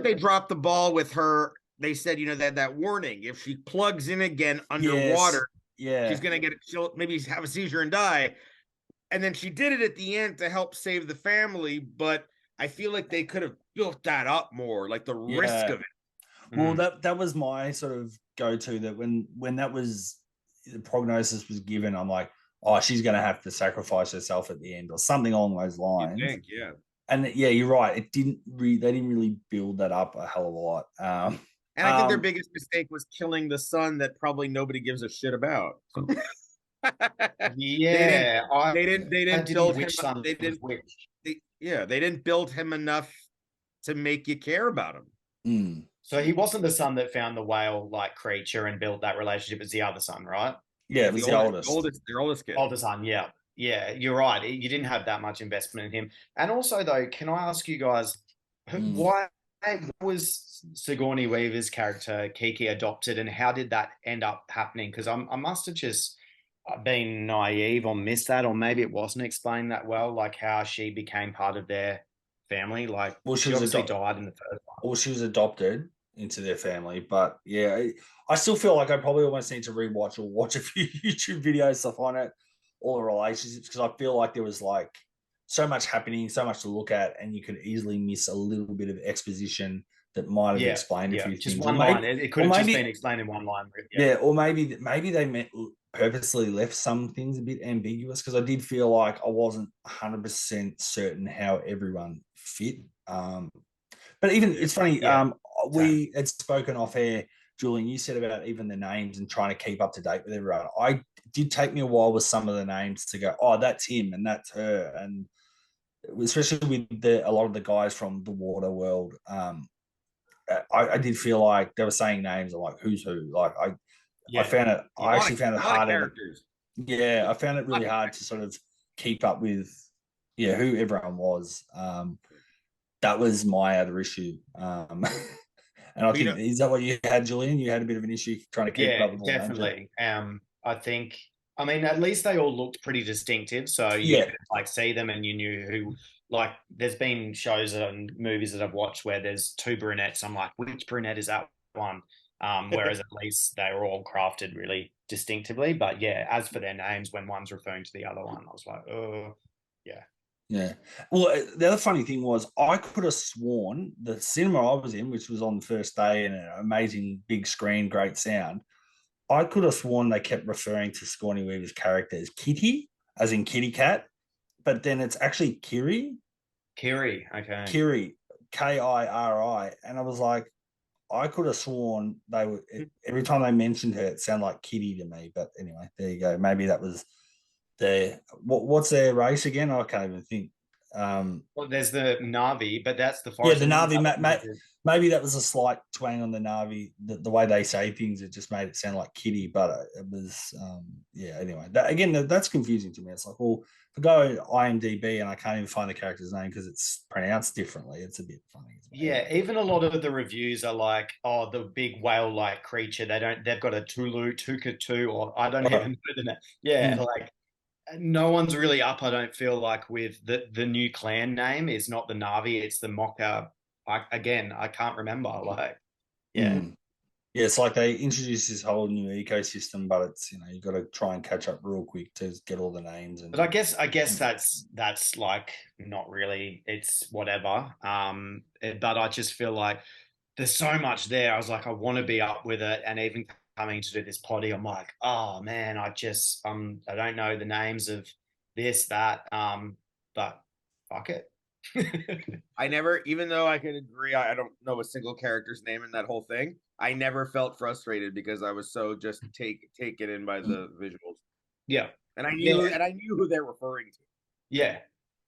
they dropped the ball with her. They said, you know, that warning, if she plugs in again underwater, she's she'll maybe have a seizure and die. And then she did it at the end to help save the family, but I feel like they could have built that up more, like the risk of it. Well, that was my sort of go-to, that when that was the prognosis was given, I'm like, oh, she's going to have to sacrifice herself at the end or something along those lines. You think, yeah. And you're right. They didn't really build that up a hell of a lot. And I think their biggest mistake was killing the son that probably nobody gives a shit about. They didn't build him. They didn't build him enough to make you care about him. So he wasn't the son that found the whale-like creature and built that relationship. It's the other son, right? Yeah, it was the oldest. Their oldest kid. Older son, yeah. Yeah, you're right. You didn't have that much investment in him. And also, though, can I ask you guys, why was Sigourney Weaver's character Kiki adopted, and how did that end up happening? Because I must have just been naive or missed that, or maybe it wasn't explained that well, like how she became part of their family. Like, Well, she obviously died in the first one. Well, she was adopted into their family, but yeah, I still feel like I probably almost need to rewatch or watch a few YouTube videos to find out all the relationships, because I feel like there was like so much happening, so much to look at, and you could easily miss a little bit of exposition that might have explained a few just things. one line. It could have just been explained in one line. Yeah, or maybe they purposely left some things a bit ambiguous, because I did feel like I wasn't 100% certain how everyone fit. But even it's funny. We had spoken off air, Julian. You said about even the names and trying to keep up to date with everyone. I did take me a while with some of the names to go, oh, that's him and that's her, and especially with a lot of the guys from the water world. I did feel like they were saying names. I'm like, who's who? Like I found it. I actually found it hard. Yeah, I found it really hard to sort of keep up with who everyone was. That was my other issue. And I think, is that what you had, Julian? You had a bit of an issue trying to keep up with all definitely. I think, I mean, at least they all looked pretty distinctive. So you could like see them and you knew who, like, there's been shows and movies that I've watched where there's two brunettes. I'm like, which brunette is that one? Whereas at least they were all crafted really distinctively. But yeah, as for their names, when one's referring to the other one, I was like, oh, yeah. Yeah. Well, the other funny thing was I could have sworn the cinema I was in, which was on the first day and an amazing big screen, great sound, I could have sworn they kept referring to Sigourney Weaver's character as Kitty, as in kitty cat, but then it's actually Kiri. Kiri, okay. Kiri, Kiri. And I was like, I could have sworn they were, every time they mentioned her, it sounded like Kitty to me. But anyway, there you go. Maybe that was what's their race again? I can't even think. Well, there's the Na'vi, but that's the forest. Yeah, the Na'vi. Maybe that was a slight twang on the Na'vi. The way they say things, it just made it sound like Kitty, but it was, anyway. That's confusing to me. It's like, well, if I go IMDb and I can't even find the character's name because it's pronounced differently, it's a bit funny. Yeah, even a lot of the reviews are like, oh, the big whale-like creature. They've got a Tukatu, or I don't even know the name. Yeah, like, no one's really up, I don't feel like, with the new clan name is not the Na'vi, it's the Mocha. I can't remember. Like, yeah. Yeah, it's like they introduced this whole new ecosystem, but it's, you got to try and catch up real quick to get all the names. But I guess that's like not really, it's whatever. But I just feel like there's so much there. I was like, I want to be up with it, and even coming to do this potty, I'm like, oh man, I don't know the names of this, that, but fuck it. I never, even though I can agree, I don't know a single character's name in that whole thing. I never felt frustrated because I was so just taken in by the visuals. Yeah, and I knew who they're referring to. Yeah,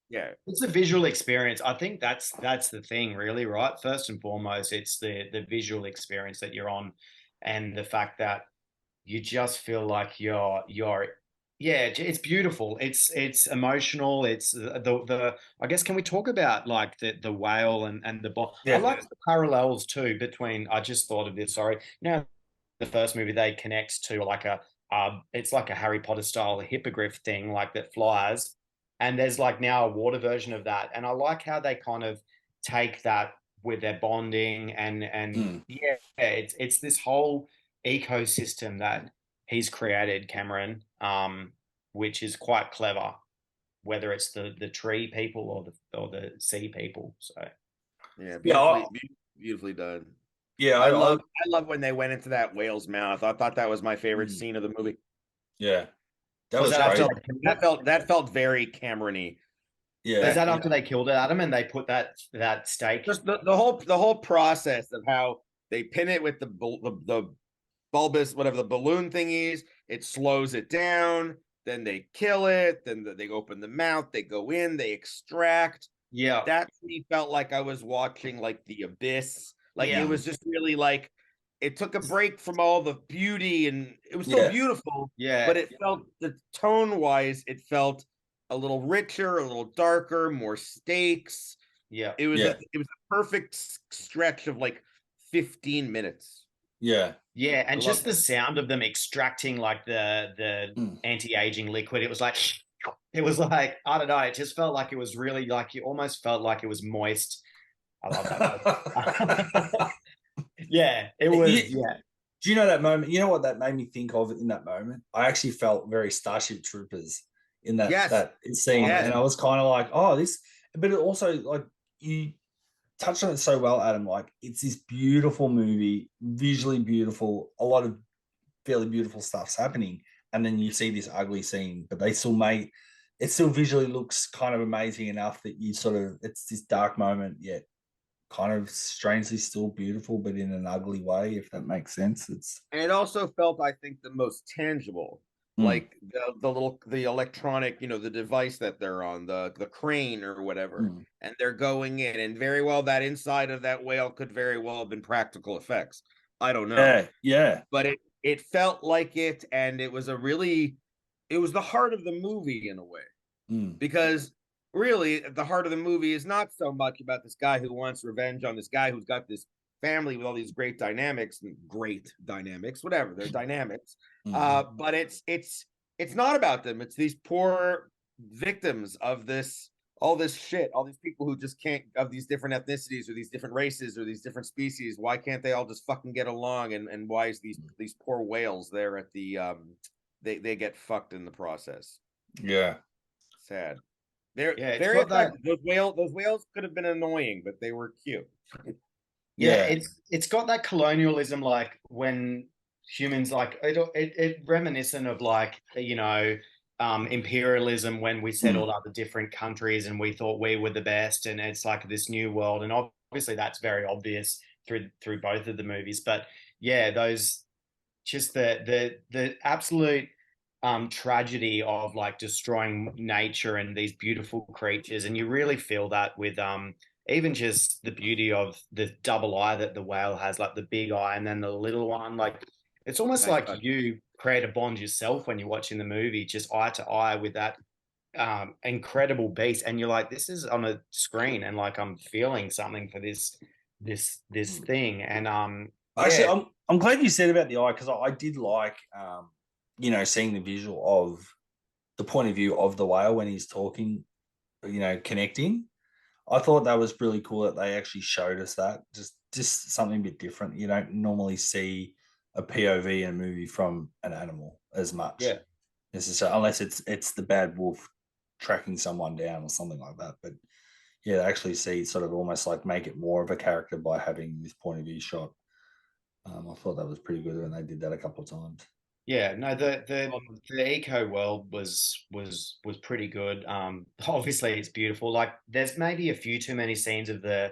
yeah, it's a visual experience. I think that's the thing, really, right? First and foremost, it's the visual experience that you're on, and the fact that you just feel like you're it's beautiful. It's emotional. It's the I guess, can we talk about like the whale and the ball? I like the parallels too between, I just thought of this, sorry. The first movie, they connect to like it's like a Harry Potter style hippogriff thing, like, that flies. And there's like now a water version of that. And I like how they kind of take that with their bonding and it's this whole ecosystem that he's created, Cameron, which is quite clever, whether it's the tree people or the sea people. So beautifully done. Yeah, I love when they went into that whale's mouth. I thought that was my favorite scene of the movie. Yeah, that felt very Cameron-y. Yeah, is that after they killed it, Adam, and they put that stake? Just the whole process of how they pin it with the bulbous, whatever the balloon thing is, it slows it down, then they kill it, then they open the mouth, they go in, they extract. Yeah, that to me felt like I was watching like The Abyss. Like, it was just really like, it took a break from all the beauty, and it was still beautiful. Yeah, but it felt, the tone wise, it felt a little richer, a little darker, more stakes. Yeah, it was a perfect stretch of like 15 minutes. Yeah. Yeah, and just the sound of them extracting like the anti-aging liquid, it was like I don't know, it just felt like it was really like, you almost felt like it was moist. I love that. Yeah, it was. Yeah. Do you know that moment? You know what that made me think of in that moment? I actually felt very Starship Troopers in that scene, and I was kind of like, oh, this. But it also, like, you touched on it so well, Adam. Like, it's this beautiful movie, visually beautiful, a lot of fairly beautiful stuff's happening, and then you see this ugly scene, but they still make it still visually looks kind of amazing enough that you sort of, it's this dark moment yet kind of strangely still beautiful, but in an ugly way, if that makes sense. And it also felt, I think, the most tangible. Like the electronic, the device that they're on, the crane or whatever, and they're going in, and very well that inside of that whale could very well have been practical effects. I don't know. Yeah. But it felt like it, and it was it was the heart of the movie in a way. Because really, the heart of the movie is not so much about this guy who wants revenge on this guy who's got this family with all these great dynamics, whatever, they're dynamics. But it's not about them. It's these poor victims of all this shit, all these people who just can't, of these different ethnicities or these different races or these different species. Why can't they all just fucking get along? And why is these poor whales there at the they get fucked in the process? Yeah. Sad. They're very attractive. Those whales could have been annoying, but they were cute. Yeah, it's got that colonialism, like when humans, like it reminiscent of, like, imperialism, when we settled other different countries and we thought we were the best, and it's like this new world, and obviously that's very obvious through both of the movies. But yeah, those, just the absolute tragedy of like destroying nature and these beautiful creatures, and you really feel that with even just the beauty of the double eye that the whale has, like the big eye and then the little one. Like, it's almost like you create a bond yourself when you're watching the movie, just eye to eye with that incredible beast, and you're like, this is on a screen, and like I'm feeling something for this thing. And actually, I'm glad you said about the eye, because I did like seeing the visual of the point of view of the whale when he's talking, connecting. I thought that was really cool that they actually showed us that. Just something a bit different. You don't normally see a POV in a movie from an animal as much. Yeah. Necessarily, unless it's the bad wolf tracking someone down or something like that. But yeah, they actually see sort of almost like make it more of a character by having this point of view shot. I thought that was pretty good when they did that a couple of times. Yeah, no, the eco world was pretty good. Obviously it's beautiful. Like, there's maybe a few too many scenes of the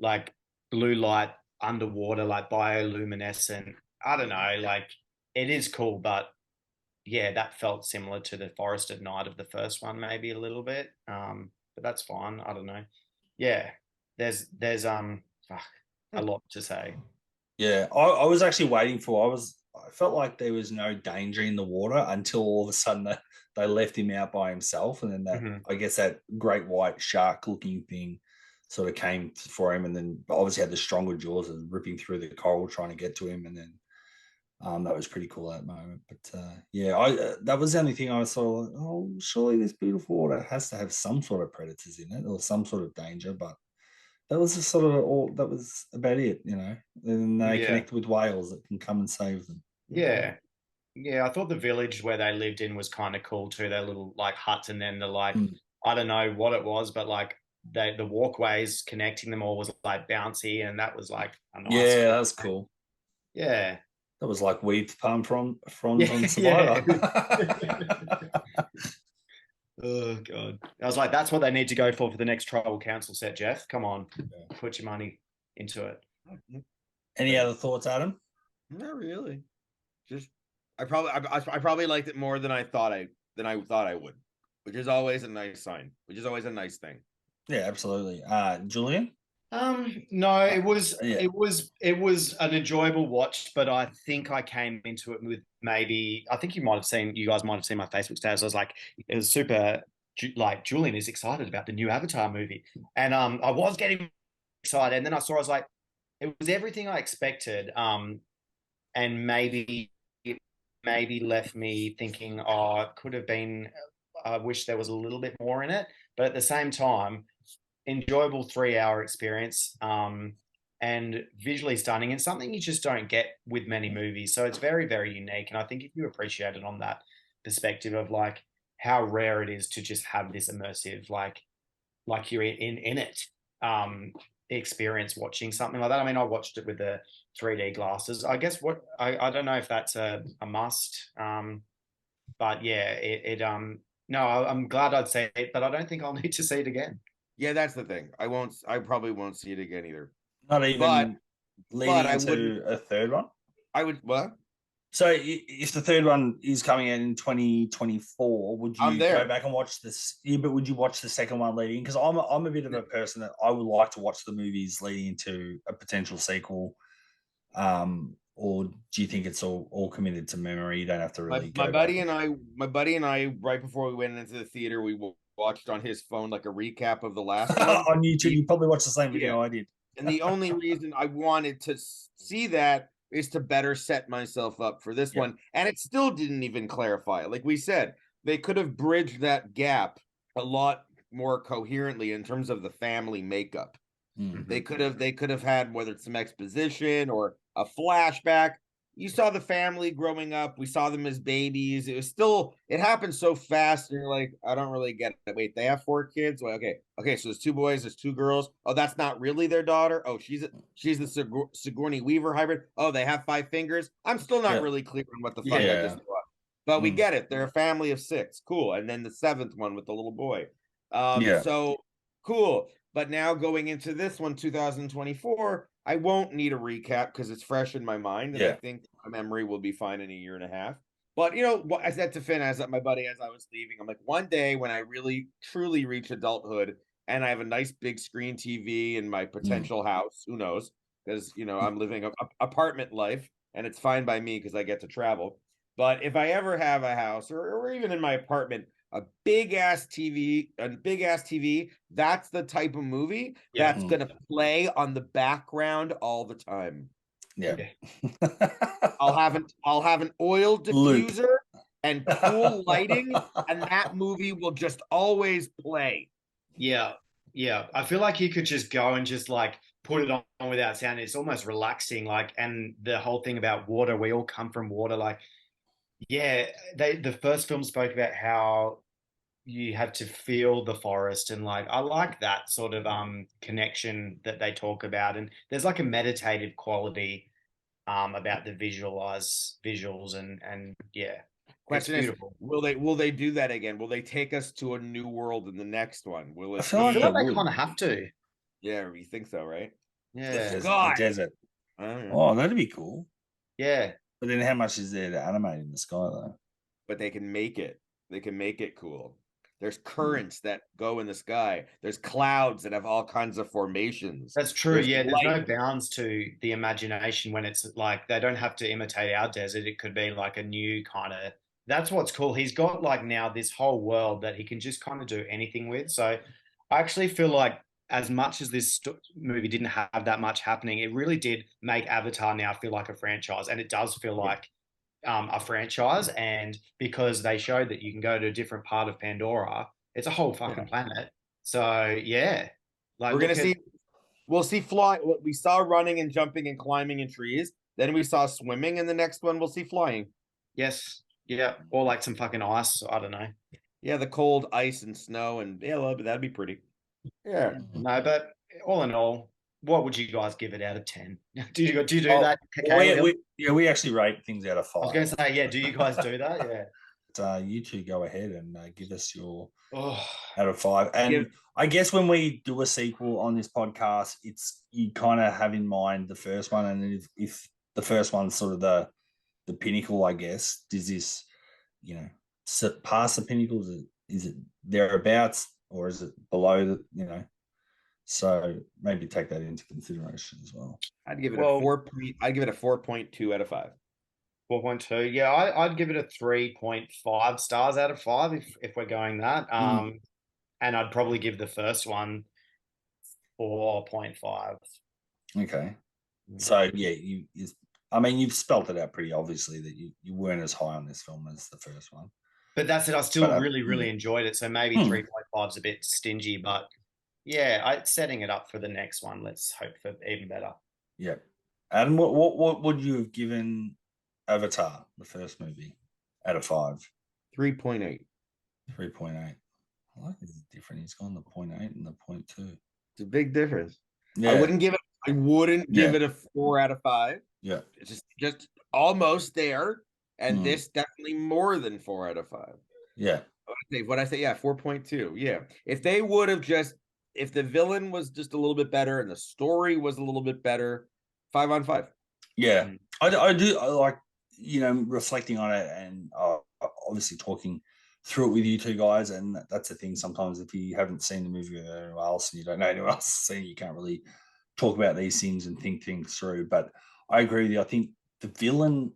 like blue light underwater, like bioluminescent. I don't know, like, it is cool, but yeah, that felt similar to the forest at night of the first one, maybe a little bit. But that's fine. I don't know. Yeah, there's a lot to say. Yeah, I was actually waiting for. I felt like there was no danger in the water until all of a sudden they left him out by himself, and then that I guess that great white shark-looking thing sort of came for him, and then obviously had the stronger jaws of ripping through the coral trying to get to him, and then that was pretty cool at that moment. But yeah, that was the only thing I was sort of like, oh, surely this beautiful water has to have some sort of predators in it or some sort of danger, but that was just sort of all. That was about it, And they connect with whales that can come and save them. Yeah, I thought the village where they lived in was kind of cool too. Their little like huts, and then the like I don't know what it was, but like the walkways connecting them all was like bouncy, and that was like a nice. Yeah, that was cool. Yeah, that was like Weeds Palm from Survivor. Oh god, I was like, that's what they need to go for the next tribal council set. Jeff, come on, put your money into it. Any other thoughts, Adam? Not really. Just I probably liked it more than I thought I would, which is always a nice sign, which is always a nice thing. Yeah, absolutely. Julian? No, it was an enjoyable watch, but I think I came into it with maybe, I think you guys might have seen my Facebook status. I was like, it was super, like, Julian is excited about the new Avatar movie, and I was getting excited, and then I was like, it was everything I expected. and maybe it maybe left me thinking, oh, it could have been. I wish there was a little bit more in it, but at the same time, enjoyable 3-hour experience. And visually stunning, and something you just don't get with many movies. So it's very, very unique. And I think if you appreciate it on that perspective of like how rare it is to just have this immersive, like you're in it, experience watching something like that. I mean, I watched it with the 3D glasses. I guess I don't know if that's a must. But yeah, no, I'm glad I'd say it, but I don't think I'll need to see it again. Yeah, that's the thing. I probably won't see it again either. Not even leading I would into a third one. I would what? So if the third one is coming out in 2024, would you go back and watch this? Yeah, but would you watch the second one leading? Because I'm a bit of a person that I would like to watch the movies leading into a potential sequel. Or do you think it's all committed to memory? You don't have to really. My buddy and I, right before we went into the theater, we watched on his phone like a recap of the last one on YouTube. You probably watched the same video I did. And the only reason I wanted to see that is to better set myself up for this one. And it still didn't even clarify it. Like we said, they could have bridged that gap a lot more coherently in terms of the family makeup. Mm-hmm. They could have had, whether it's some exposition or a flashback. You saw the family growing up. We saw them as babies. It happened so fast. And you're like, I don't really get it. Wait, they have 4 kids? Well, okay. So there's 2 boys, there's 2 girls. Oh, that's not really their daughter. Oh, she's the Sigourney Weaver hybrid. Oh, they have 5 fingers. I'm still not really clear on what the fuck I just thought. But we get it. They're a family of 6. Cool. And then the 7th one with the little boy. So cool. But now going into this one, 2024, I won't need a recap because it's fresh in my mind. And I think my memory will be fine in a year and a half. But, you know, what I said to Finn, my buddy, as I was leaving, I'm like, one day when I really, truly reach adulthood and I have a nice big screen TV in my potential house, who knows? Because, you know, I'm living a apartment life and it's fine by me because I get to travel. But if I ever have a house or even in my apartment, a big ass TV, that's the type of movie that's going to play on the background all the time. Yeah. I'll have an oil diffuser and cool lighting, and that movie will just always play. Yeah. I feel like you could just go and just like put it on without sound. It's almost relaxing. Like, and the whole thing about water, we all come from water. Like, the first film spoke about how you have to feel the forest, and like I like that sort of connection that they talk about, and there's like a meditative quality about the visuals and Question is, will they do that again? Will they take us to a new world in the next one? Will it? I feel like they kind of have to. Yeah, you think so, right? Yeah, the desert. Oh, that'd be cool. Yeah, but then how much is there to animate in the sky though? But they can make it. They can make it cool. There's currents that go in the sky. There's clouds that have all kinds of formations. That's true. There's no bounds to the imagination when it's like they don't have to imitate our desert. It could be like a new kind of. That's what's cool. He's got like now this whole world that he can just kind of do anything with. So I actually feel like as much as this movie didn't have that much happening, it really did make Avatar now feel like a franchise, and it does feel like a franchise. And because they showed that you can go to a different part of Pandora, it's a whole fucking planet. So like we're gonna we'll see fly. We saw running and jumping and climbing in trees. Then we saw swimming, and the next one we'll see flying. Yes, yeah, or like some fucking ice. I don't know. Yeah, the cold ice and snow, and that'd be pretty. Yeah, no, but all in all, what would you guys give it out of 10? Do you do that? We actually rate things out of 5. I was going to say, do you guys do that? Yeah. You two go ahead and give us your out of 5. And I guess when we do a sequel on this podcast, it's you kind of have in mind the first one, and then if the first one's sort of the pinnacle, I guess, does this pass the pinnacle? Is it thereabouts, or is it below the So maybe take that into consideration as well. I'd give it a 4. I'd give it a 4.2 out of 5. 4.2. Yeah, I'd give it a 3.5 stars out of 5 if we're going that. And I'd probably give the first one 4.5. Okay. So you I mean, you've spelt it out pretty obviously that you weren't as high on this film as the first one. But that's it. I still really enjoyed it. So maybe 3.5 is a bit stingy, but yeah, setting it up for the next one. Let's hope for even better. Yeah. Adam, what would you have given Avatar, the first movie, out of 5? 3.8. 3.8. I like this is different. He's gone the 0.8 and the 0.2. It's a big difference. Yeah. I wouldn't give it a 4 out of 5. Yeah. It's just almost there. And this definitely more than 4 out of 5. Yeah. What I say? Yeah, 4.2. Yeah. If they would have if the villain was just a little bit better and the story was a little bit better, 5 on 5. Yeah. I do like, reflecting on it and obviously talking through it with you two guys. And that's the thing. Sometimes if you haven't seen the movie with anyone else and you don't know anyone else has seen it, you can't really talk about these things and think things through. But I agree with you. I think the villain,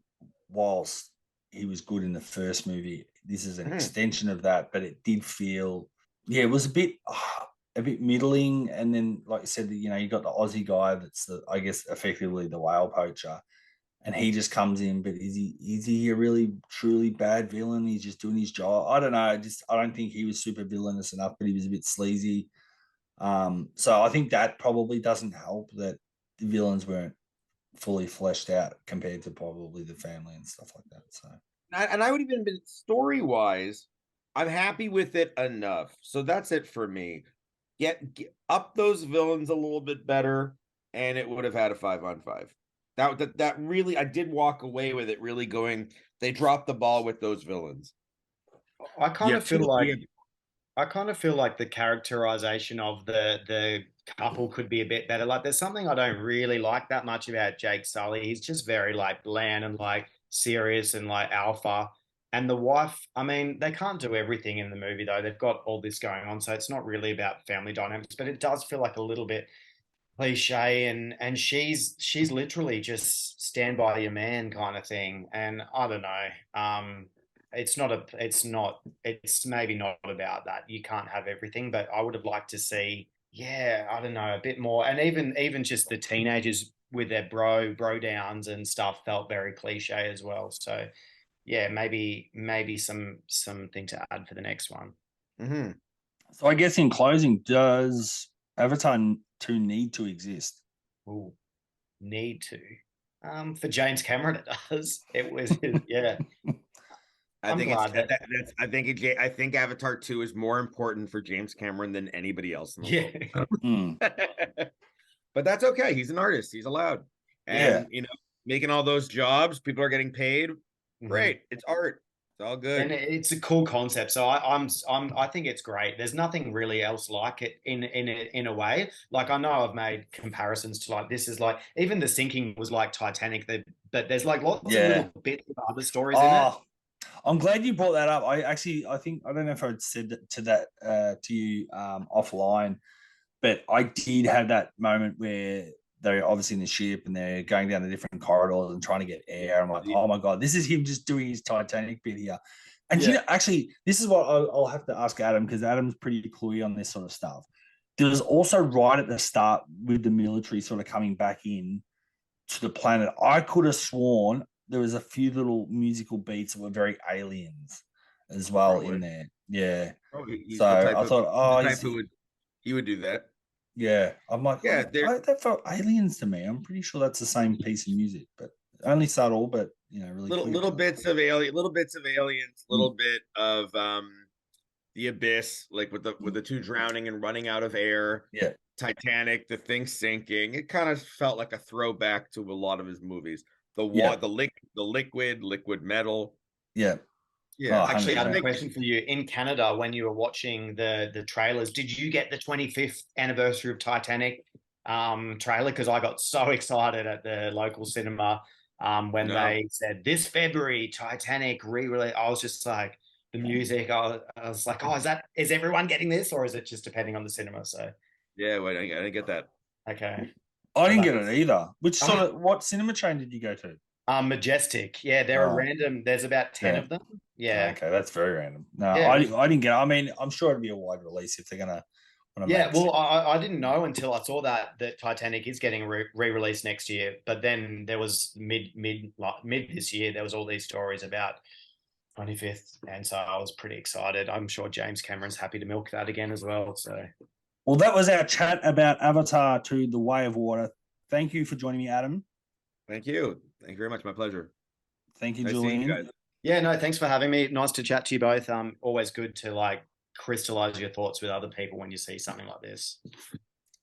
whilst he was good in the first movie, this is an extension of that, but it did feel, it was a bit middling. And then, like you said, you got the Aussie guy that's I guess effectively the whale poacher, and he just comes in. But is he a really truly bad villain? He's just doing his job. I don't know. I don't think he was super villainous enough, but he was a bit sleazy. So I think that probably doesn't help that the villains weren't fully fleshed out compared to probably the family and stuff like that. So, and I would even been story wise, I'm happy with it enough. So that's it for me. Get up those villains a little bit better, and it would have had a 5 on 5. That really, I did walk away with it really going, they dropped the ball with those villains. I kind of feel like the characterization of the couple could be a bit better. Like, there's something I don't really like that much about Jake Sully. He's just very like bland and like serious and like alpha. And the wife, I mean, they can't do everything in the movie though. They've got all this going on, so it's not really about family dynamics, but it does feel like a little bit cliche. And she's literally just stand by your man kind of thing. And I don't know. It's maybe not about that. You can't have everything, but I would have liked to see, I don't know, a bit more. And even just the teenagers with their bro downs and stuff felt very cliche as well. So yeah, maybe something to add for the next one. Mm-hmm. So I guess in closing, does Avatar 2 need to exist? Ooh, need to. For James Cameron, it does. It was, yeah. I think Avatar 2 is more important for James Cameron than anybody else in the world. But that's okay. He's an artist. He's allowed. And making all those jobs, people are getting paid. Great. It's art. It's all good. And it's a cool concept. So I think it's great. There's nothing really else like it in a way. Like, I know I've made comparisons to, like, this is like, even The Sinking was like Titanic, but there's like lots of little bits of other stories in it. I'm glad you brought that up. I think, I don't know if I'd said to you offline, but I did have that moment where they're obviously in the ship and they're going down the different corridors and trying to get air. I'm like, oh my God, this is him just doing his Titanic bit here. And actually, this is what I'll have to ask Adam, because Adam's pretty cluey on this sort of stuff. There was also right at the start with the military sort of coming back in to the planet, I could have sworn there was a few little musical beats that were very Aliens as well in there. Yeah. So I thought, he would do that. Yeah. I'm like, that felt Aliens to me. I'm pretty sure that's the same piece of music, but only subtle, but really little bits of Aliens, little bit of The Abyss, like with the two drowning and running out of air. Yeah. Titanic, the thing sinking. It kind of felt like a throwback to a lot of his movies. The liquid metal. Yeah. Yeah. Actually, I have a question for you. In Canada, when you were watching the trailers, did you get the 25th anniversary of Titanic trailer? Because I got so excited at the local cinema when they said this February Titanic re-release. I was just like, the music. I was like, is everyone getting this, or is it just depending on the cinema? So yeah, I didn't get that. Okay. I didn't get it either. What cinema chain did you go to? Majestic. Yeah, they're a random. There's about 10 of them. Yeah. Okay, that's very random. No, I didn't get it. I mean, I'm sure it'd be a wide release if they're going to Yeah, well, I didn't know until I saw that Titanic is getting re-released next year. But then there was mid this year, there was all these stories about 25th, and so I was pretty excited. I'm sure James Cameron's happy to milk that again as well. So, well, that was our chat about Avatar to the Way of Water. Thank you for joining me, Adam. Thank you very much. My pleasure. Thank you, nice Julian. You guys. Yeah, no, thanks for having me. Nice to chat to you both. Always good to like crystallize your thoughts with other people when you see something like this.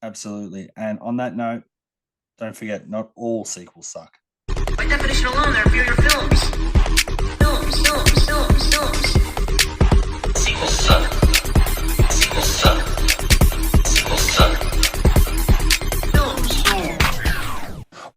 Absolutely. And on that note, don't forget, not all sequels suck. By definition alone, they're inferior films. Films.